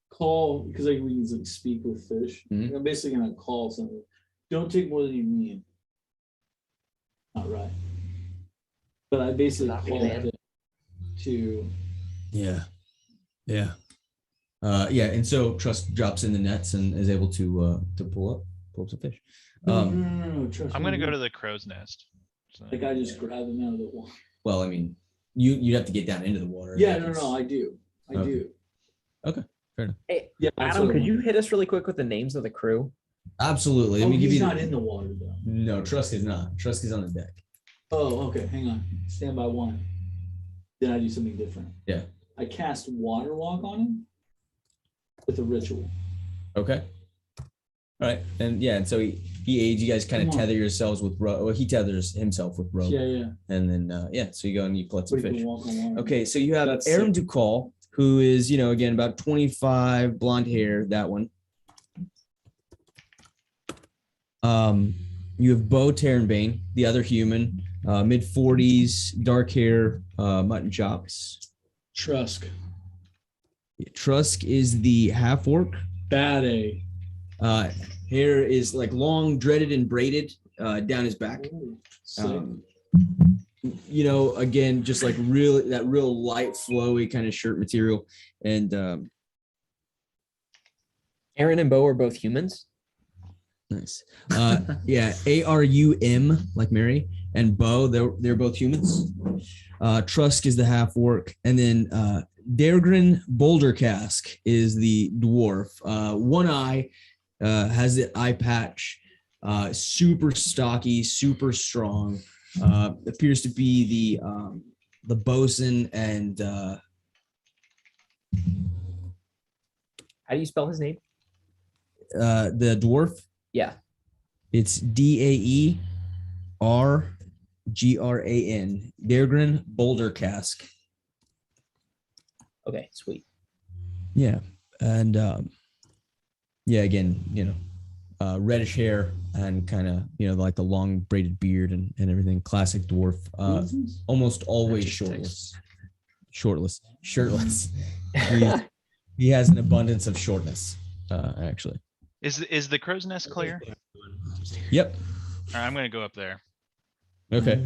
Speaker 1: call, because we can like speak with fish.
Speaker 2: Mhm.
Speaker 1: I'm basically gonna call something. Don't take more than you need. Not right. But I basically
Speaker 4: Not
Speaker 1: called
Speaker 4: bad.
Speaker 1: it to.
Speaker 2: Yeah. Yeah, and so Trust drops in the nets and is able to pull up some fish.
Speaker 1: No, trust
Speaker 3: I'm
Speaker 1: me.
Speaker 3: gonna go to the crow's nest. So,
Speaker 1: Like I just grab them out of the water.
Speaker 2: Well, I mean, you'd have to get down into the water.
Speaker 1: Yeah, no, I do. I
Speaker 2: Okay.
Speaker 1: do.
Speaker 4: Hey,
Speaker 1: Yeah, that's
Speaker 4: Adam,
Speaker 1: what I
Speaker 4: could
Speaker 1: want.
Speaker 4: you hit us really quick with the names of the crew?
Speaker 2: Absolutely. Let
Speaker 1: Oh,
Speaker 2: me give
Speaker 1: he's
Speaker 2: you.
Speaker 1: not in the water though.
Speaker 2: No, Trusk is not. Trusk is on the deck.
Speaker 1: Oh, okay. Hang on. Stand by one. Then I do something different.
Speaker 2: Yeah.
Speaker 1: I cast water walk on him with a ritual.
Speaker 2: Okay. All right, and yeah, and so he aids. You guys kind of
Speaker 1: Come on.
Speaker 2: tether yourselves with rope. Well, he tethers himself with rope.
Speaker 1: Yeah.
Speaker 2: And then, so you go and you collect some
Speaker 1: But he
Speaker 2: fish.
Speaker 1: can walk on water.
Speaker 2: Okay, so you have
Speaker 1: That's
Speaker 2: Aram
Speaker 1: sick.
Speaker 2: Ducal, who is, again, about 25, blonde hair, that one. You have Bo Terranbane, the other human, mid 40s, dark hair, mutton chops.
Speaker 1: Trusk.
Speaker 2: Trusk is the half orc.
Speaker 1: Bad A.
Speaker 2: Hair is like long, dreaded, and braided down his back.
Speaker 1: Ooh, sick.
Speaker 2: Again, just like real light, flowy kind of shirt material. And
Speaker 4: Aaron and Bo are both humans.
Speaker 2: nice. Arum, like Mary, and Bo, they're both humans. Trusk is the half orc, and then Daregrin Boulder Cask is the dwarf. One eye, has the eye patch, super stocky, super strong. Appears to be the bosun and
Speaker 4: How do you spell his name?
Speaker 2: the dwarf.
Speaker 4: Yeah.
Speaker 2: It's Daergran. Daregrin Boulder Cask.
Speaker 4: Okay, sweet.
Speaker 2: Yeah, and again, reddish hair and kind of like the long braided beard and everything. Classic dwarf. Almost always shirtless. He has an abundance of shortness. Actually.
Speaker 3: Is the crow's nest clear?
Speaker 2: Yep.
Speaker 3: All right, I'm gonna go up there.
Speaker 2: Okay.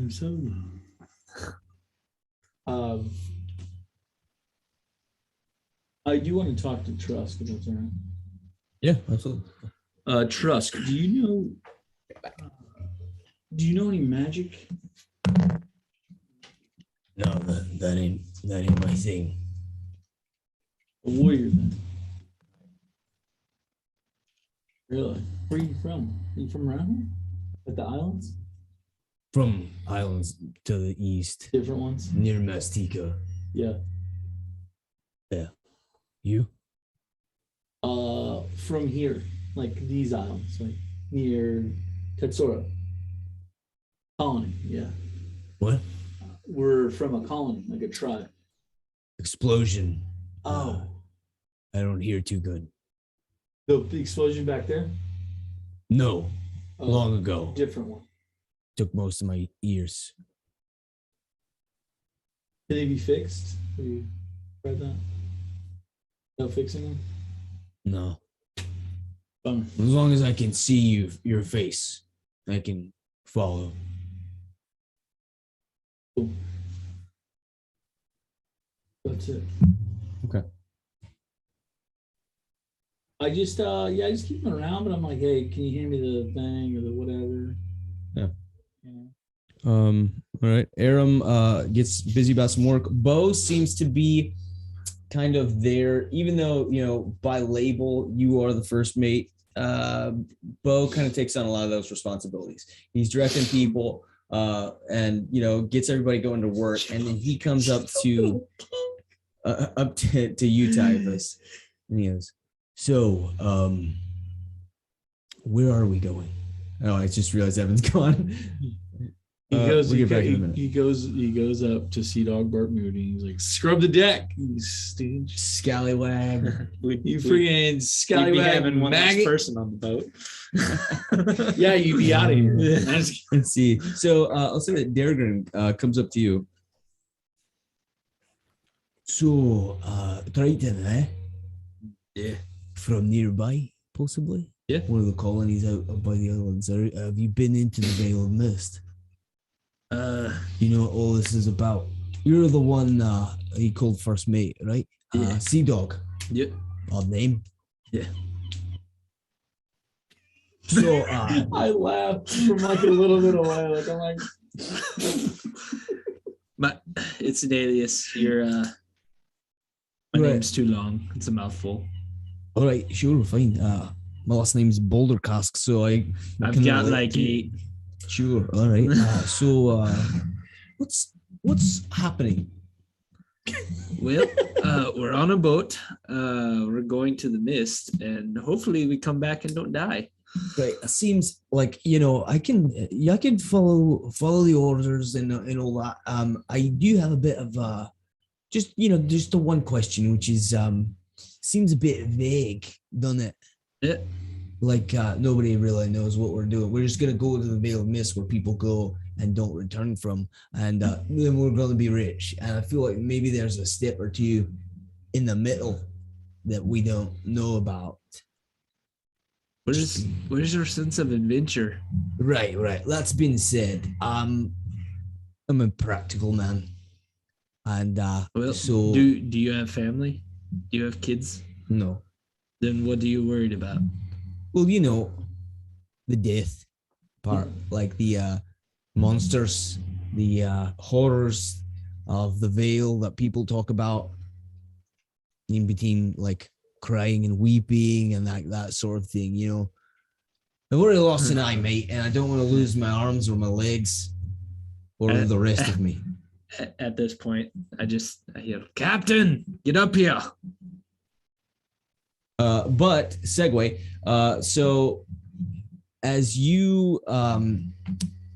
Speaker 1: I do want to talk to Trusk, if that's all right.
Speaker 2: Yeah, absolutely.
Speaker 1: Trusk, do you know any magic?
Speaker 2: No, that ain't my thing.
Speaker 1: A warrior then. Really? Where are you from? Are you from around here? At the islands?
Speaker 2: From islands to the east,
Speaker 1: Different ones?
Speaker 2: near Mastika.
Speaker 1: Yeah.
Speaker 2: You?
Speaker 1: From here, like these islands, like near Tetsura. Colony, yeah.
Speaker 2: What?
Speaker 1: We're from a colony, like a tribe.
Speaker 2: Explosion.
Speaker 1: Oh,
Speaker 2: I don't hear too good.
Speaker 1: the explosion back there?
Speaker 2: No,
Speaker 1: Oh,
Speaker 2: long ago.
Speaker 1: different one.
Speaker 2: Took most of my ears.
Speaker 1: Can they be fixed? Have you read that? No fixing them?
Speaker 2: No.
Speaker 1: Bummer.
Speaker 2: As long as I can see your face, I can follow.
Speaker 1: Cool. That's it.
Speaker 2: Okay.
Speaker 1: I just I just keep them around, but I'm like, hey, can you hand me the thing or the whatever?
Speaker 2: Yeah.
Speaker 1: Yeah.
Speaker 2: All right. Aram gets busy about some work. Bo seems to be kind of there, even though, by label, you are the first mate. Bo kind of takes on a lot of those responsibilities. He's directing people, and, gets everybody going to work. And then he comes up to you, Typhus, and he goes, so, where are we going? Oh, I just realized Evan's gone.
Speaker 1: He
Speaker 2: We'll get back in a minute.
Speaker 1: he goes up to Sea Dog Bart Moody. He's like, scrub the deck, you stooge.
Speaker 2: Scallywag.
Speaker 1: You freaking
Speaker 5: We'd be
Speaker 1: scallywag
Speaker 5: having one less
Speaker 1: maggot.
Speaker 5: person on the boat.
Speaker 1: Yeah, you'd be out of here.
Speaker 2: Let's see. So I'll say that Daregrin comes up to you. So, Triton, eh?
Speaker 6: Yeah.
Speaker 2: From nearby, possibly?
Speaker 6: Yeah.
Speaker 2: One of the colonies out by the islands. Have you been into the Vale of Mist? You know what all this is about? You're the one he called first mate, right?
Speaker 6: Yeah.
Speaker 2: Sea Dog.
Speaker 6: Yep.
Speaker 2: Odd name.
Speaker 6: Yeah.
Speaker 2: So,
Speaker 1: I laughed from like a little bit away. Like I'm like,
Speaker 6: But it's an alias. My
Speaker 2: Right.
Speaker 6: name's too long. It's a mouthful.
Speaker 2: all right, sure, fine. My last name's Boulder Cask, so
Speaker 6: I've got like 8.
Speaker 2: Sure, all right. So, what's happening?
Speaker 6: Well, we're on a boat. We're going to the mist, and hopefully we come back and don't die.
Speaker 2: Right. It seems like I can follow the orders and all that. I do have a bit of just the one question, which is seems a bit vague, doesn't it?
Speaker 6: Yeah.
Speaker 2: Like nobody really knows what we're doing. We're just gonna go to the Veil of Mist where people go and don't return from, and then we're gonna be rich. And I feel like maybe there's a step or two in the middle that we don't know about.
Speaker 6: Where's your sense of adventure?
Speaker 2: Right, right. That's been said. I'm a practical man, and
Speaker 6: Well,
Speaker 2: so
Speaker 6: do you have family? Do you have kids?
Speaker 2: no.
Speaker 6: Then what are you worried about?
Speaker 2: Well, the death part, like the monsters, the horrors of the veil that people talk about, in between like crying and weeping and that sort of thing. I've already lost an eye, mate, and I don't want to lose my arms or my legs or the rest of me.
Speaker 6: At this point, I hear, Captain, get up here.
Speaker 2: But segue. So as you,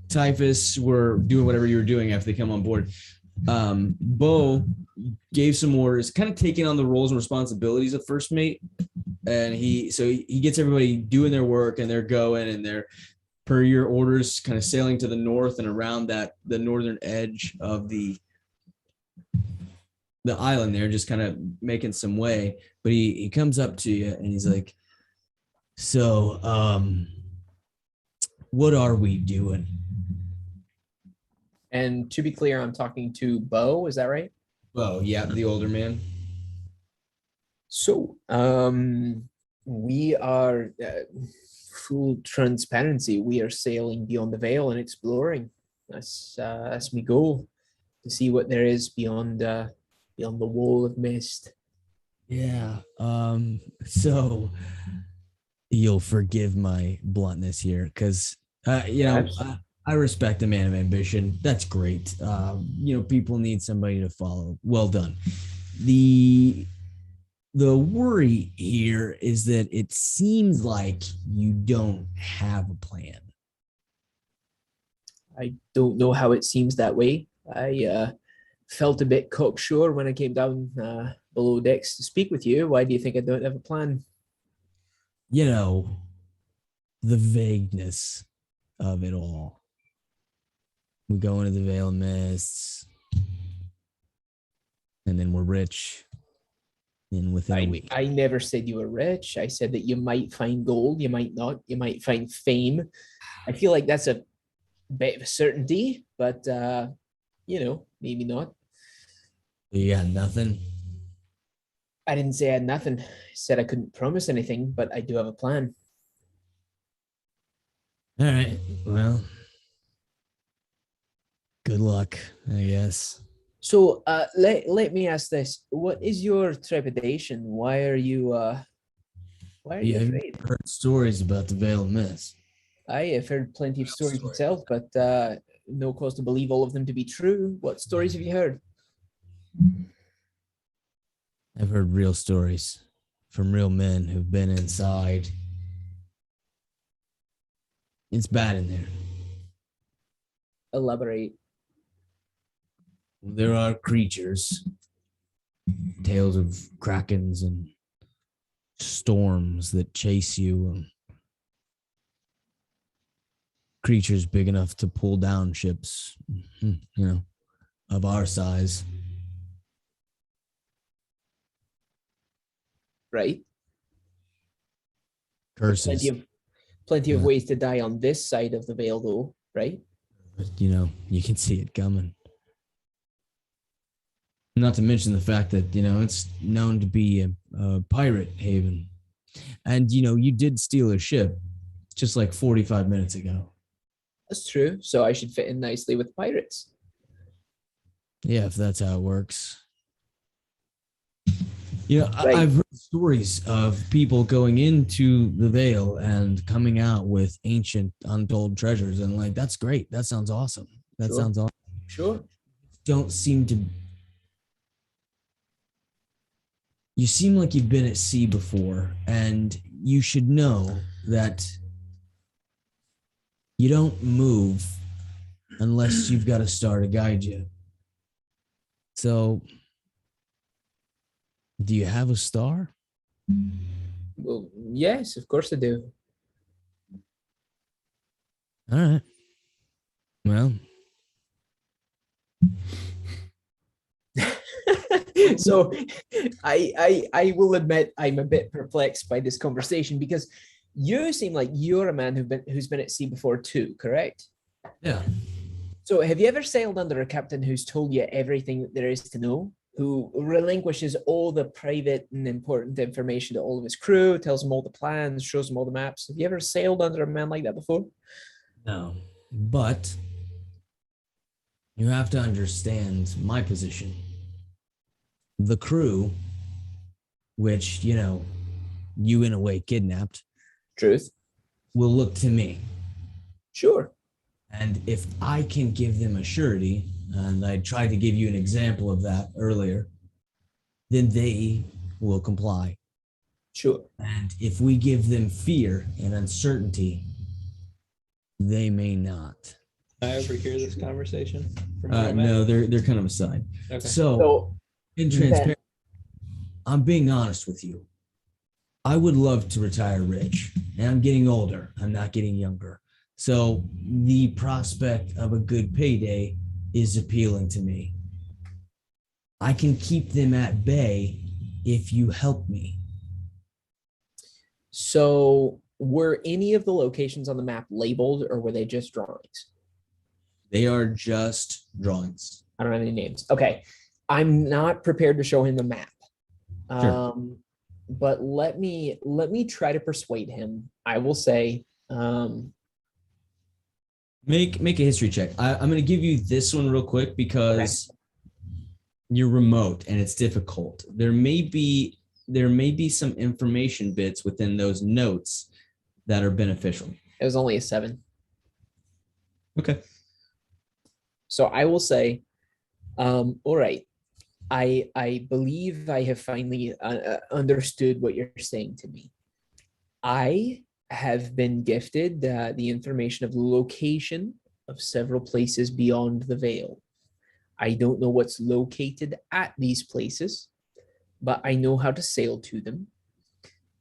Speaker 2: Typhus, were doing whatever you were doing after they come on board, Bo gave some orders, kind of taking on the roles and responsibilities of first mate, and he gets everybody doing their work, and they're going, and they're per your orders, kind of sailing to the north and around the northern edge of the island there, just kind of making some way. But he comes up to you and he's like, so what are we doing?
Speaker 4: And to be clear, I'm talking to Bo. Is that right?
Speaker 2: Oh yeah, the older man.
Speaker 4: So, we are full transparency. We are sailing beyond the veil and exploring. That's my goal, to see what there is beyond the wall of mist.
Speaker 2: Yeah. So you'll forgive my bluntness here, because I respect a man of ambition. That's great. People need somebody to follow. Well done. The worry here is that it seems like you don't have a plan.
Speaker 4: I don't know how it seems that way. I felt a bit cocksure when I came down below decks to speak with you. Why do you think I don't have a plan?
Speaker 2: The vagueness of it all. We go into the Veil of Mists, and then we're rich. And within a week.
Speaker 4: I never said you were rich. I said that you might find gold, you might not, you might find fame. I feel like that's a bit of a certainty, but maybe not.
Speaker 2: You got nothing?
Speaker 4: I didn't say I had nothing. I said I couldn't promise anything, but I do have a plan.
Speaker 2: All right. Well, good luck, I guess.
Speaker 4: So let me ask this. What is your trepidation? Why are you afraid?
Speaker 2: I've heard stories about the Veil of Mist.
Speaker 4: I have heard plenty of stories myself, but no cause to believe all of them to be true. What stories have you heard?
Speaker 2: I've heard real stories from real men who've been inside. It's bad in there.
Speaker 4: Elaborate.
Speaker 2: There are creatures, tales of krakens and storms that chase you, and creatures big enough to pull down ships, of our size.
Speaker 4: Right.
Speaker 2: Curses.
Speaker 4: Plenty of ways to die on this side of the veil, though, right?
Speaker 2: But, you can see it coming. Not to mention the fact that, it's known to be a pirate haven. And, you did steal a ship just like 45 minutes ago.
Speaker 4: That's true. So I should fit in nicely with pirates.
Speaker 2: Yeah, if that's how it works.
Speaker 4: Right.
Speaker 2: I've heard stories of people going into the Veil and coming out with ancient untold treasures. And like, that's great. That sounds awesome. That sounds awesome.
Speaker 4: Sure.
Speaker 2: You seem like you've been at sea before, and you should know that You don't move unless you've got a star to guide you. So, do you have a star?
Speaker 4: Well, yes, of course I do.
Speaker 2: All right. Well,
Speaker 4: So I will admit I'm a bit perplexed by this conversation because you seem like you're a man who's been at sea before too, correct?
Speaker 2: yeah.
Speaker 4: So have you ever sailed under a captain who's told you everything that there is to know? Who relinquishes all the private and important information to all of his crew, tells them all the plans, shows them all the maps. Have you ever sailed under a man like that before?
Speaker 2: No. But you have to understand my position. The crew, which, you in a way kidnapped,
Speaker 4: Truth.
Speaker 2: will look to me.
Speaker 4: Sure.
Speaker 2: And if I can give them a surety, and I tried to give you an example of that earlier, then they will comply.
Speaker 4: Sure.
Speaker 2: And if we give them fear and uncertainty, they may not.
Speaker 5: I overhear this conversation from where I'm at?
Speaker 2: No, they're kind of aside.
Speaker 5: Okay.
Speaker 2: So,
Speaker 4: So
Speaker 2: in transparency, I'm being honest with you. I would love to retire rich, and I'm getting older. I'm not getting younger. So the prospect of a good payday is appealing to me. I can keep them at bay if you help me.
Speaker 4: So were any of the locations on the map labeled or were they just drawings?
Speaker 2: They are just drawings.
Speaker 4: I don't have any names. Okay. I'm not prepared to show him the map.
Speaker 2: Sure.
Speaker 4: But let me try to persuade him. I will say,
Speaker 2: Make a history check. I'm going to give you this one real quick because you're remote and it's difficult. There may be some information bits within those notes that are beneficial.
Speaker 4: it was only a 7.
Speaker 2: Okay.
Speaker 4: So I will say, all right. I believe I have finally understood what you're saying to me. I have been gifted the information of the location of several places beyond the veil. I don't know what's located at these places, but I know how to sail to them.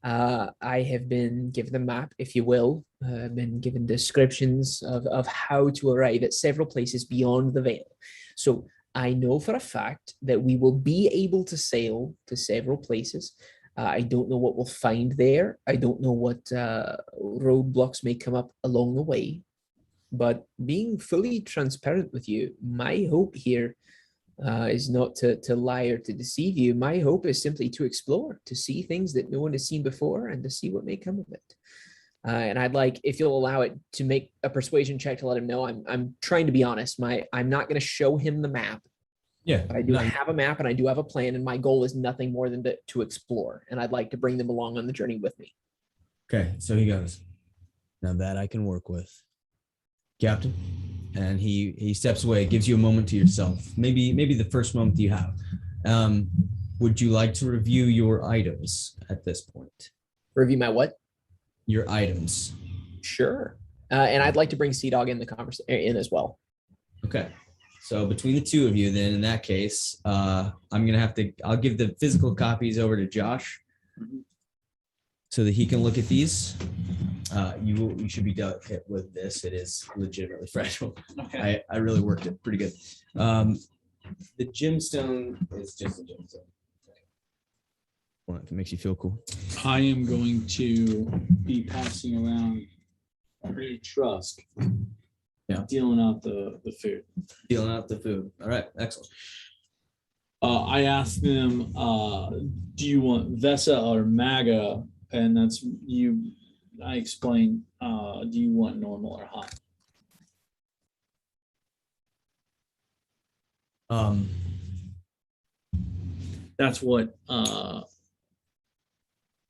Speaker 4: I have been given a map, if you will, been given descriptions of how to arrive at several places beyond the veil. So I know for a fact that we will be able to sail to several places. I don't know what we'll find there. I don't know what roadblocks may come up along the way. But being fully transparent with you, my hope here is not to lie or to deceive you. My hope is simply to explore, to see things that no one has seen before and to see what may come of it. And I'd like, if you'll allow it, to make a persuasion check to let him know I'm trying to be honest. I'm not going to show him the map.
Speaker 2: Yeah.
Speaker 4: But I do have a map and I do have a plan, and my goal is nothing more than to explore. And I'd like to bring them along on the journey with me.
Speaker 2: Okay. So he goes, now that I can work with, Captain. And he steps away, gives you a moment to yourself. Maybe the first moment you have. Would you like to review your items at this point?
Speaker 4: Review my what?
Speaker 2: Your items.
Speaker 4: Sure. And I'd like to bring Sea Dog in the conversation in as well.
Speaker 2: Okay. So between the two of you, then in that case, I'll give the physical copies over to Josh so that he can look at these. You should be delicate with this. It is legitimately fragile.
Speaker 1: Okay.
Speaker 2: I really worked it pretty good. The gemstone is just a gemstone. Well, if it makes you feel cool.
Speaker 1: I am going to be passing around pretty trusk.
Speaker 2: Yeah.
Speaker 1: Dealing out the food.
Speaker 2: Dealing out the food. All right, excellent.
Speaker 1: I asked them, do you want Vesa or Maga? And that's you. I explained, do you want normal or hot? That's what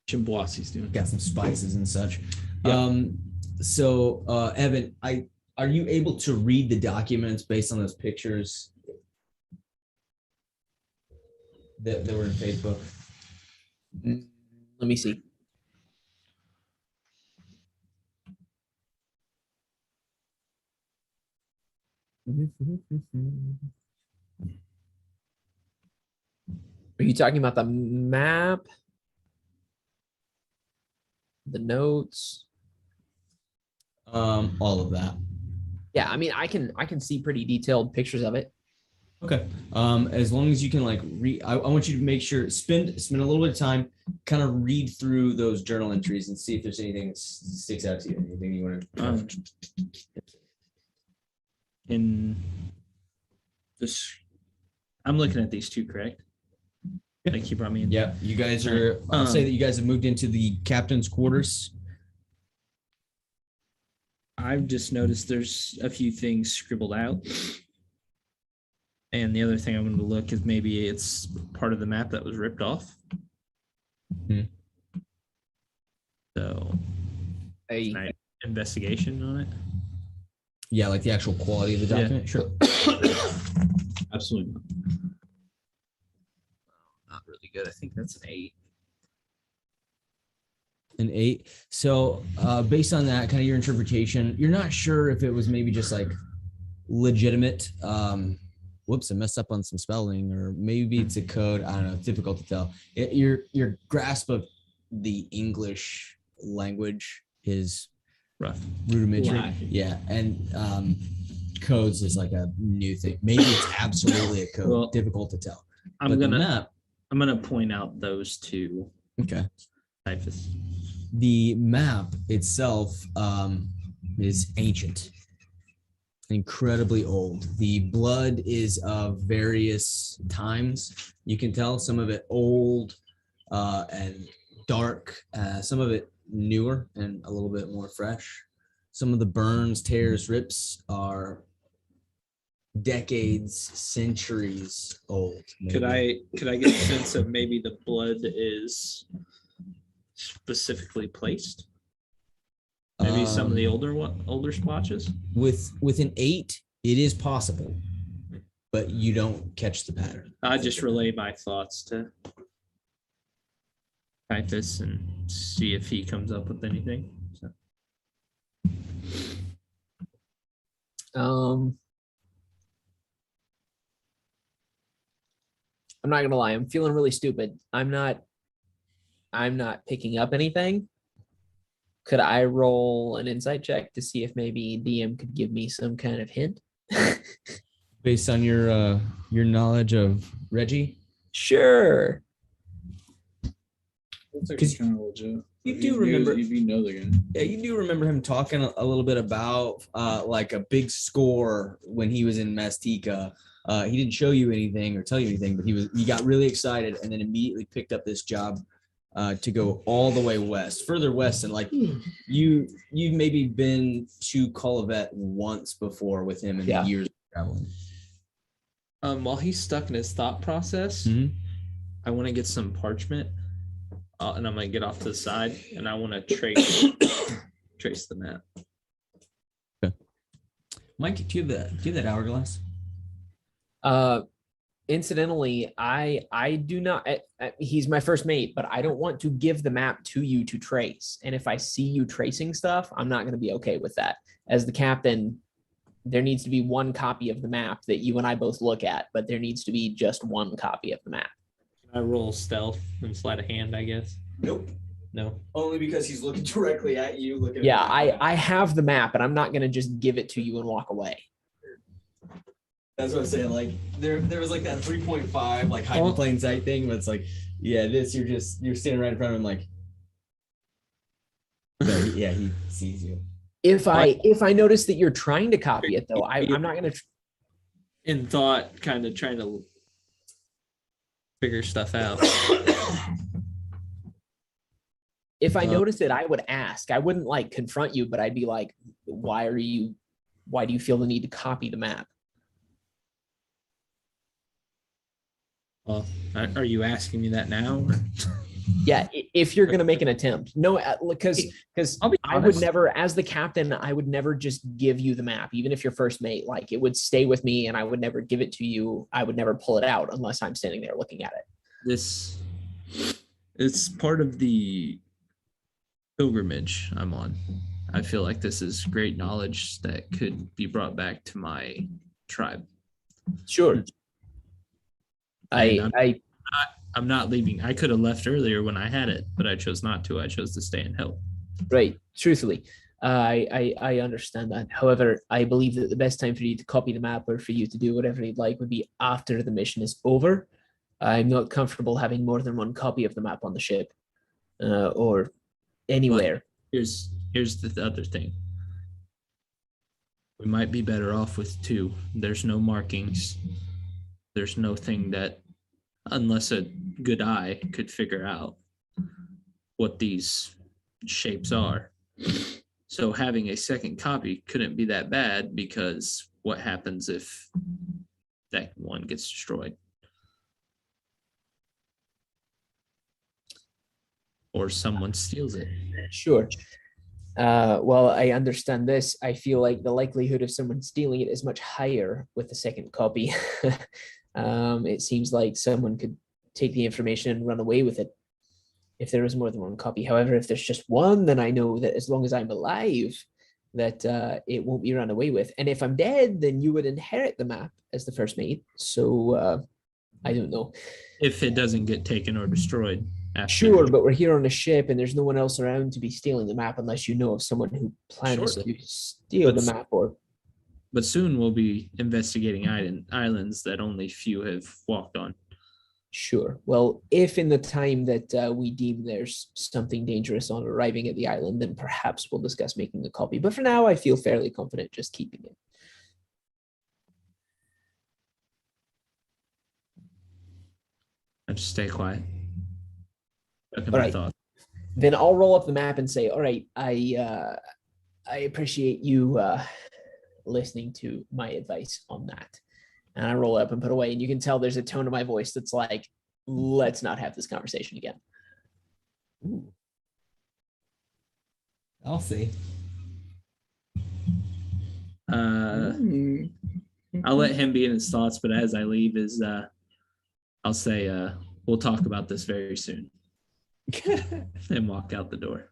Speaker 1: Chimboisi's doing.
Speaker 2: Got some spices and such.
Speaker 1: Yep.
Speaker 2: So Evan, are you able to read the documents based on those pictures that were in Facebook?
Speaker 4: Let me see. Are you talking about the map? The notes?
Speaker 2: All of that.
Speaker 4: Yeah, I mean, I can see pretty detailed pictures of it.
Speaker 2: Okay. As long as you can like read, I want you to make sure spend a little bit of time, kind of read through those journal entries and see if there's anything that sticks out to you. Anything you want to.
Speaker 6: In this, I'm looking at these two, correct?
Speaker 2: Yeah.
Speaker 6: Like you brought me in.
Speaker 2: Yeah, you guys are. I'll say that you guys have moved into the captain's quarters.
Speaker 6: I've just noticed there's a few things scribbled out. And the other thing I wanted to look is maybe it's part of the map that was ripped off. So,
Speaker 4: A
Speaker 6: investigation on it.
Speaker 2: Yeah, like the actual quality of the
Speaker 6: Yeah.
Speaker 2: document. Sure.
Speaker 1: Absolutely not.
Speaker 6: Not really good. I think that's an 8.
Speaker 2: An 8. So based on that, kind of your interpretation, you're not sure if it was maybe just like legitimate. Whoops, I messed up on some spelling, or maybe it's a code. I don't know. It's difficult to tell. Your grasp of the English language is
Speaker 6: Rough.
Speaker 2: rudimentary.
Speaker 1: Lacking.
Speaker 2: Yeah, and codes is like a new thing. Maybe it's absolutely a code.
Speaker 6: Well,
Speaker 2: difficult to tell.
Speaker 6: I'm
Speaker 2: But the
Speaker 6: gonna
Speaker 2: map.
Speaker 6: I'm gonna point out those two
Speaker 2: Okay.
Speaker 6: typhus.
Speaker 2: The map itself is ancient, incredibly old. The blood is of various times. You can tell some of it old and dark, some of it newer and a little bit more fresh. Some of the burns, tears, rips are decades, centuries old.
Speaker 6: Could
Speaker 2: maybe.
Speaker 6: I get a sense of maybe the blood is specifically placed? Maybe some of the older splotches.
Speaker 2: With an 8, it is possible, but you don't catch the pattern.
Speaker 6: I just relay my thoughts to Typhus and see if he comes up with anything. So.
Speaker 4: I'm not gonna lie, I'm feeling really stupid. I'm not picking up anything. Could I roll an insight check to see if maybe DM could give me some kind of hint?
Speaker 2: Based on your knowledge of Reggie,
Speaker 4: Sure.
Speaker 1: That's
Speaker 2: 'Cause
Speaker 1: kind of legit.
Speaker 2: you
Speaker 1: If
Speaker 2: do
Speaker 1: knew-
Speaker 2: remember-
Speaker 1: if you know the guy.
Speaker 2: yeah, you do remember him talking a little bit about like a big score when he was in Mastika. He didn't show you anything or tell you anything, but he got really excited and then immediately picked up this job to go all the way west, further west, and like you've maybe been to Colivet once before with him in
Speaker 4: Yeah.
Speaker 2: the years of traveling.
Speaker 6: While he's stuck in his thought process,
Speaker 2: Mhm.
Speaker 6: I want to get some parchment, and I'm gonna get off to the side, and I want to trace the map.
Speaker 2: Mike, do you have that hourglass?
Speaker 4: Incidentally, I do not. He's my first mate, but I don't want to give the map to you to trace. And if I see you tracing stuff, I'm not going to be okay with that. As the captain, there needs to be one copy of the map that you and I both look at, but there needs to be just one copy of the map.
Speaker 6: Can I roll stealth and sleight of hand, I guess?
Speaker 2: Nope.
Speaker 6: No.
Speaker 2: Only because he's looking directly at you. Looking.
Speaker 4: Yeah, I have the map, and I'm not going to just give it to you and walk away.
Speaker 2: That's what I'm saying. Like there was like that 3.5 like hide in plain sight thing, but it's like, yeah, this you're standing right in front of him, like, yeah, he sees you.
Speaker 4: If I notice that you're trying to copy it, though, I'm not going to.
Speaker 6: In thought, kind of trying to figure stuff out.
Speaker 4: If I noticed it, I would ask. I wouldn't like confront you, but I'd be like, why do you feel the need to copy the map?
Speaker 6: Well, are you asking me that now?
Speaker 4: Yeah, if you're gonna make an attempt, no, because
Speaker 6: I'll be
Speaker 4: I would
Speaker 6: honest.
Speaker 4: never, as the captain, I would never just give you the map, even if you're first mate. Like it would stay with me, and I would never give it to you. I would never pull it out unless I'm standing there looking at it.
Speaker 6: This is part of the pilgrimage I'm on. I feel like this is great knowledge that could be brought back to my tribe.
Speaker 4: Sure.
Speaker 6: And
Speaker 4: I
Speaker 6: I'm not leaving. I could have left earlier when I had it, but I chose not to. I chose to stay and help.
Speaker 4: right. Truthfully, I understand that. However, I believe that the best time for you to copy the map or for you to do whatever you'd like would be after the mission is over. I'm not comfortable having more than one copy of the map on the ship or anywhere.
Speaker 6: Here's the other thing. We might be better off with two. There's no markings. There's no thing that, unless a good eye could figure out what these shapes are. So having a second copy couldn't be that bad, because what happens if that one gets destroyed? Or someone steals it.
Speaker 4: Sure. Well, I understand this. I feel like the likelihood of someone stealing it is much higher with the second copy. It seems like someone could take the information and run away with it if there is more than one copy. However, if there's just one, then I know that as long as I'm alive, that it won't be run away with. And if I'm dead, then you would inherit the map as the first mate. So I don't know.
Speaker 6: If it doesn't get taken or destroyed. After.
Speaker 4: Sure, but we're here on a ship and there's no one else around to be stealing the map unless you know of someone who plans
Speaker 6: Sure.
Speaker 4: to steal
Speaker 6: But-
Speaker 4: the map or
Speaker 6: But soon we'll be investigating islands that only few have walked on.
Speaker 4: sure. Well, if in the time that we deem there's something dangerous on arriving at the island, then perhaps we'll discuss making a copy. But for now, I feel fairly confident just keeping it.
Speaker 6: I just stay quiet. Okay,
Speaker 4: All
Speaker 6: my
Speaker 4: right.
Speaker 6: thoughts.
Speaker 4: Then I'll roll up the map and say, all right, I appreciate you listening to my advice on that. And I roll up and put away, and you can tell there's a tone of my voice that's like, let's not have this conversation again.
Speaker 2: Ooh. I'll see.
Speaker 6: I'll let him be in his thoughts, but as I leave, I'll say, we'll talk about this very soon. And walk out the door.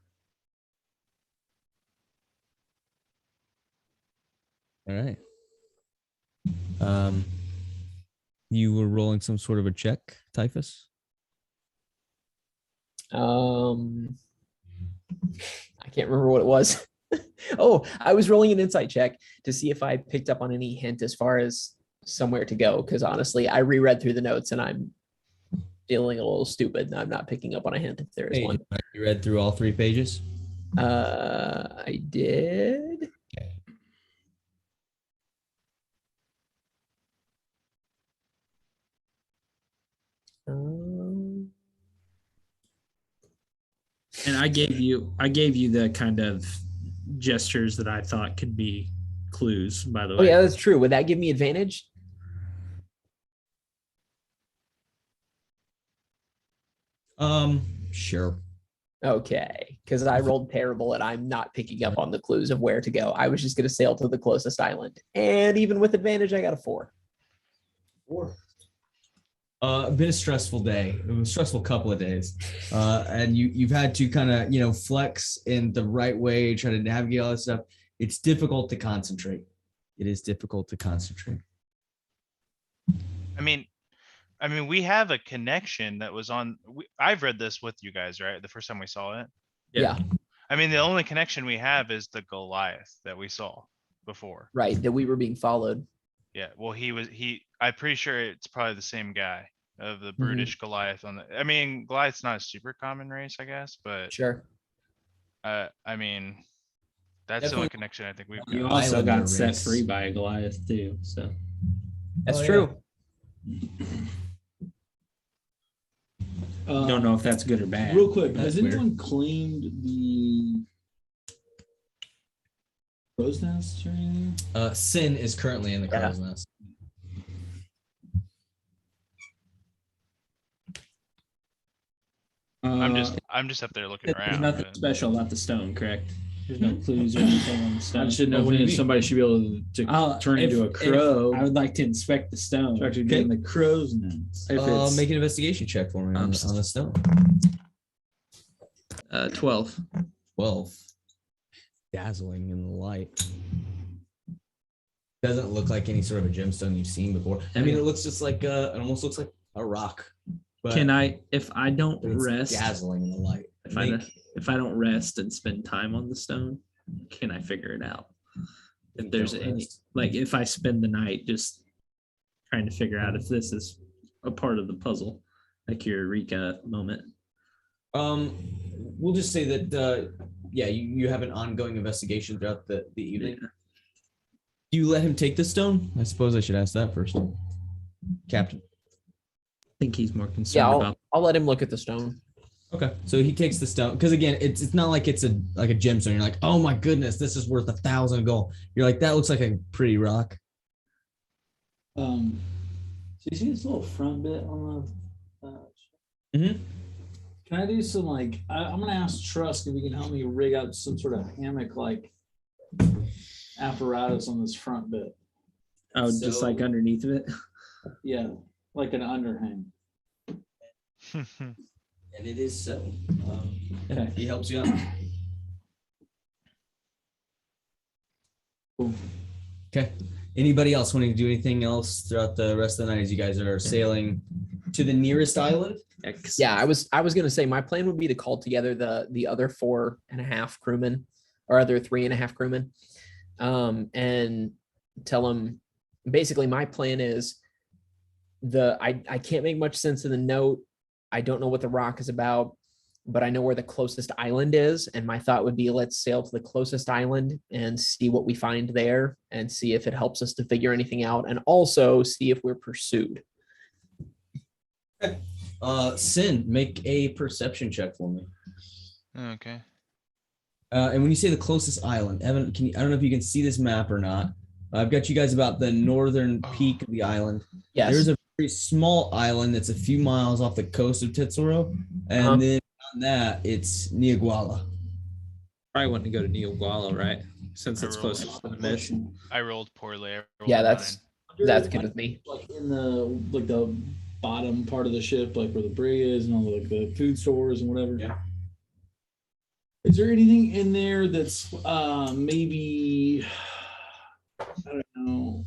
Speaker 2: All right. You were rolling some sort of a check, Typhus?
Speaker 4: I can't remember what it was. Oh, I was rolling an insight check to see if I picked up on any hint as far as somewhere to go. Because honestly, I reread through the notes and I'm feeling a little stupid. I'm not picking up on a hint if there is
Speaker 2: Hey,
Speaker 4: one.
Speaker 2: you read through all 3 pages?
Speaker 4: I did.
Speaker 2: Okay.
Speaker 6: And I gave you the kind of gestures that I thought could be clues, by the
Speaker 4: Oh
Speaker 6: way.
Speaker 4: yeah, that's true. Would that give me advantage?
Speaker 2: Sure.
Speaker 4: Okay, because I rolled terrible and I'm not picking up on the clues of where to go. I was just going to sail to the closest island, and even with advantage, I got a 4.
Speaker 2: Been a stressful day. It was a stressful couple of days, and you've had to kind of flex in the right way, try to navigate all this stuff. It's difficult to concentrate. It is difficult to concentrate.
Speaker 3: I mean, we have a connection that was on. I've read this with you guys, right? The first time we saw it.
Speaker 4: Yeah,
Speaker 3: I mean, the only connection we have is the Goliath that we saw before.
Speaker 4: right. That we were being followed.
Speaker 3: Yeah. Well, I'm pretty sure it's probably the same guy of the brutish Goliath on the. I mean, Goliath's not a super common race, I guess, but
Speaker 4: Sure.
Speaker 3: I mean, that's the
Speaker 6: Definitely.
Speaker 3: only connection I think we've
Speaker 6: You
Speaker 3: got.
Speaker 6: also
Speaker 2: Islander
Speaker 6: got set
Speaker 2: race.
Speaker 6: free by a Goliath too. So
Speaker 4: That's
Speaker 2: Oh,
Speaker 4: true.
Speaker 6: don't know if that's good or bad.
Speaker 1: Real quick,
Speaker 2: That's
Speaker 1: has
Speaker 2: weird.
Speaker 1: anyone claimed the crow's nest or anything?
Speaker 2: Sin is currently in the
Speaker 4: Yeah.
Speaker 2: crow's nest.
Speaker 3: I'm just up there looking
Speaker 6: There's
Speaker 3: around.
Speaker 6: nothing
Speaker 3: but-
Speaker 6: special about the stone, correct? There's no clues or anything on the
Speaker 1: I
Speaker 6: stone.
Speaker 1: just didn't know
Speaker 2: what do you
Speaker 1: if
Speaker 2: mean?
Speaker 1: somebody should be able to turn into a crow.
Speaker 6: I would like to inspect the stone.
Speaker 1: to actually get in the crow's nest.
Speaker 6: If it's
Speaker 2: Make an investigation check for me on
Speaker 6: I'm
Speaker 2: the stone.
Speaker 6: 12.
Speaker 2: 12. Dazzling in the light. Doesn't look like any sort of a gemstone you've seen before. I mean, it looks just like it almost looks like a rock. But
Speaker 6: Can I, if I don't
Speaker 2: it's
Speaker 6: rest,
Speaker 2: dazzling in the light.
Speaker 6: if I don't rest and spend time on the stone, can I figure it out? If there's
Speaker 2: Don't
Speaker 6: any,
Speaker 2: rest.
Speaker 6: like, if I spend the night just trying to figure out if this is a part of the puzzle, like your Eureka moment.
Speaker 2: We'll just say that you have an ongoing investigation throughout the evening.
Speaker 6: Yeah.
Speaker 2: Do you let him take the stone? I suppose I should ask that first. Captain.
Speaker 6: I think he's more concerned
Speaker 4: Yeah,
Speaker 6: about.
Speaker 4: I'll let him look at the stone.
Speaker 2: Okay. So he takes the stone because again, it's not like it's a gemstone. You're like, oh my goodness, this is worth 1,000 gold. You're like, that looks like a pretty rock.
Speaker 1: So you see this little front bit on the.
Speaker 2: Mhm.
Speaker 1: Can I do some like? I'm gonna ask Trusk if he can help me rig out some sort of hammock like apparatus on this front bit.
Speaker 6: Oh, just like underneath of it.
Speaker 1: Yeah, like an underhang.
Speaker 2: And it is so.
Speaker 1: Okay.
Speaker 2: He helps you out.
Speaker 1: Cool.
Speaker 2: Okay. Anybody else wanting to do anything else throughout the rest of the night as you guys are sailing to the nearest island?
Speaker 4: Yeah, I was gonna say my plan would be to call together the other 4.5 crewmen or other 3.5 crewmen, and tell them basically my plan is I can't make much sense of the note. I don't know what the rock is about, but I know where the closest island is, and my thought would be let's sail to the closest island and see what we find there, and see if it helps us to figure anything out, and also see if we're pursued.
Speaker 2: Sin, make a perception check for me.
Speaker 3: Okay.
Speaker 2: And when you say the closest island, Evan, I don't know if you can see this map or not. I've got you guys about the northern peak of the island.
Speaker 4: Yes.
Speaker 2: There's a very small island that's a few miles off the coast of Tetsuro, and
Speaker 4: Uh-huh.
Speaker 2: then on that it's Niaguala.
Speaker 6: Probably want to go to Neogwala, right? Since it's
Speaker 3: I rolled.
Speaker 6: closest to the mist.
Speaker 3: I rolled poorly. I rolled
Speaker 4: Yeah,
Speaker 3: a
Speaker 4: that's good with me.
Speaker 1: Like in the bottom part of the ship, like where the brig is and all like the food stores and whatever.
Speaker 2: Yeah.
Speaker 1: Is there anything in there that's maybe I don't know,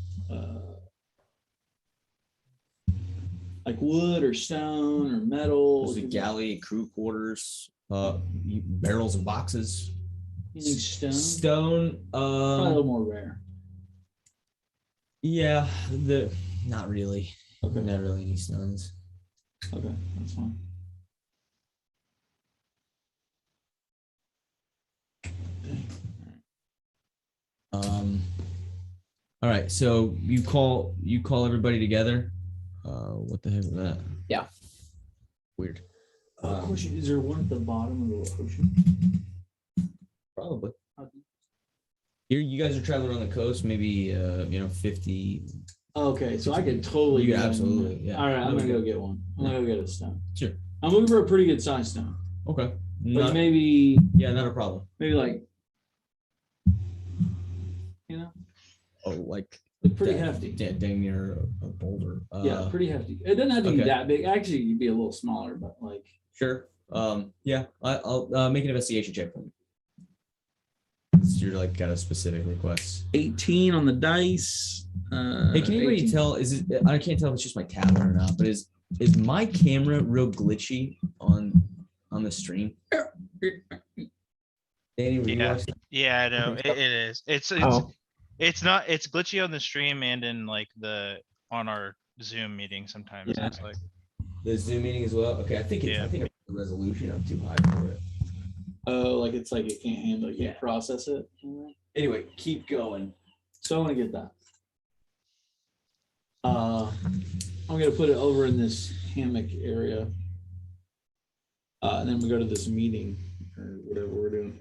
Speaker 1: like wood or stone or metal?
Speaker 2: There's a galley, crew quarters, barrels and boxes.
Speaker 1: Anything stone?
Speaker 2: Stone.
Speaker 1: Probably a little more rare.
Speaker 2: Yeah, not really.
Speaker 1: Okay.
Speaker 2: Not really any stones.
Speaker 1: Okay, that's fine.
Speaker 2: All right, so you call everybody together. What the heck is that?
Speaker 4: Yeah.
Speaker 2: Weird.
Speaker 1: Question: is there one at the bottom of the ocean?
Speaker 2: Probably. Here, you guys are traveling on the coast, maybe 50.
Speaker 1: Okay, so I could totally.
Speaker 2: You
Speaker 1: do that.
Speaker 2: absolutely, yeah.
Speaker 1: All right, I'm gonna go get one. I'm gonna go get a stone.
Speaker 2: Sure.
Speaker 1: I'm looking for a pretty good size stone.
Speaker 2: Okay.
Speaker 1: Like maybe
Speaker 2: not a problem.
Speaker 1: like
Speaker 2: Oh, like
Speaker 1: pretty hefty.
Speaker 2: dang near a boulder.
Speaker 1: Yeah, pretty hefty. It doesn't have to be
Speaker 2: okay.
Speaker 1: that big. Actually, you'd be a little smaller, but like.
Speaker 2: Sure. Yeah, I'll make an investigation check for you. So you're like got a specific request.
Speaker 1: 18 on the dice.
Speaker 2: Hey, can anybody
Speaker 1: 18.
Speaker 2: tell? Is it? I can't tell if it's just my tablet or not. But is my camera real glitchy on the stream? Danny, were you
Speaker 3: Yeah.
Speaker 2: watching?
Speaker 3: Yeah, I know. It is. It's not. It's glitchy on the stream and in like on our Zoom meeting sometimes.
Speaker 1: Yeah.
Speaker 3: It's like
Speaker 2: The Zoom meeting as well. Okay, I think
Speaker 3: Yeah.
Speaker 2: the resolution I'm too high for it.
Speaker 1: Oh, like it's like it can't handle it,
Speaker 2: Yeah.
Speaker 1: can't process it.
Speaker 2: Anyway, keep going.
Speaker 1: So I want to get that. I'm gonna put it over in this hammock area. And then we go to this meeting or whatever we're doing.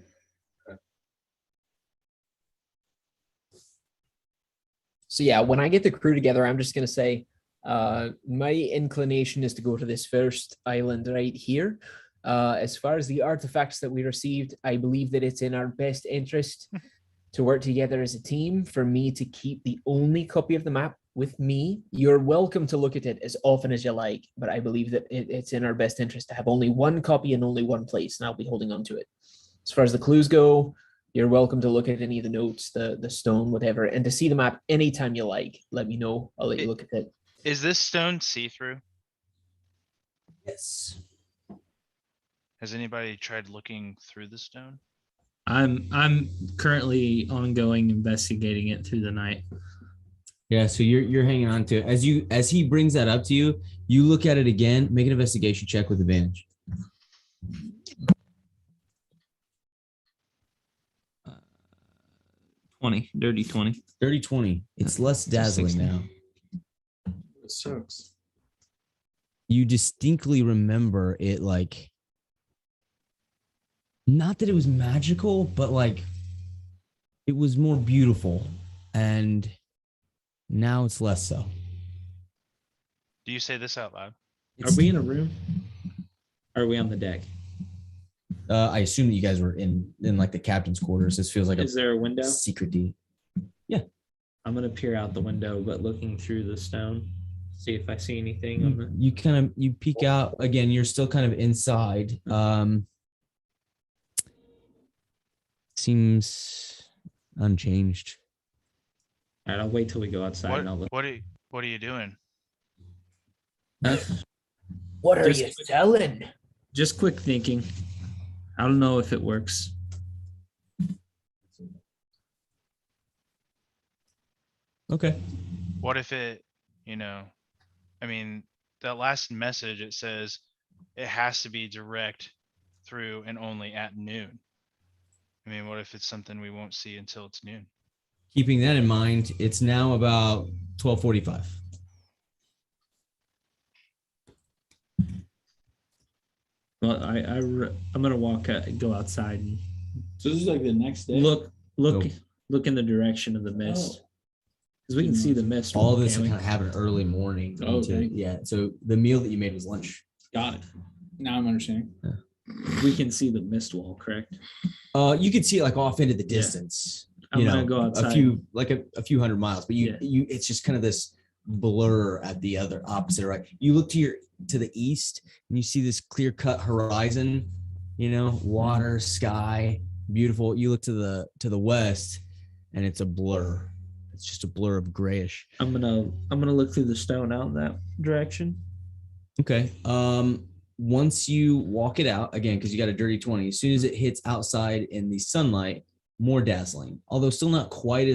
Speaker 4: So yeah, when I get the crew together, I'm just gonna say, my inclination is to go to this first island right here. As far as the artifacts that we received, I believe that it's in our best interest to work together as a team. For me to keep the only copy of the map with me, you're welcome to look at it as often as you like, but I believe that it's in our best interest to have only one copy in only one place, and I'll be holding on to it. As far as the clues go, You're welcome to look at any of the notes, the stone, whatever, and to see the map anytime you like. Let me know. I'll let you look at it.
Speaker 3: Is this stone see-through?
Speaker 2: Yes.
Speaker 3: Has anybody tried looking through the stone?
Speaker 6: I'm currently ongoing investigating it through the night.
Speaker 2: Yeah, so you're hanging on to it. As he brings that up to you, you look at it again, make an investigation check with advantage.
Speaker 6: 20, dirty 20.
Speaker 2: Dirty 20. It's less dazzling
Speaker 6: 16.
Speaker 2: now.
Speaker 1: It sucks.
Speaker 2: You distinctly remember it, like, not that it was magical, but like it was more beautiful, and now it's less so.
Speaker 3: Do you say this out loud?
Speaker 6: Are we in a room? Are we on the deck?
Speaker 2: I assume that you guys were in like the captain's quarters. This feels like
Speaker 6: Is there a window?
Speaker 2: secret deed.
Speaker 6: I'm gonna peer out the window, but looking through the stone, see if I see anything on the.
Speaker 2: You peek out again. You're still kind of inside. Seems unchanged.
Speaker 6: All right, I'll wait till we go outside and I'll look.
Speaker 3: What are you doing?
Speaker 4: What are
Speaker 6: Just-
Speaker 4: you selling?
Speaker 6: Just quick thinking. I don't know if it works.
Speaker 2: Okay.
Speaker 3: What if it, I mean, that last message, it says it has to be direct through and only at noon. I mean, what if it's something we won't see until it's noon?
Speaker 2: Keeping that in mind, it's now about 12:45.
Speaker 6: Well, I'm gonna go outside and
Speaker 1: So this is like the next day.
Speaker 6: look
Speaker 2: Nope.
Speaker 6: look in the direction of the mist because we can see the mist.
Speaker 2: All this
Speaker 6: can't we?
Speaker 2: kind of happened early morning.
Speaker 1: Oh, okay.
Speaker 2: Yeah. So the meal that you made was lunch.
Speaker 1: Got it. Now I'm understanding.
Speaker 6: We can see the mist wall, correct?
Speaker 2: You could see it like off into the
Speaker 6: Yeah.
Speaker 2: distance.
Speaker 6: I'm
Speaker 2: you
Speaker 6: gonna
Speaker 2: know,
Speaker 6: go outside.
Speaker 2: a few hundred miles, but
Speaker 6: Yeah.
Speaker 2: it's just kind of this blur at the other opposite, right? You look to the east and you see this clear cut horizon, water, sky, beautiful. You look to the west and it's a blur. It's just a blur of grayish.
Speaker 6: I'm gonna look through the stone out in that direction.
Speaker 2: Okay. Once you walk it out again, because you got a dirty 20, as soon as it hits outside in the sunlight, more dazzling, although still not quite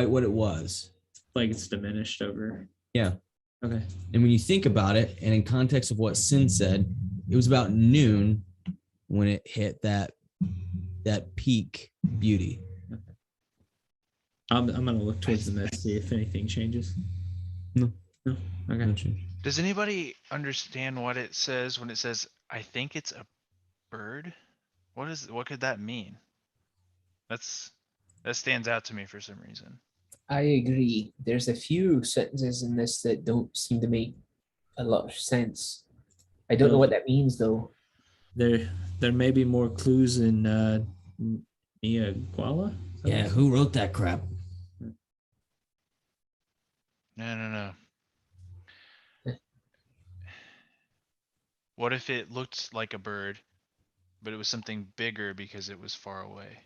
Speaker 2: what it was.
Speaker 6: Like it's diminished over.
Speaker 2: Yeah.
Speaker 6: Okay.
Speaker 2: And when you think about it, and in context of what Sin said, it was about noon when it hit that peak beauty.
Speaker 6: I'm gonna look towards the mist, see if anything changes.
Speaker 2: No.
Speaker 6: Okay.
Speaker 3: Does anybody understand what it says when it says, I think it's a bird? What could that mean? That stands out to me for some reason.
Speaker 4: I agree. There's a few sentences in this that don't seem to make a lot of sense. I don't know what that means though.
Speaker 6: There may be more clues in Niagala.
Speaker 2: Yeah, who wrote that crap?
Speaker 3: No. What if it looked like a bird, but it was something bigger because it was far away?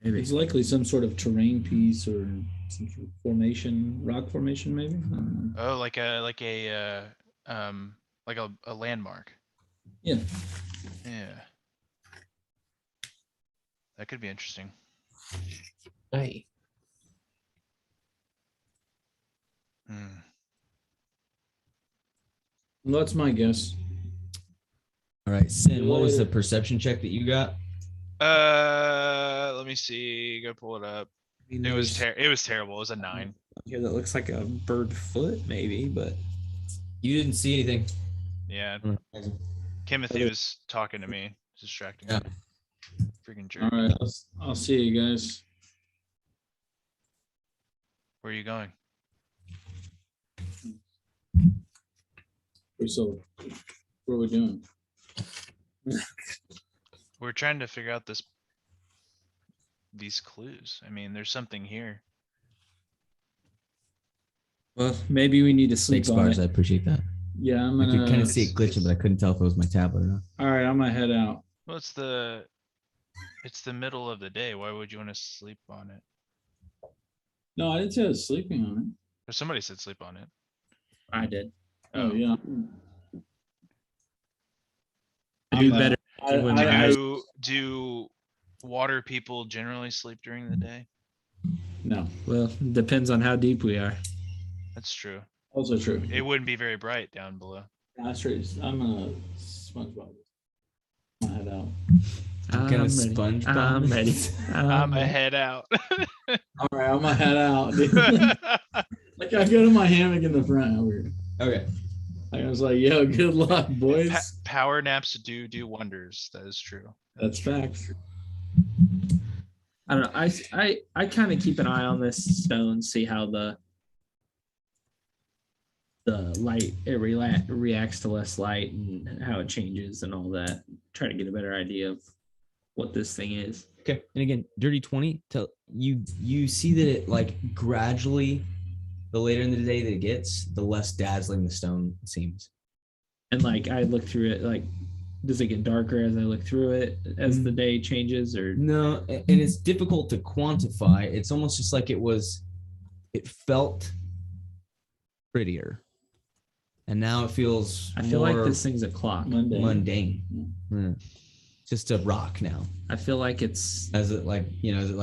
Speaker 6: Maybe.
Speaker 1: It's likely some sort of terrain piece or some sort of formation, rock formation, maybe. I don't know.
Speaker 3: Oh, like a landmark.
Speaker 1: Yeah.
Speaker 3: Yeah. That could be interesting.
Speaker 4: Aye.
Speaker 3: Hmm.
Speaker 1: Well, that's my guess.
Speaker 2: All right, Sin, what was the perception check that you got?
Speaker 3: Let me see. Go pull it up. It was terrible. It was a 9.
Speaker 6: Yeah, that looks like a bird foot, maybe, but
Speaker 2: You didn't see anything.
Speaker 3: Yeah.
Speaker 2: Okay.
Speaker 3: Timothy was talking to me, distracting
Speaker 2: Yeah.
Speaker 3: me. Freaking jerk.
Speaker 1: All right. I'll see you guys.
Speaker 3: Where are you going?
Speaker 1: So, what are we doing?
Speaker 3: We're trying to figure out these clues. I mean, there's something here.
Speaker 6: well, maybe we need to sleep
Speaker 2: Thanks,
Speaker 6: on
Speaker 2: Bars. I
Speaker 6: it.
Speaker 2: appreciate that.
Speaker 1: Yeah, I'm
Speaker 2: I
Speaker 1: gonna.
Speaker 2: could kind of see it glitching, but I couldn't tell if it was my tablet or not.
Speaker 1: All right, I'm gonna head out.
Speaker 3: What's the It's the middle of the day. Why would you want to sleep on it?
Speaker 1: No, I didn't say I was sleeping on it.
Speaker 3: Or somebody said sleep on it.
Speaker 6: I did.
Speaker 1: Oh, yeah.
Speaker 6: I do
Speaker 1: I'm,
Speaker 6: better. when I-
Speaker 3: Do water people generally sleep during the day?
Speaker 1: no,
Speaker 6: Well, depends on how deep we are.
Speaker 3: That's true.
Speaker 1: also true.
Speaker 3: It wouldn't be very bright down below.
Speaker 1: That's true. I'm gonna SpongeBob my head out.
Speaker 2: I'm gonna
Speaker 6: ready.
Speaker 2: SpongeBob.
Speaker 6: I'm ready.
Speaker 3: I'm
Speaker 6: ready.
Speaker 3: a head out.
Speaker 1: All right, I'm gonna head out, dude. Like I go to my hammock in the front over here.
Speaker 2: Okay.
Speaker 1: I was like, "Yo, good luck, boys."
Speaker 3: Power naps do wonders. That is true.
Speaker 1: That's facts.
Speaker 6: I don't know. I kind of keep an eye on this stone, see how the light reacts to less light and how it changes and all that. Try to get a better idea of what this thing is.
Speaker 2: Okay. And again, dirty 20. You see that it like gradually, the later in the day that it gets, the less dazzling the stone seems.
Speaker 6: And like I look through it, like does it get darker as I look through it as the day changes, or
Speaker 2: No, and it's difficult to quantify. It's almost just like it felt prettier. And now it feels
Speaker 6: I feel
Speaker 2: more
Speaker 6: like this thing's a clock.
Speaker 2: mundane. Yeah. Just a rock now.
Speaker 6: I feel like it's
Speaker 2: As it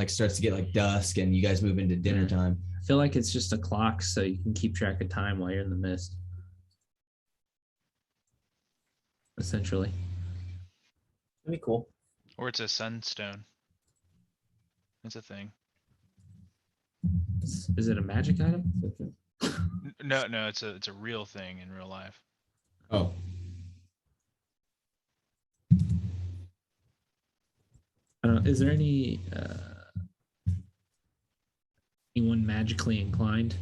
Speaker 2: starts to get like dusk and you guys move into dinner time.
Speaker 6: I feel like it's just a clock, so you can keep track of time while you're in the mist. Essentially.
Speaker 4: That'd be cool.
Speaker 3: Or it's a sunstone. That's a thing.
Speaker 6: Is it a magic item?
Speaker 3: No, it's a real thing in real life.
Speaker 2: Oh.
Speaker 6: I don't know. Is there anyone magically inclined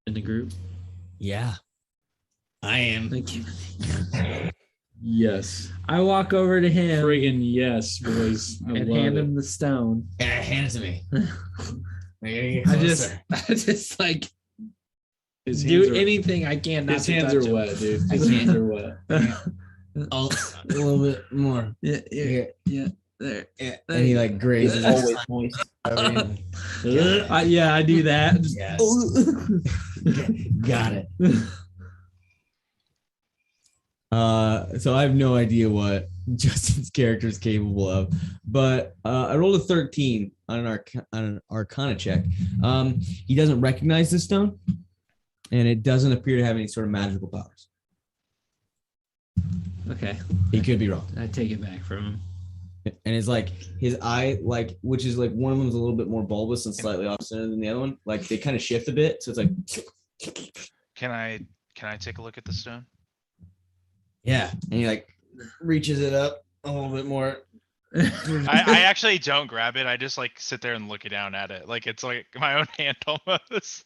Speaker 6: in the group?
Speaker 2: Yeah. I am.
Speaker 6: Thank you.
Speaker 1: Yes,
Speaker 6: I walk over to him
Speaker 1: friggin' yes, boys. I
Speaker 6: and
Speaker 1: love
Speaker 6: hand
Speaker 1: it.
Speaker 6: him the stone.
Speaker 2: Yeah, hand it to me.
Speaker 6: I just like
Speaker 1: His
Speaker 6: do
Speaker 1: hands are-
Speaker 6: anything I can. Not
Speaker 1: His
Speaker 6: to
Speaker 1: hands
Speaker 6: touch
Speaker 1: are
Speaker 6: him.
Speaker 1: wet, dude.
Speaker 2: I
Speaker 1: His
Speaker 2: can't.
Speaker 1: hands are wet.
Speaker 2: Oh, a little bit more.
Speaker 6: Yeah,
Speaker 2: Yeah.
Speaker 6: there.
Speaker 2: Yeah. And he like grazes.
Speaker 4: Always moist.
Speaker 6: Yeah, I do that. Just-
Speaker 2: Yes. Got it. So I have no idea what Justin's character is capable of, but I rolled a 13 on an Arcana check. He doesn't recognize this stone, and it doesn't appear to have any sort of magical powers.
Speaker 6: Okay,
Speaker 2: He could be wrong.
Speaker 6: I take it back from him.
Speaker 2: And it's like his eye, like which is like one of them is a little bit more bulbous and slightly off center than the other one. Like they kind of shift a bit, so it's like.
Speaker 3: Can I take a look at the stone?
Speaker 2: Yeah, and he like reaches it up a little bit more.
Speaker 3: I actually don't grab it. I just like sit there and look down at it. Like it's like my own hand almost.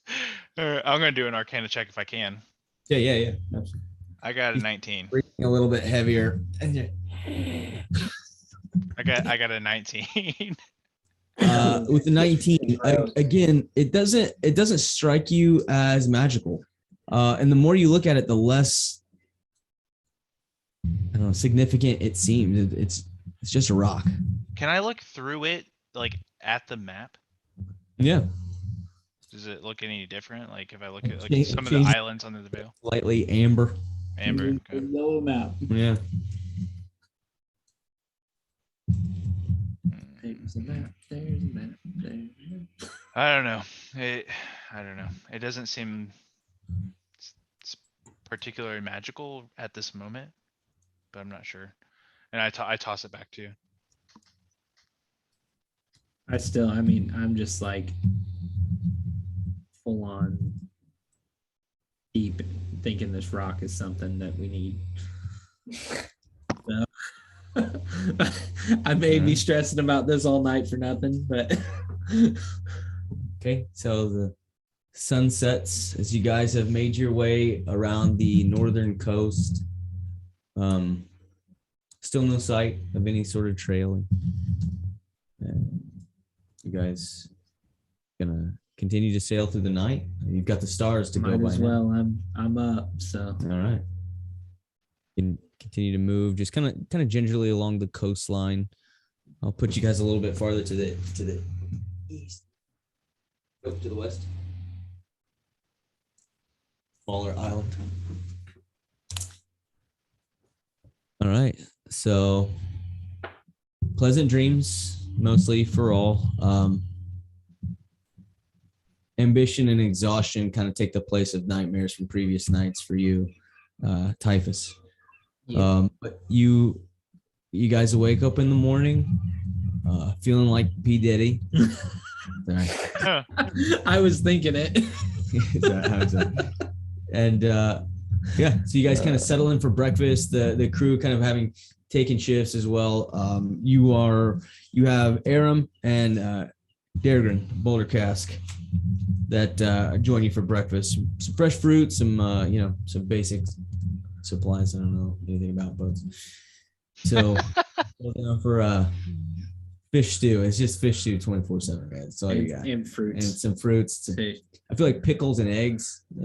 Speaker 3: I'm gonna do an Arcana check if I can.
Speaker 2: Yeah. Absolutely.
Speaker 3: I got a 19.
Speaker 2: A little bit heavier.
Speaker 3: I got a 19.
Speaker 2: With the 19, again, it doesn't strike you as magical. And the more you look at it, the less I don't know, significant it seems. It's just a rock.
Speaker 3: Can I look through it like at the map?
Speaker 2: Yeah.
Speaker 3: Does it look any different? Like if I look at like
Speaker 2: Change-
Speaker 3: some of the
Speaker 2: change-
Speaker 3: islands under the veil?
Speaker 2: Slightly amber.
Speaker 3: Amber.
Speaker 1: The
Speaker 3: Okay.
Speaker 1: yellow map.
Speaker 2: Yeah.
Speaker 6: There's a map. There's a map. There's a map.
Speaker 3: I don't know. I don't know. It doesn't seem particularly magical at this moment, but I'm not sure. And I toss it back to you.
Speaker 6: I'm just like full on deep thinking this rock is something that we need. So, I may be stressing about this all night for nothing, but
Speaker 2: Okay, so the sun sets as you guys have made your way around the northern coast. Still no sight of any sort of trail. You guys gonna continue to sail through the night? You've got the stars to go
Speaker 6: might
Speaker 2: by
Speaker 6: as
Speaker 2: now.
Speaker 6: well. I'm up, so
Speaker 2: All right. You can continue to move, just kind of gingerly along the coastline. I'll put you guys a little bit farther to the east. Up to the west. Smaller island. All right. So pleasant dreams, mostly for all. Ambition and exhaustion kind of take the place of nightmares from previous nights for you, Typhus.
Speaker 4: Yeah.
Speaker 2: But you guys wake up in the morning, feeling like P. Diddy. Sorry.
Speaker 6: I was thinking it.
Speaker 2: And yeah, so you guys kind of settle in for breakfast. The crew kind of having taken shifts as well. You have Aram and Dargren, Boulder Cask, that join you for breakfast. Some fresh fruit, some some basic supplies. I don't know anything about boats. So for fish stew. It's just fish stew 24/7, guys. That's all you got.
Speaker 6: And fruits.
Speaker 2: And some fruits.
Speaker 6: Hey.
Speaker 2: I feel like pickles and eggs. I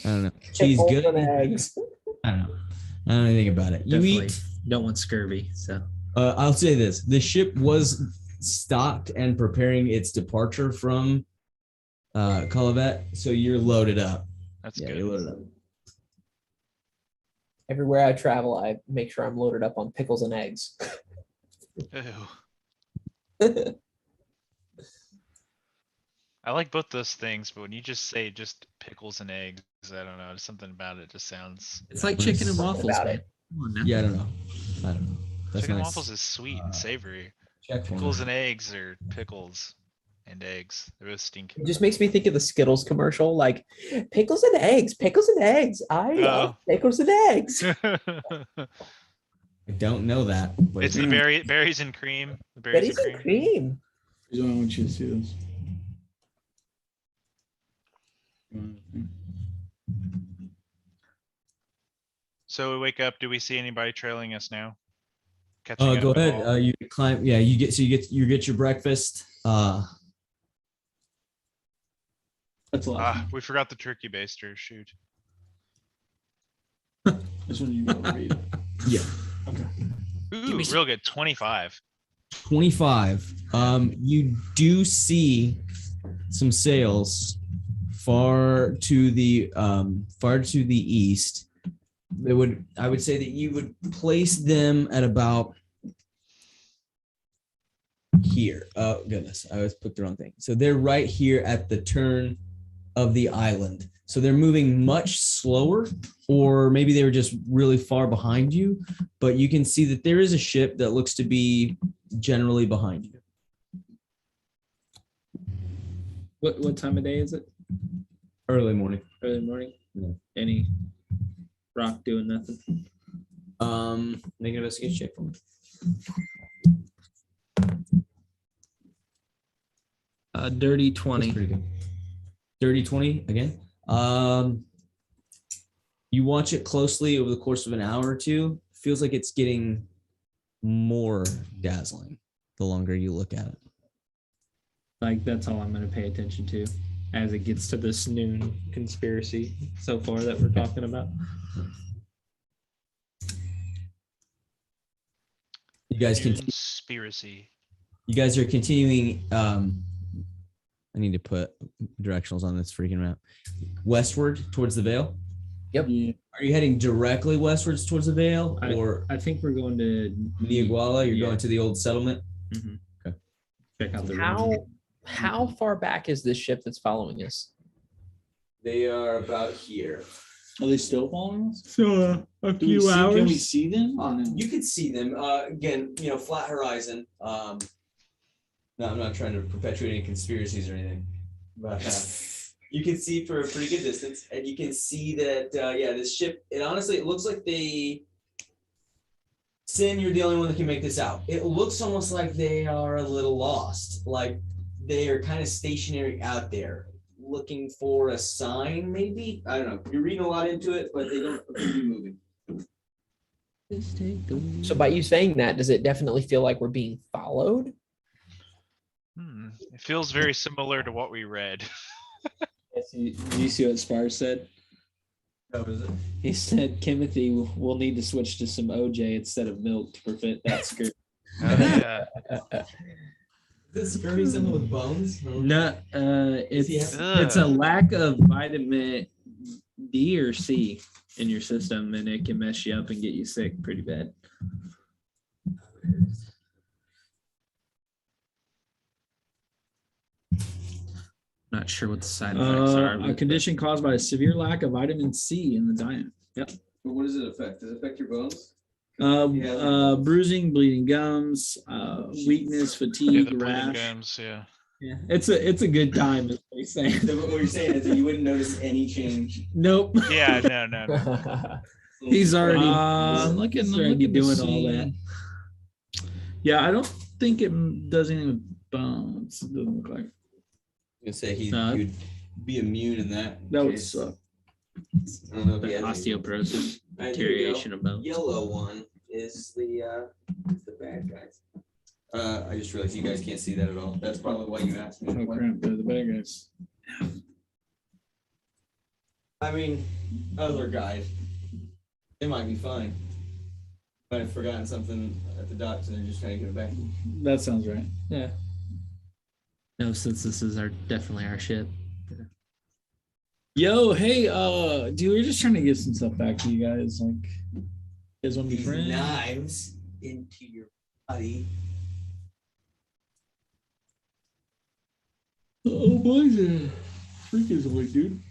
Speaker 2: don't know. Cheese
Speaker 4: Pickles
Speaker 2: good.
Speaker 4: and eggs.
Speaker 2: I don't know. I don't know anything about it. You
Speaker 6: Definitely
Speaker 2: eat.
Speaker 6: don't want scurvy. So
Speaker 2: I'll say this: the ship was stocked and preparing its departure from Colavet, so you're loaded up.
Speaker 3: That's
Speaker 2: Yeah,
Speaker 3: good.
Speaker 2: you're loaded up.
Speaker 4: Everywhere I travel, I make sure I'm loaded up on pickles and eggs.
Speaker 3: Ew. I like both those things, but when you just say just pickles and eggs, I don't know. There's something about it just sounds.
Speaker 6: it's like chicken and
Speaker 4: Something
Speaker 6: waffles.
Speaker 4: about
Speaker 6: Man.
Speaker 4: it.
Speaker 6: Come on now.
Speaker 2: Yeah, I don't know. That's
Speaker 3: Chicken and
Speaker 2: nice.
Speaker 3: waffles is sweet and savory.
Speaker 2: Check for
Speaker 3: Pickles
Speaker 2: me.
Speaker 3: and eggs are pickles and eggs. They both stink.
Speaker 4: It just makes me think of the Skittles commercial, like pickles and eggs, pickles and eggs. I love pickles and eggs.
Speaker 2: I don't know that. But
Speaker 3: It's the berries and cream. The
Speaker 4: Betty's and cream.
Speaker 1: Here's what I want you to see this.
Speaker 3: So we wake up. Do we see anybody trailing us now? Catching up
Speaker 2: go
Speaker 3: at all?
Speaker 2: ahead. You climb. Yeah, you get your breakfast.
Speaker 1: That's a lot.
Speaker 3: Ah, we forgot the turkey baster. Shoot.
Speaker 1: This one you go read.
Speaker 2: Yeah.
Speaker 1: Okay.
Speaker 3: Ooh, real good. 25.
Speaker 2: 25. You do see some sails far to the east. I would say that you would place them at about here. Oh goodness, I always put the wrong thing. So they're right here at the turn of the island. So they're moving much slower, or maybe they were just really far behind you, but you can see that there is a ship that looks to be generally behind you.
Speaker 6: What time of day is it?
Speaker 2: Early morning.
Speaker 6: Early morning.
Speaker 2: Yeah.
Speaker 6: Any rock doing nothing?
Speaker 2: Make an investigation check for me.
Speaker 6: Dirty
Speaker 2: That's
Speaker 6: 20.
Speaker 2: pretty good. Dirty 20 again. You watch it closely over the course of an hour or two. Feels like it's getting more dazzling the longer you look at it.
Speaker 6: Like that's all I'm going to pay attention to as it gets to this noon conspiracy so far that we're talking about.
Speaker 2: You guys continue.
Speaker 3: Conspiracy.
Speaker 2: You guys are continuing. I need to put directionals on this freaking map. Westward towards the Vale.
Speaker 4: Yep.
Speaker 1: Yeah.
Speaker 2: Are you heading directly westwards towards the Vale, or
Speaker 6: I think we're going to
Speaker 2: Niaguala? You're
Speaker 6: Yeah.
Speaker 2: going to the old settlement.
Speaker 6: Mhm.
Speaker 2: Okay.
Speaker 6: Check out the
Speaker 4: How far back is this ship that's following us?
Speaker 2: They are about here.
Speaker 1: Are they still following us?
Speaker 6: So a
Speaker 1: Do we see, can we see them? Or no?
Speaker 2: You can see them again. Flat horizon. No, I'm not trying to perpetuate any conspiracies or anything, but you can see for a pretty good distance, and you can see that this ship. It honestly, it looks like they. Sin, you're the only one that can make this out. It looks almost like they are a little lost, like they are kind of stationary out there, looking for a sign. Maybe I don't know. You're reading a lot into it, but they don't appear to be moving.
Speaker 4: So by you saying that, does it definitely feel like we're being followed?
Speaker 3: It feels very similar to what we read.
Speaker 6: Did you see what Spar said?
Speaker 2: What is it?
Speaker 6: He said, Timothy, we'll need to switch to some OJ instead of milk to prevent that skirt.
Speaker 3: Yeah.
Speaker 2: Is this scurvy someone with bones?
Speaker 6: No, it's a
Speaker 3: Ugh.
Speaker 6: lack of vitamin D or C in your system, and it can mess you up and get you sick pretty bad. Not sure what the side effects are.
Speaker 1: A
Speaker 6: but-
Speaker 1: condition caused by a severe lack of vitamin C in the diet. Yep.
Speaker 2: But what does it affect? Does it affect your bones?
Speaker 1: Bruising, bleeding gums, weakness,
Speaker 3: Yeah,
Speaker 1: fatigue,
Speaker 3: the bleeding
Speaker 1: rash.
Speaker 3: gums, yeah.
Speaker 6: Yeah, it's a good time, is what he's saying.
Speaker 2: So what you're saying is that you wouldn't notice any change.
Speaker 6: Nope.
Speaker 3: Yeah, no.
Speaker 6: He's already
Speaker 1: I'm looking
Speaker 6: he's
Speaker 1: to
Speaker 6: already doing all
Speaker 1: see.
Speaker 6: that.
Speaker 1: Yeah, I don't think it does anything with bones. It doesn't look like
Speaker 2: You say he
Speaker 6: No.
Speaker 2: would be immune in that.
Speaker 1: that would
Speaker 2: case.
Speaker 1: suck.
Speaker 2: I don't know if he has any-
Speaker 6: Osteoporosis,
Speaker 2: All right, there you go.
Speaker 6: deterioration of bones.
Speaker 2: Yellow one is the bad guys. I just realized you guys can't see that at all. That's probably why you asked me.
Speaker 1: Oh crap, they're the bad guys.
Speaker 2: I mean, other guys, they might be fine. Might have forgotten something at the docks and they're just trying to get it back.
Speaker 1: That sounds right.
Speaker 6: Yeah. No, since this is definitely our ship.
Speaker 1: Yo, hey, dude, we're just trying to get some stuff back to you guys. Like, you guys want to be
Speaker 2: These
Speaker 1: friends?
Speaker 2: knives into your body.
Speaker 1: Oh boy, the freak is awake, dude.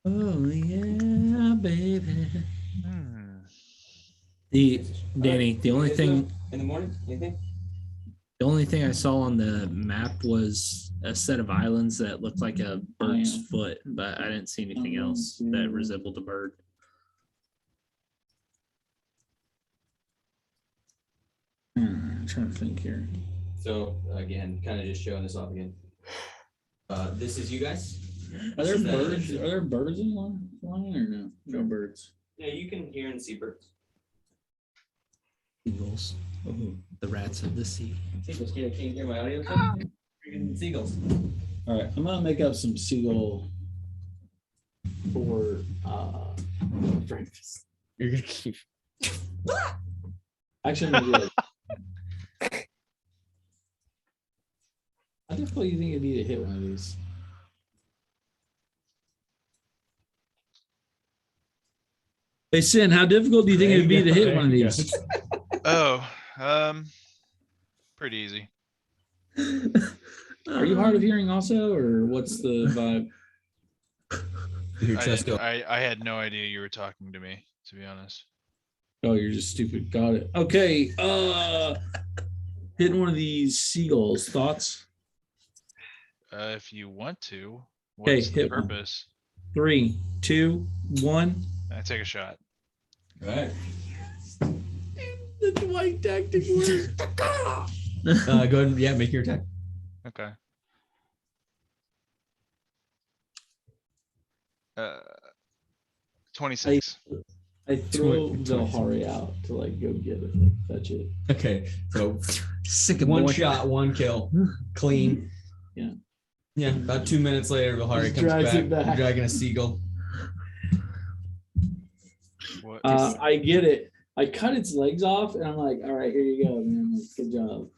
Speaker 1: Oh yeah, baby.
Speaker 3: Hmm.
Speaker 6: Danny, the only thing
Speaker 2: In the morning, anything?
Speaker 6: the only thing I saw on the map was a set of islands that looked like a bird's
Speaker 1: yeah.
Speaker 6: foot, but I didn't see anything else that resembled a bird.
Speaker 1: I'm trying to think here.
Speaker 2: So again, kind of just showing this off again. This is you guys.
Speaker 1: Are there
Speaker 2: This is that
Speaker 1: birds?
Speaker 2: picture.
Speaker 1: Are there birds in line or no? No birds.
Speaker 2: Yeah, you can hear and see birds.
Speaker 6: Seagulls, the rats of the sea.
Speaker 2: Seagulls, can you hear my audio? Freaking seagulls.
Speaker 1: All right, I'm gonna make up some seagull for breakfast.
Speaker 4: You're gonna keep.
Speaker 1: Actually, I'm gonna do it. How difficult do you think it'd be to hit one of these? Hey Sin, how difficult do you think it'd be to hit one of these?
Speaker 3: Oh, pretty easy.
Speaker 1: Are you hard of hearing also, or what's the vibe?
Speaker 2: Your chest go.
Speaker 3: I had no idea you were talking to me, to be honest.
Speaker 1: Oh, you're just stupid. Got it. Okay. Hitting one of these seagulls. Thoughts?
Speaker 3: If you want to,
Speaker 1: Okay,
Speaker 3: what's the
Speaker 1: hit one.
Speaker 3: purpose?
Speaker 1: 3, 2, 1.
Speaker 3: I take a shot.
Speaker 2: All right.
Speaker 1: The Dwight tactic works.
Speaker 2: Go ahead and make your attack.
Speaker 3: Okay. 26.
Speaker 1: I throw Vilhari out to like go get it, like, fetch it.
Speaker 2: Okay, so
Speaker 6: Sick of
Speaker 2: one
Speaker 6: boy.
Speaker 2: shot, one kill, clean.
Speaker 1: Yeah.
Speaker 2: Yeah. About 2 minutes later, Vilhari
Speaker 1: Just
Speaker 2: comes
Speaker 1: drags
Speaker 2: back,
Speaker 1: it back.
Speaker 2: dragging a seagull.
Speaker 3: What?
Speaker 1: I get it. I cut its legs off, and I'm like, "All right, here you go, man. Like, good job."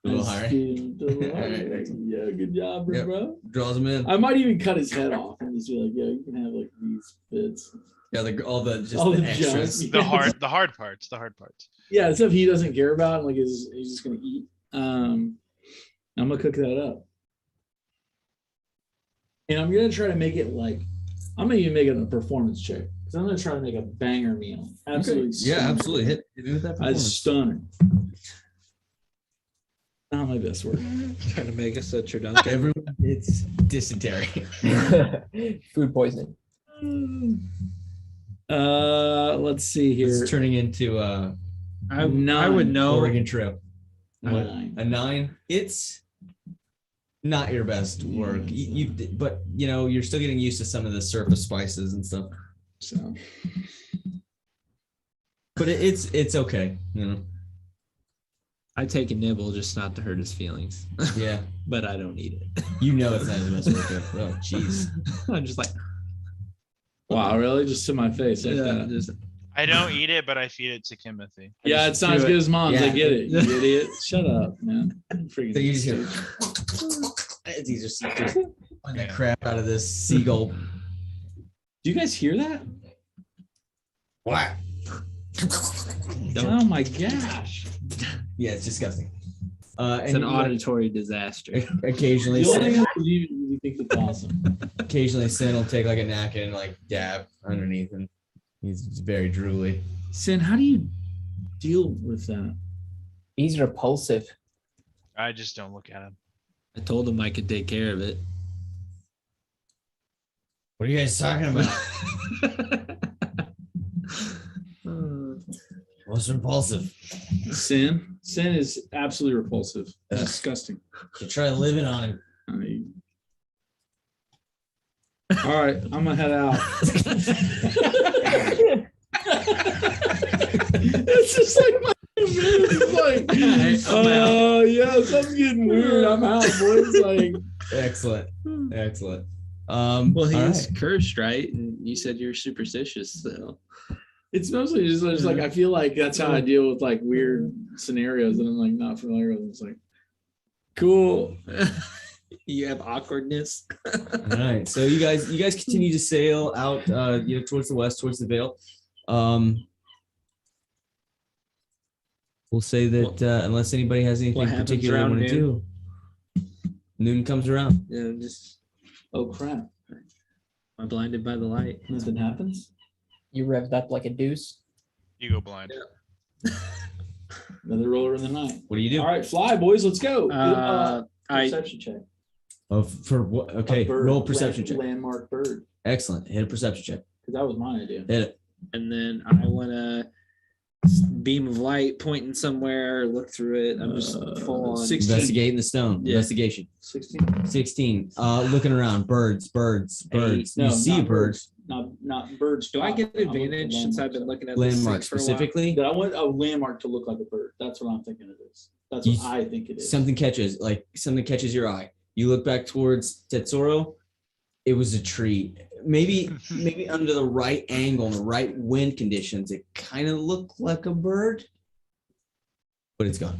Speaker 2: Vilhari.
Speaker 1: Right. Yeah, good job,
Speaker 2: Yep.
Speaker 1: bro.
Speaker 2: Draws him in.
Speaker 1: I might even cut his head off and just be like, "Yeah, you can have like these bits."
Speaker 2: Yeah, all the just
Speaker 1: All
Speaker 2: the
Speaker 1: the junk.
Speaker 2: extras.
Speaker 3: the hard parts. The hard parts.
Speaker 1: Yeah, stuff he doesn't care about, like he's just gonna eat. I'm gonna cook that up, and I'm gonna try to make it like I'm gonna even make it a performance check because I'm gonna try to make a banger meal. Absolutely,
Speaker 2: Okay. Yeah,
Speaker 1: stunner.
Speaker 2: absolutely. Hit it with that
Speaker 1: A
Speaker 2: performance.
Speaker 1: stunner. Not my best work.
Speaker 6: Trying to make us a turducken.
Speaker 2: Everyone gets dysentery.
Speaker 4: Food poisoning.
Speaker 1: Let's see here.
Speaker 2: It's turning into
Speaker 6: I would know.
Speaker 2: Oregon trip. What?
Speaker 1: 9.
Speaker 2: A 9. It's not your best work. But you're still getting used to some of the surface spices and stuff.
Speaker 1: So
Speaker 2: but it's okay. You know.
Speaker 6: I take a nibble just not to hurt his feelings,
Speaker 2: Yeah.
Speaker 6: but I don't eat it.
Speaker 2: You know it's not the best workout. Oh, jeez.
Speaker 6: I'm just like,
Speaker 1: Wow, really? Just to my face like
Speaker 6: yeah,
Speaker 1: that.
Speaker 6: just
Speaker 3: I don't eat it, but I feed it to Timothy.
Speaker 1: Yeah, it's not as
Speaker 2: do
Speaker 1: good
Speaker 2: it.
Speaker 1: as mom's. I
Speaker 2: Yeah.
Speaker 1: get it. You idiot. Shut up, man. Freaking
Speaker 2: So you just
Speaker 1: stupid.
Speaker 2: hear, these are secrets. Find the
Speaker 3: Yeah.
Speaker 2: crap out of this seagull.
Speaker 1: Do you guys hear that?
Speaker 2: What?
Speaker 1: Oh my gosh.
Speaker 2: Yeah, it's disgusting.
Speaker 6: it's
Speaker 2: And
Speaker 6: an auditory disaster.
Speaker 2: occasionally,
Speaker 1: The only thing I believe you think it's awesome.
Speaker 2: occasionally, Sin will take like a napkin and like dab underneath, and he's very drooly.
Speaker 1: Sin, how do you deal with that?
Speaker 4: He's repulsive.
Speaker 3: I just don't look at him.
Speaker 6: I told him I could take care of it.
Speaker 2: What are you guys talking about? Most repulsive.
Speaker 1: Sin is absolutely repulsive. Disgusting.
Speaker 2: You try living on him.
Speaker 1: I mean, all right, I'm gonna head out. It's just like my it's like, oh yeah, something's getting weird. I'm out, boys. Like,
Speaker 2: Excellent.
Speaker 6: Well,
Speaker 2: all
Speaker 6: he's
Speaker 2: right.
Speaker 6: cursed, right? And you said you're superstitious, so
Speaker 1: it's mostly just like I feel like that's how I deal with like weird scenarios that I'm like not familiar with. It's like, cool.
Speaker 6: you have awkwardness.
Speaker 2: All right. So you guys continue to sail out towards the west, towards the Vale. We'll say that unless anybody has anything
Speaker 6: What happens
Speaker 2: particular they
Speaker 6: around
Speaker 2: want to do, noon comes around.
Speaker 6: Yeah, just
Speaker 1: Oh crap!
Speaker 6: am I blinded by the light?
Speaker 1: Nothing happens.
Speaker 4: You revved up like a deuce.
Speaker 3: You go blind.
Speaker 1: Another roller in the night.
Speaker 2: What do you do?
Speaker 1: All right, fly, boys. Let's go.
Speaker 6: I
Speaker 1: Perception check.
Speaker 2: Oh, for what? Okay,
Speaker 1: A bird,
Speaker 2: roll perception check.
Speaker 1: Landmark bird.
Speaker 2: Excellent. Hit a perception check.
Speaker 1: Because that was my idea.
Speaker 2: Hit it.
Speaker 6: and then I want to beam of light pointing somewhere, look through it. I'm just full on.
Speaker 1: 16.
Speaker 2: Investigating the stone.
Speaker 6: Yeah.
Speaker 2: Investigation.
Speaker 1: 16.
Speaker 2: 16. Looking around. Birds.
Speaker 1: No,
Speaker 2: you see a
Speaker 1: not
Speaker 2: bird.
Speaker 1: Not birds.
Speaker 6: Do I get
Speaker 1: I'm looking
Speaker 6: advantage
Speaker 1: for
Speaker 6: since I've been
Speaker 1: landmarks.
Speaker 6: looking at this
Speaker 2: Landmark
Speaker 6: thing for a while?
Speaker 2: specifically.
Speaker 1: That I want a landmark to look like a bird. That's what I'm thinking it is. That's what I think it is.
Speaker 2: Something catches your eye. You look back towards Tetsuro. It was a tree. Maybe under the right angle and the right wind conditions, it kind of looked like a bird, but it's gone.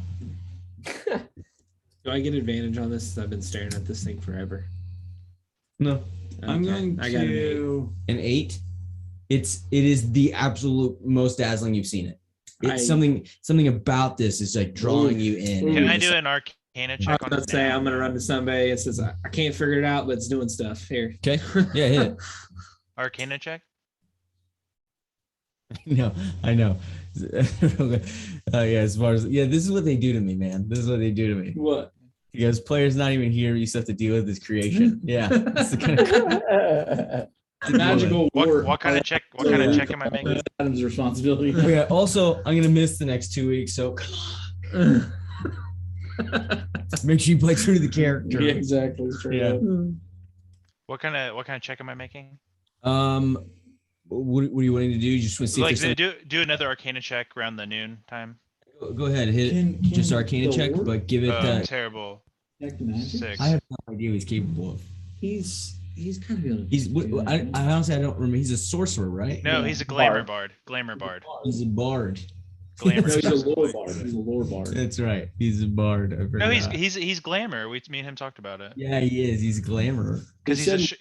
Speaker 6: Do I get advantage on this? I've been staring at this thing forever.
Speaker 2: No.
Speaker 1: I'm
Speaker 6: Okay,
Speaker 1: going
Speaker 6: I got an 8.
Speaker 1: to.
Speaker 2: An 8. It is the absolute most dazzling you've seen it. It's something about this is like drawing you in.
Speaker 3: Can I do an arcana
Speaker 6: I
Speaker 3: check
Speaker 6: was
Speaker 3: on
Speaker 6: about
Speaker 3: this
Speaker 6: to say
Speaker 3: now?
Speaker 6: I'm gonna run to somebody. It says I can't figure it out, but it's doing stuff here.
Speaker 2: Okay. Yeah, hit it.
Speaker 3: Arcana check?
Speaker 2: No, I know. As far as this is what they do to me, man. This is what they do to me.
Speaker 1: What?
Speaker 2: Because players not even here, you still have to deal with this creation. Yeah. That's the kind of
Speaker 1: Magical war.
Speaker 3: What kind of check? What kind of check am I making?
Speaker 1: Adam's responsibility.
Speaker 2: Yeah. Also, I'm gonna miss the next 2 weeks, so make sure you play true to the character.
Speaker 1: Yeah, exactly. Straight
Speaker 2: Yeah.
Speaker 1: up.
Speaker 3: What kind of check am I making?
Speaker 2: What are you wanting to do? You just want to see
Speaker 3: Like
Speaker 2: if there's
Speaker 3: do another arcana check around the noon time.
Speaker 2: go ahead, hit it. Just arcana check, but give it.
Speaker 3: Terrible.
Speaker 1: Detect magic?
Speaker 3: 6.
Speaker 2: I have no idea what he's capable of.
Speaker 1: He's gotta be able to.
Speaker 2: He's.
Speaker 1: do that,
Speaker 2: I
Speaker 1: right?
Speaker 2: honestly I don't remember. He's a sorcerer, right?
Speaker 3: No,
Speaker 1: Yeah.
Speaker 3: he's a glamour bard. Glamour bard.
Speaker 2: He's a bard.
Speaker 3: Glamour.
Speaker 1: No, he's a
Speaker 3: bard.
Speaker 1: lore bard. He's a lore bard.
Speaker 2: That's right. He's a bard. I
Speaker 3: No,
Speaker 2: forgot.
Speaker 3: he's glamour. Me and him talked about it.
Speaker 2: Yeah, he is. He's a glamour.
Speaker 3: Because he's a.
Speaker 1: said-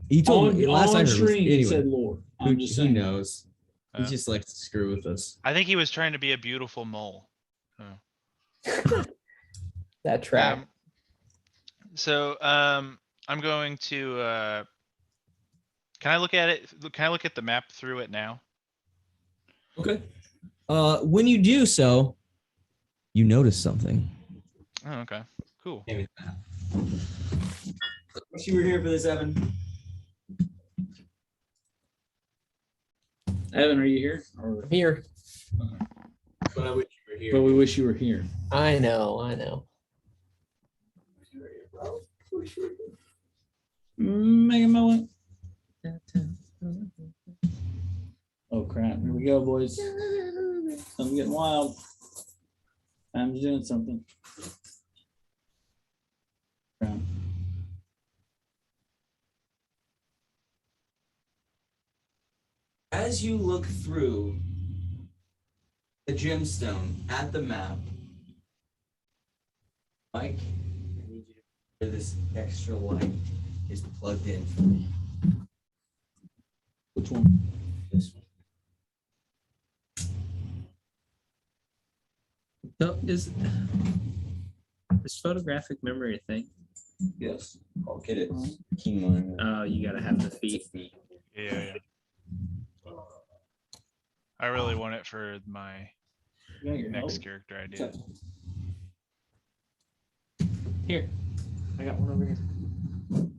Speaker 2: He told me
Speaker 1: on
Speaker 2: last I heard.
Speaker 1: stream, he
Speaker 2: Anyway,
Speaker 1: said lore. I'm just
Speaker 2: who
Speaker 1: saying.
Speaker 2: knows? He
Speaker 3: Oh.
Speaker 2: just likes to screw with us.
Speaker 3: I think he was trying to be a beautiful mole.
Speaker 4: That track.
Speaker 3: I'm going to. Can I look at it? Can I look at the map through it now?
Speaker 2: Okay. When you do so, you notice something.
Speaker 3: Oh, okay. Cool.
Speaker 2: Wish you were here for this, Evan.
Speaker 1: Evan, are you here? Or,
Speaker 4: Here.
Speaker 2: But I wish you were here.
Speaker 1: but we wish you were here.
Speaker 4: I know.
Speaker 1: Mega Melon. we go, boys. I'm getting wild. I'm doing something. Yeah.
Speaker 2: As you look through the gemstone at the map, Mike, I need you to where this extra light is plugged in for me.
Speaker 1: Which one?
Speaker 2: This one.
Speaker 6: So is photographic memory a thing?
Speaker 1: Yes.
Speaker 2: I'll get it. Keen line.
Speaker 6: Oh, you gotta have the feet.
Speaker 3: Yeah. I really want it for my
Speaker 1: You got your
Speaker 3: next
Speaker 1: help?
Speaker 3: character idea.
Speaker 1: Here. I got one over here.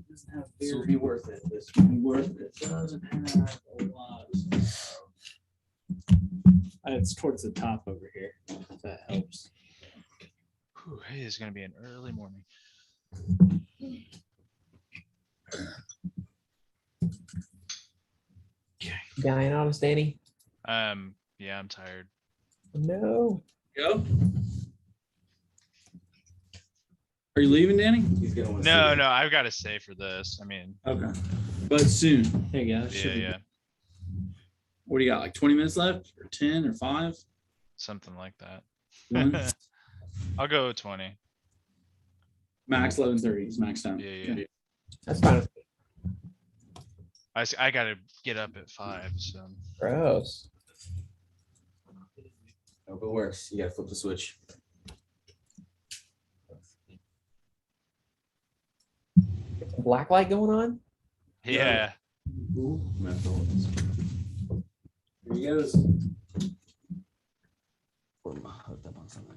Speaker 1: Doesn't have
Speaker 2: This will
Speaker 1: very-
Speaker 2: be worth it. This
Speaker 1: Be worth it. It doesn't have a lot. It's towards the top over here. If that helps.
Speaker 3: Whew, it is gonna be an early morning.
Speaker 4: Dying honest, Danny.
Speaker 3: Yeah, I'm tired.
Speaker 4: No.
Speaker 1: Go. Are you leaving, Danny?
Speaker 2: He's gonna want to
Speaker 3: No, no, I've got to stay for this. I mean,
Speaker 1: Okay. But soon. There you go. That should
Speaker 3: yeah,
Speaker 1: be-
Speaker 3: yeah,
Speaker 1: What do you got? Like 20 minutes left, or 10, or 5?
Speaker 3: something like that.
Speaker 1: One?
Speaker 3: I'll go 20.
Speaker 1: Max 11:30. He's maxed out.
Speaker 3: Yeah, yeah.
Speaker 4: That's fine.
Speaker 3: I gotta get up at 5, so
Speaker 4: Gross.
Speaker 2: Hope it works. You gotta flip the switch.
Speaker 4: Black light going on?
Speaker 3: yeah.
Speaker 1: Here he goes.
Speaker 2: Hooked up on something.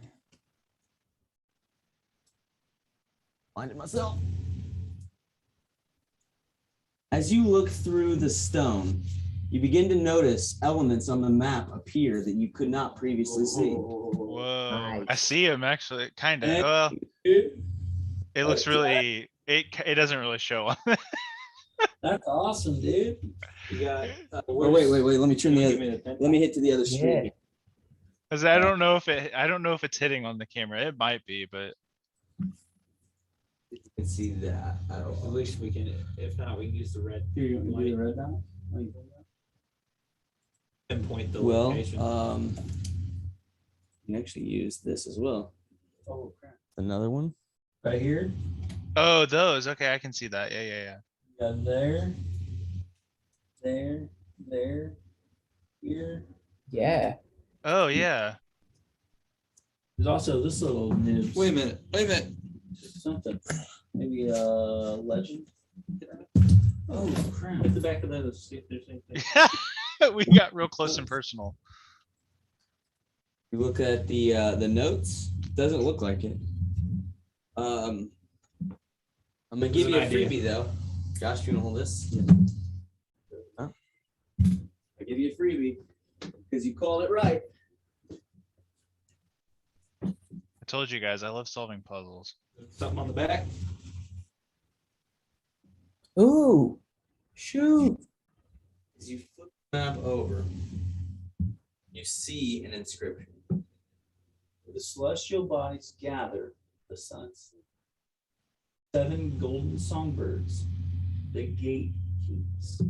Speaker 2: Blinded myself. As you look through the stone, you begin to notice elements on the map appear that you could not previously see.
Speaker 3: Whoa, I
Speaker 4: Nice.
Speaker 3: see him actually, kind of.
Speaker 1: Hey.
Speaker 3: Well, it looks really. It doesn't really show on.
Speaker 1: That's awesome, dude.
Speaker 5: You got.
Speaker 2: Oh, wait. Let me turn the other. Let me hit to the other
Speaker 4: Yeah.
Speaker 2: screen.
Speaker 3: Cause I don't know if it's hitting on the camera. It might be, but
Speaker 2: You can see that. I don't
Speaker 5: At
Speaker 2: know.
Speaker 5: least we can, if not, we can use the red
Speaker 1: Here, you want me to do the red dot?
Speaker 5: pinpoint the
Speaker 2: Well,
Speaker 5: location.
Speaker 2: you can actually use this as well.
Speaker 1: Oh, crap.
Speaker 2: Another one.
Speaker 1: Right here.
Speaker 3: oh, those. Okay, I can see that. Yeah, yeah, yeah.
Speaker 1: You got there. There. Here.
Speaker 4: Yeah.
Speaker 3: Oh yeah.
Speaker 1: There's also this little nibs.
Speaker 2: Wait a minute.
Speaker 1: Something. Maybe a legend. Oh, crap. Hit the back of those. See if there's anything.
Speaker 3: We got real close and personal.
Speaker 2: You look at the notes. Doesn't look like it. I'm gonna give you a
Speaker 1: an idea.
Speaker 2: freebie though. Josh, you wanna hold this? Huh? I give you a freebie because you called it right.
Speaker 3: I told you guys I love solving puzzles.
Speaker 5: Something on the back.
Speaker 4: Ooh. Shoot.
Speaker 2: As you flip the map over, you see an inscription.
Speaker 1: The celestial bodies gather the suns. 7 golden songbirds. The gate keeps.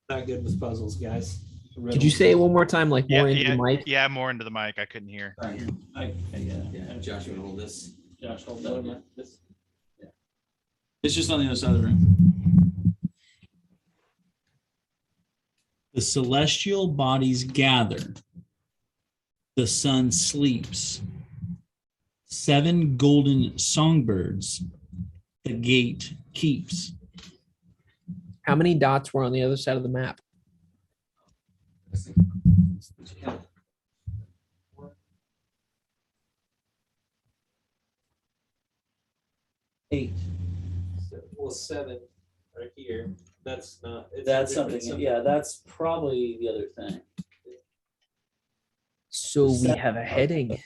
Speaker 5: Not good with puzzles, guys.
Speaker 4: Could you say it one more time, like more into the mic?
Speaker 3: Yeah, more into the mic. I couldn't hear.
Speaker 1: Yeah.
Speaker 2: Josh, you wanna hold this?
Speaker 1: Josh, hold that. Yeah. It's just on the other side of the room. The celestial bodies gather. The sun sleeps. 7 golden songbirds. The gate keeps.
Speaker 4: How many dots were on the other side of the map?
Speaker 1: Eight.
Speaker 5: Well, 7 right here. That's not. it's
Speaker 1: That's
Speaker 5: different
Speaker 1: something. Yeah, that's probably the other thing.
Speaker 4: So we have a heading.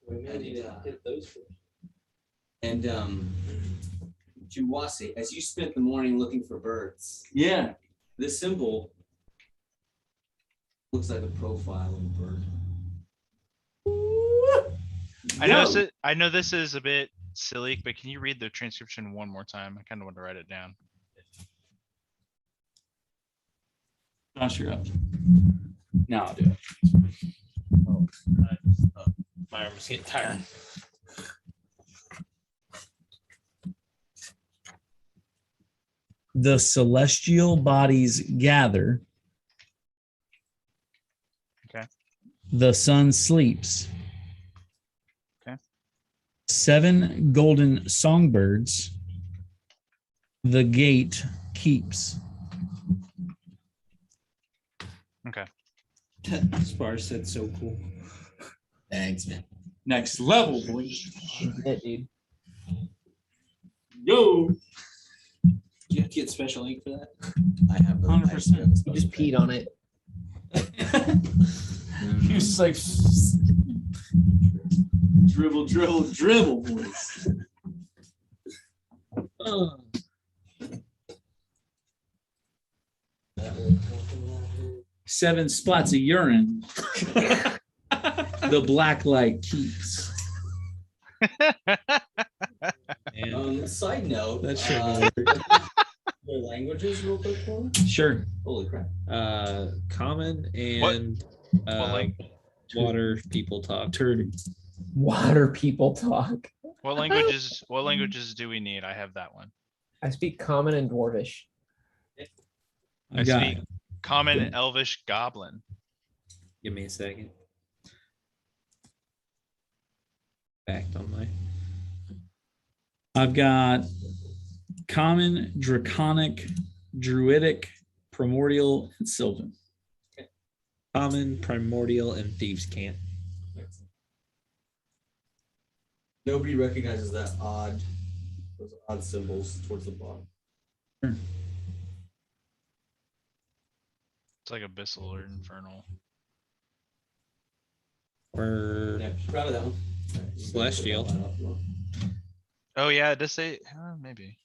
Speaker 5: We may need to hit those first.
Speaker 2: And Juwasi, as you spent the morning looking for birds,
Speaker 1: Yeah.
Speaker 2: this symbol Looks like a profiling bird.
Speaker 3: I know this is a bit silly, but can you read the transcription one more time? I kind of want to write it down.
Speaker 1: Josh, you're up. Now I'll do it.
Speaker 6: My arm's getting tired.
Speaker 1: The celestial bodies gather.
Speaker 3: Okay.
Speaker 1: The sun sleeps.
Speaker 3: Okay.
Speaker 1: 7 golden songbirds. The gate keeps.
Speaker 3: Okay.
Speaker 6: Spar said so cool.
Speaker 2: Thanks, man.
Speaker 1: Next level, boys.
Speaker 4: Yeah, dude.
Speaker 1: Yo.
Speaker 6: You have to get special ink for that.
Speaker 2: I have the
Speaker 1: 100%.
Speaker 4: You just peed on it.
Speaker 1: He was just like dribble, dribble, dribble, boys. Seven spots of urine. The black light keeps.
Speaker 6: And
Speaker 2: Side note,
Speaker 6: That's sure
Speaker 2: their languages real quick for me?
Speaker 1: Sure.
Speaker 2: Holy crap.
Speaker 6: common and
Speaker 3: like-
Speaker 6: water people talk.
Speaker 1: Turdy.
Speaker 4: Water people talk.
Speaker 3: What languages do we need? I have that one.
Speaker 4: I speak common and dwarvish.
Speaker 3: I
Speaker 1: got
Speaker 3: speak common, elvish, goblin.
Speaker 6: Give me a second. Backed on my.
Speaker 1: I've got common, draconic, druidic, primordial, and sylvan.
Speaker 6: Common, primordial, and thieves' cant.
Speaker 2: Nobody recognizes those odd symbols towards the bottom.
Speaker 3: It's like abyssal or infernal.
Speaker 6: Or
Speaker 2: Yeah, proud of that one.
Speaker 6: Celestial.
Speaker 3: Oh yeah, does say maybe.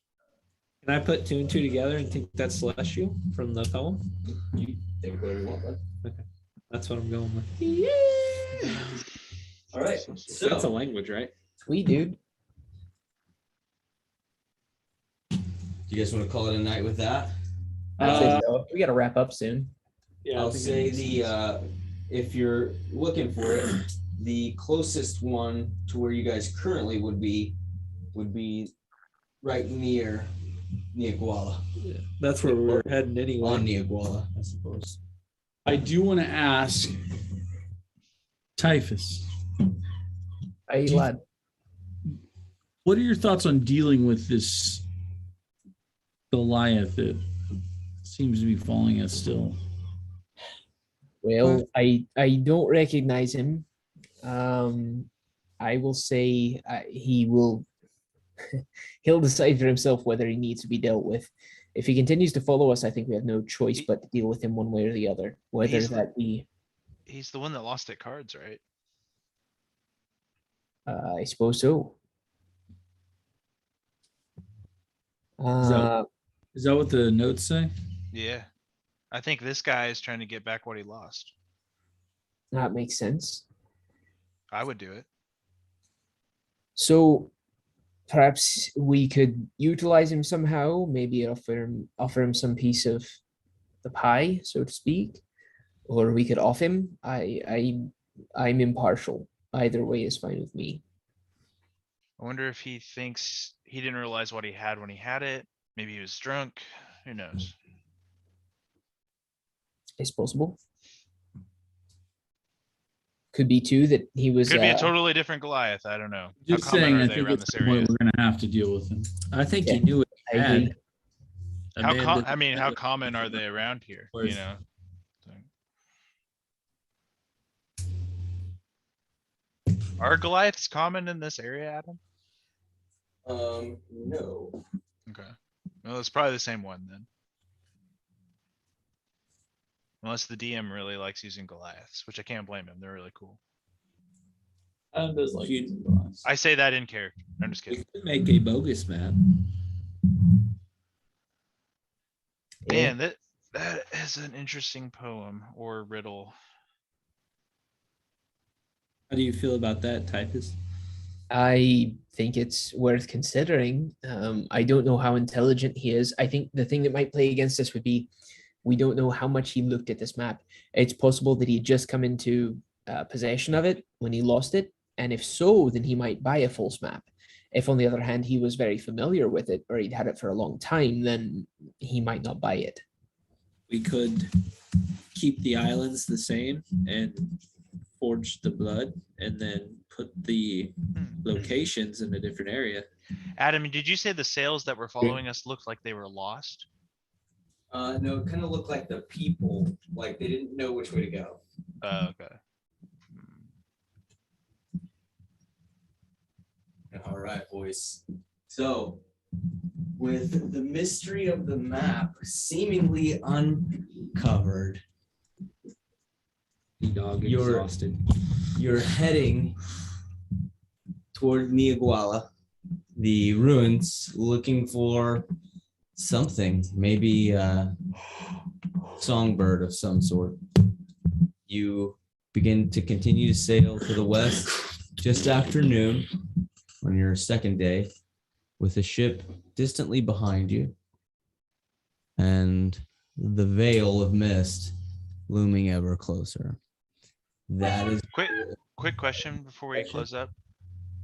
Speaker 6: can I put 2 and 2 together and think that's celestial from the poem?
Speaker 2: You think whatever you want, bud.
Speaker 6: That's what I'm going with.
Speaker 2: All right. So
Speaker 6: That's a language, right?
Speaker 4: Sweet, dude.
Speaker 2: do you guys want to call it a night with that?
Speaker 4: I'd say so. We got to wrap up soon.
Speaker 2: I'll say if you're looking for it, the closest one to where you guys currently would be right near Niaguala.
Speaker 6: That's where we're heading anyway.
Speaker 2: On Niaguala, I suppose.
Speaker 1: I do want to ask Typhus,
Speaker 4: Hey, lad.
Speaker 1: what are your thoughts on dealing with this Goliath that seems to be following us still?
Speaker 4: Well, I don't recognize him. I will say he will. He'll decide for himself whether he needs to be dealt with. If he continues to follow us, I think we have no choice but to deal with him one way or the other. Whether
Speaker 3: He's
Speaker 4: that be,
Speaker 3: He's the one that lost at cards, right?
Speaker 4: I suppose so.
Speaker 1: Is that what the notes say?
Speaker 3: Yeah. I think this guy is trying to get back what he lost.
Speaker 4: That makes sense.
Speaker 3: I would do it.
Speaker 4: So perhaps we could utilize him somehow. Maybe offer him some piece of the pie, so to speak, or we could off him. I'm impartial. Either way is fine with me.
Speaker 3: I wonder if he thinks he didn't realize what he had when he had it. Maybe he was drunk. Who knows?
Speaker 4: It's possible. Could be too that he was.
Speaker 3: Could be a totally different Goliath. I don't know.
Speaker 1: Just
Speaker 3: How common
Speaker 1: saying,
Speaker 3: are
Speaker 1: I
Speaker 3: they
Speaker 1: think
Speaker 3: around
Speaker 1: it's
Speaker 3: this
Speaker 1: the point
Speaker 3: area?
Speaker 1: we're going to have to deal with him.
Speaker 6: I think
Speaker 4: Yeah,
Speaker 6: he knew it.
Speaker 4: I agree.
Speaker 3: How common are they around here? You know. Are Goliaths common in this area, Adam?
Speaker 2: No.
Speaker 3: Okay. Well, it's probably the same one then. Unless the DM really likes using Goliaths, which I can't blame him. They're really cool.
Speaker 1: Adam does like using glass.
Speaker 3: I say that in character. I'm just
Speaker 6: We
Speaker 3: kidding.
Speaker 6: could make a bogus map.
Speaker 4: Yeah.
Speaker 3: Man, That is an interesting poem or riddle.
Speaker 6: How do you feel about that, Typus?
Speaker 4: I think it's worth considering. I don't know how intelligent he is. I think the thing that might play against us would be we don't know how much he looked at this map. It's possible that he had just come into possession of it when he lost it. And if so, then he might buy a false map. If, on the other hand, he was very familiar with it or he'd had it for a long time, then he might not buy it.
Speaker 6: We could keep the islands the same and forge the blood and then put the locations in a different area.
Speaker 3: Adam, did you say the sails that were following us looked like they were lost?
Speaker 2: No, it kind of looked like the people, like they didn't know which way to go.
Speaker 3: Okay.
Speaker 2: All right, boys. So, with the mystery of the map seemingly uncovered,
Speaker 6: Dog
Speaker 2: You're-
Speaker 6: exhausted.
Speaker 2: you're heading toward Niaguala, the ruins, looking for something, maybe a songbird of some sort. You begin to continue to sail to the west just after noon on your second day, with the ship distantly behind you and the veil of mist looming ever closer. That is
Speaker 3: Quick question before we close up.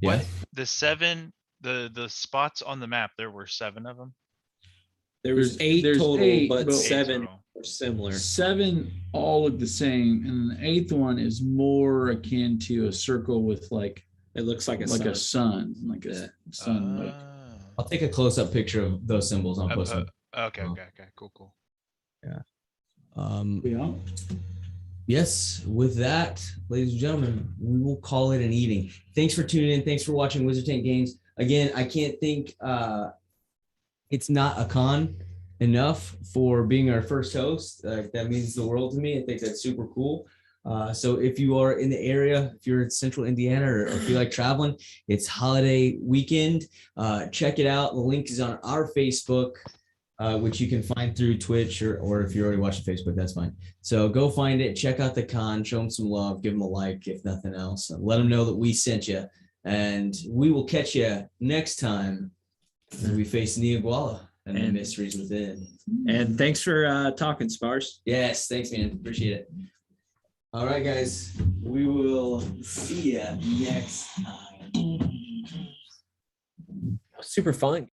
Speaker 2: yeah.
Speaker 3: What the spots on the map? There were 7 of them.
Speaker 6: There was
Speaker 1: There's-
Speaker 6: 8
Speaker 1: there's
Speaker 6: total,
Speaker 1: 8,
Speaker 6: but
Speaker 1: but-
Speaker 6: 7
Speaker 3: total.
Speaker 6: are similar.
Speaker 1: 7 all look the same, and the 8th one is more akin to a circle with like
Speaker 6: It looks like a
Speaker 1: a
Speaker 6: sun.
Speaker 1: sun, like a sun. Like,
Speaker 2: I'll take a close-up picture of those symbols. I'll post them.
Speaker 3: Okay. Cool.
Speaker 1: yeah.
Speaker 2: Yes, with that, ladies and gentlemen, we will call it an evening. Thanks for tuning in. Thanks for watching Wizard Tank Games. Again, I can't think it's not a con enough for being our first host. That means the world to me. I think that's super cool. So if you are in the area, if you're in central Indiana or if you like traveling, it's holiday weekend. Check it out. The link is on our Facebook, which you can find through Twitch or if you're already watching Facebook, that's fine. So go find it, check out the con, show them some love, give them a like, if nothing else. Let them know that we sent you. And we will catch you next time when we face Niaguala and the
Speaker 6: And-
Speaker 2: mysteries within.
Speaker 6: And thanks for talking, Spars.
Speaker 2: Yes, thanks, man. Appreciate it. All right, guys. We will see you next time.
Speaker 4: Super fun.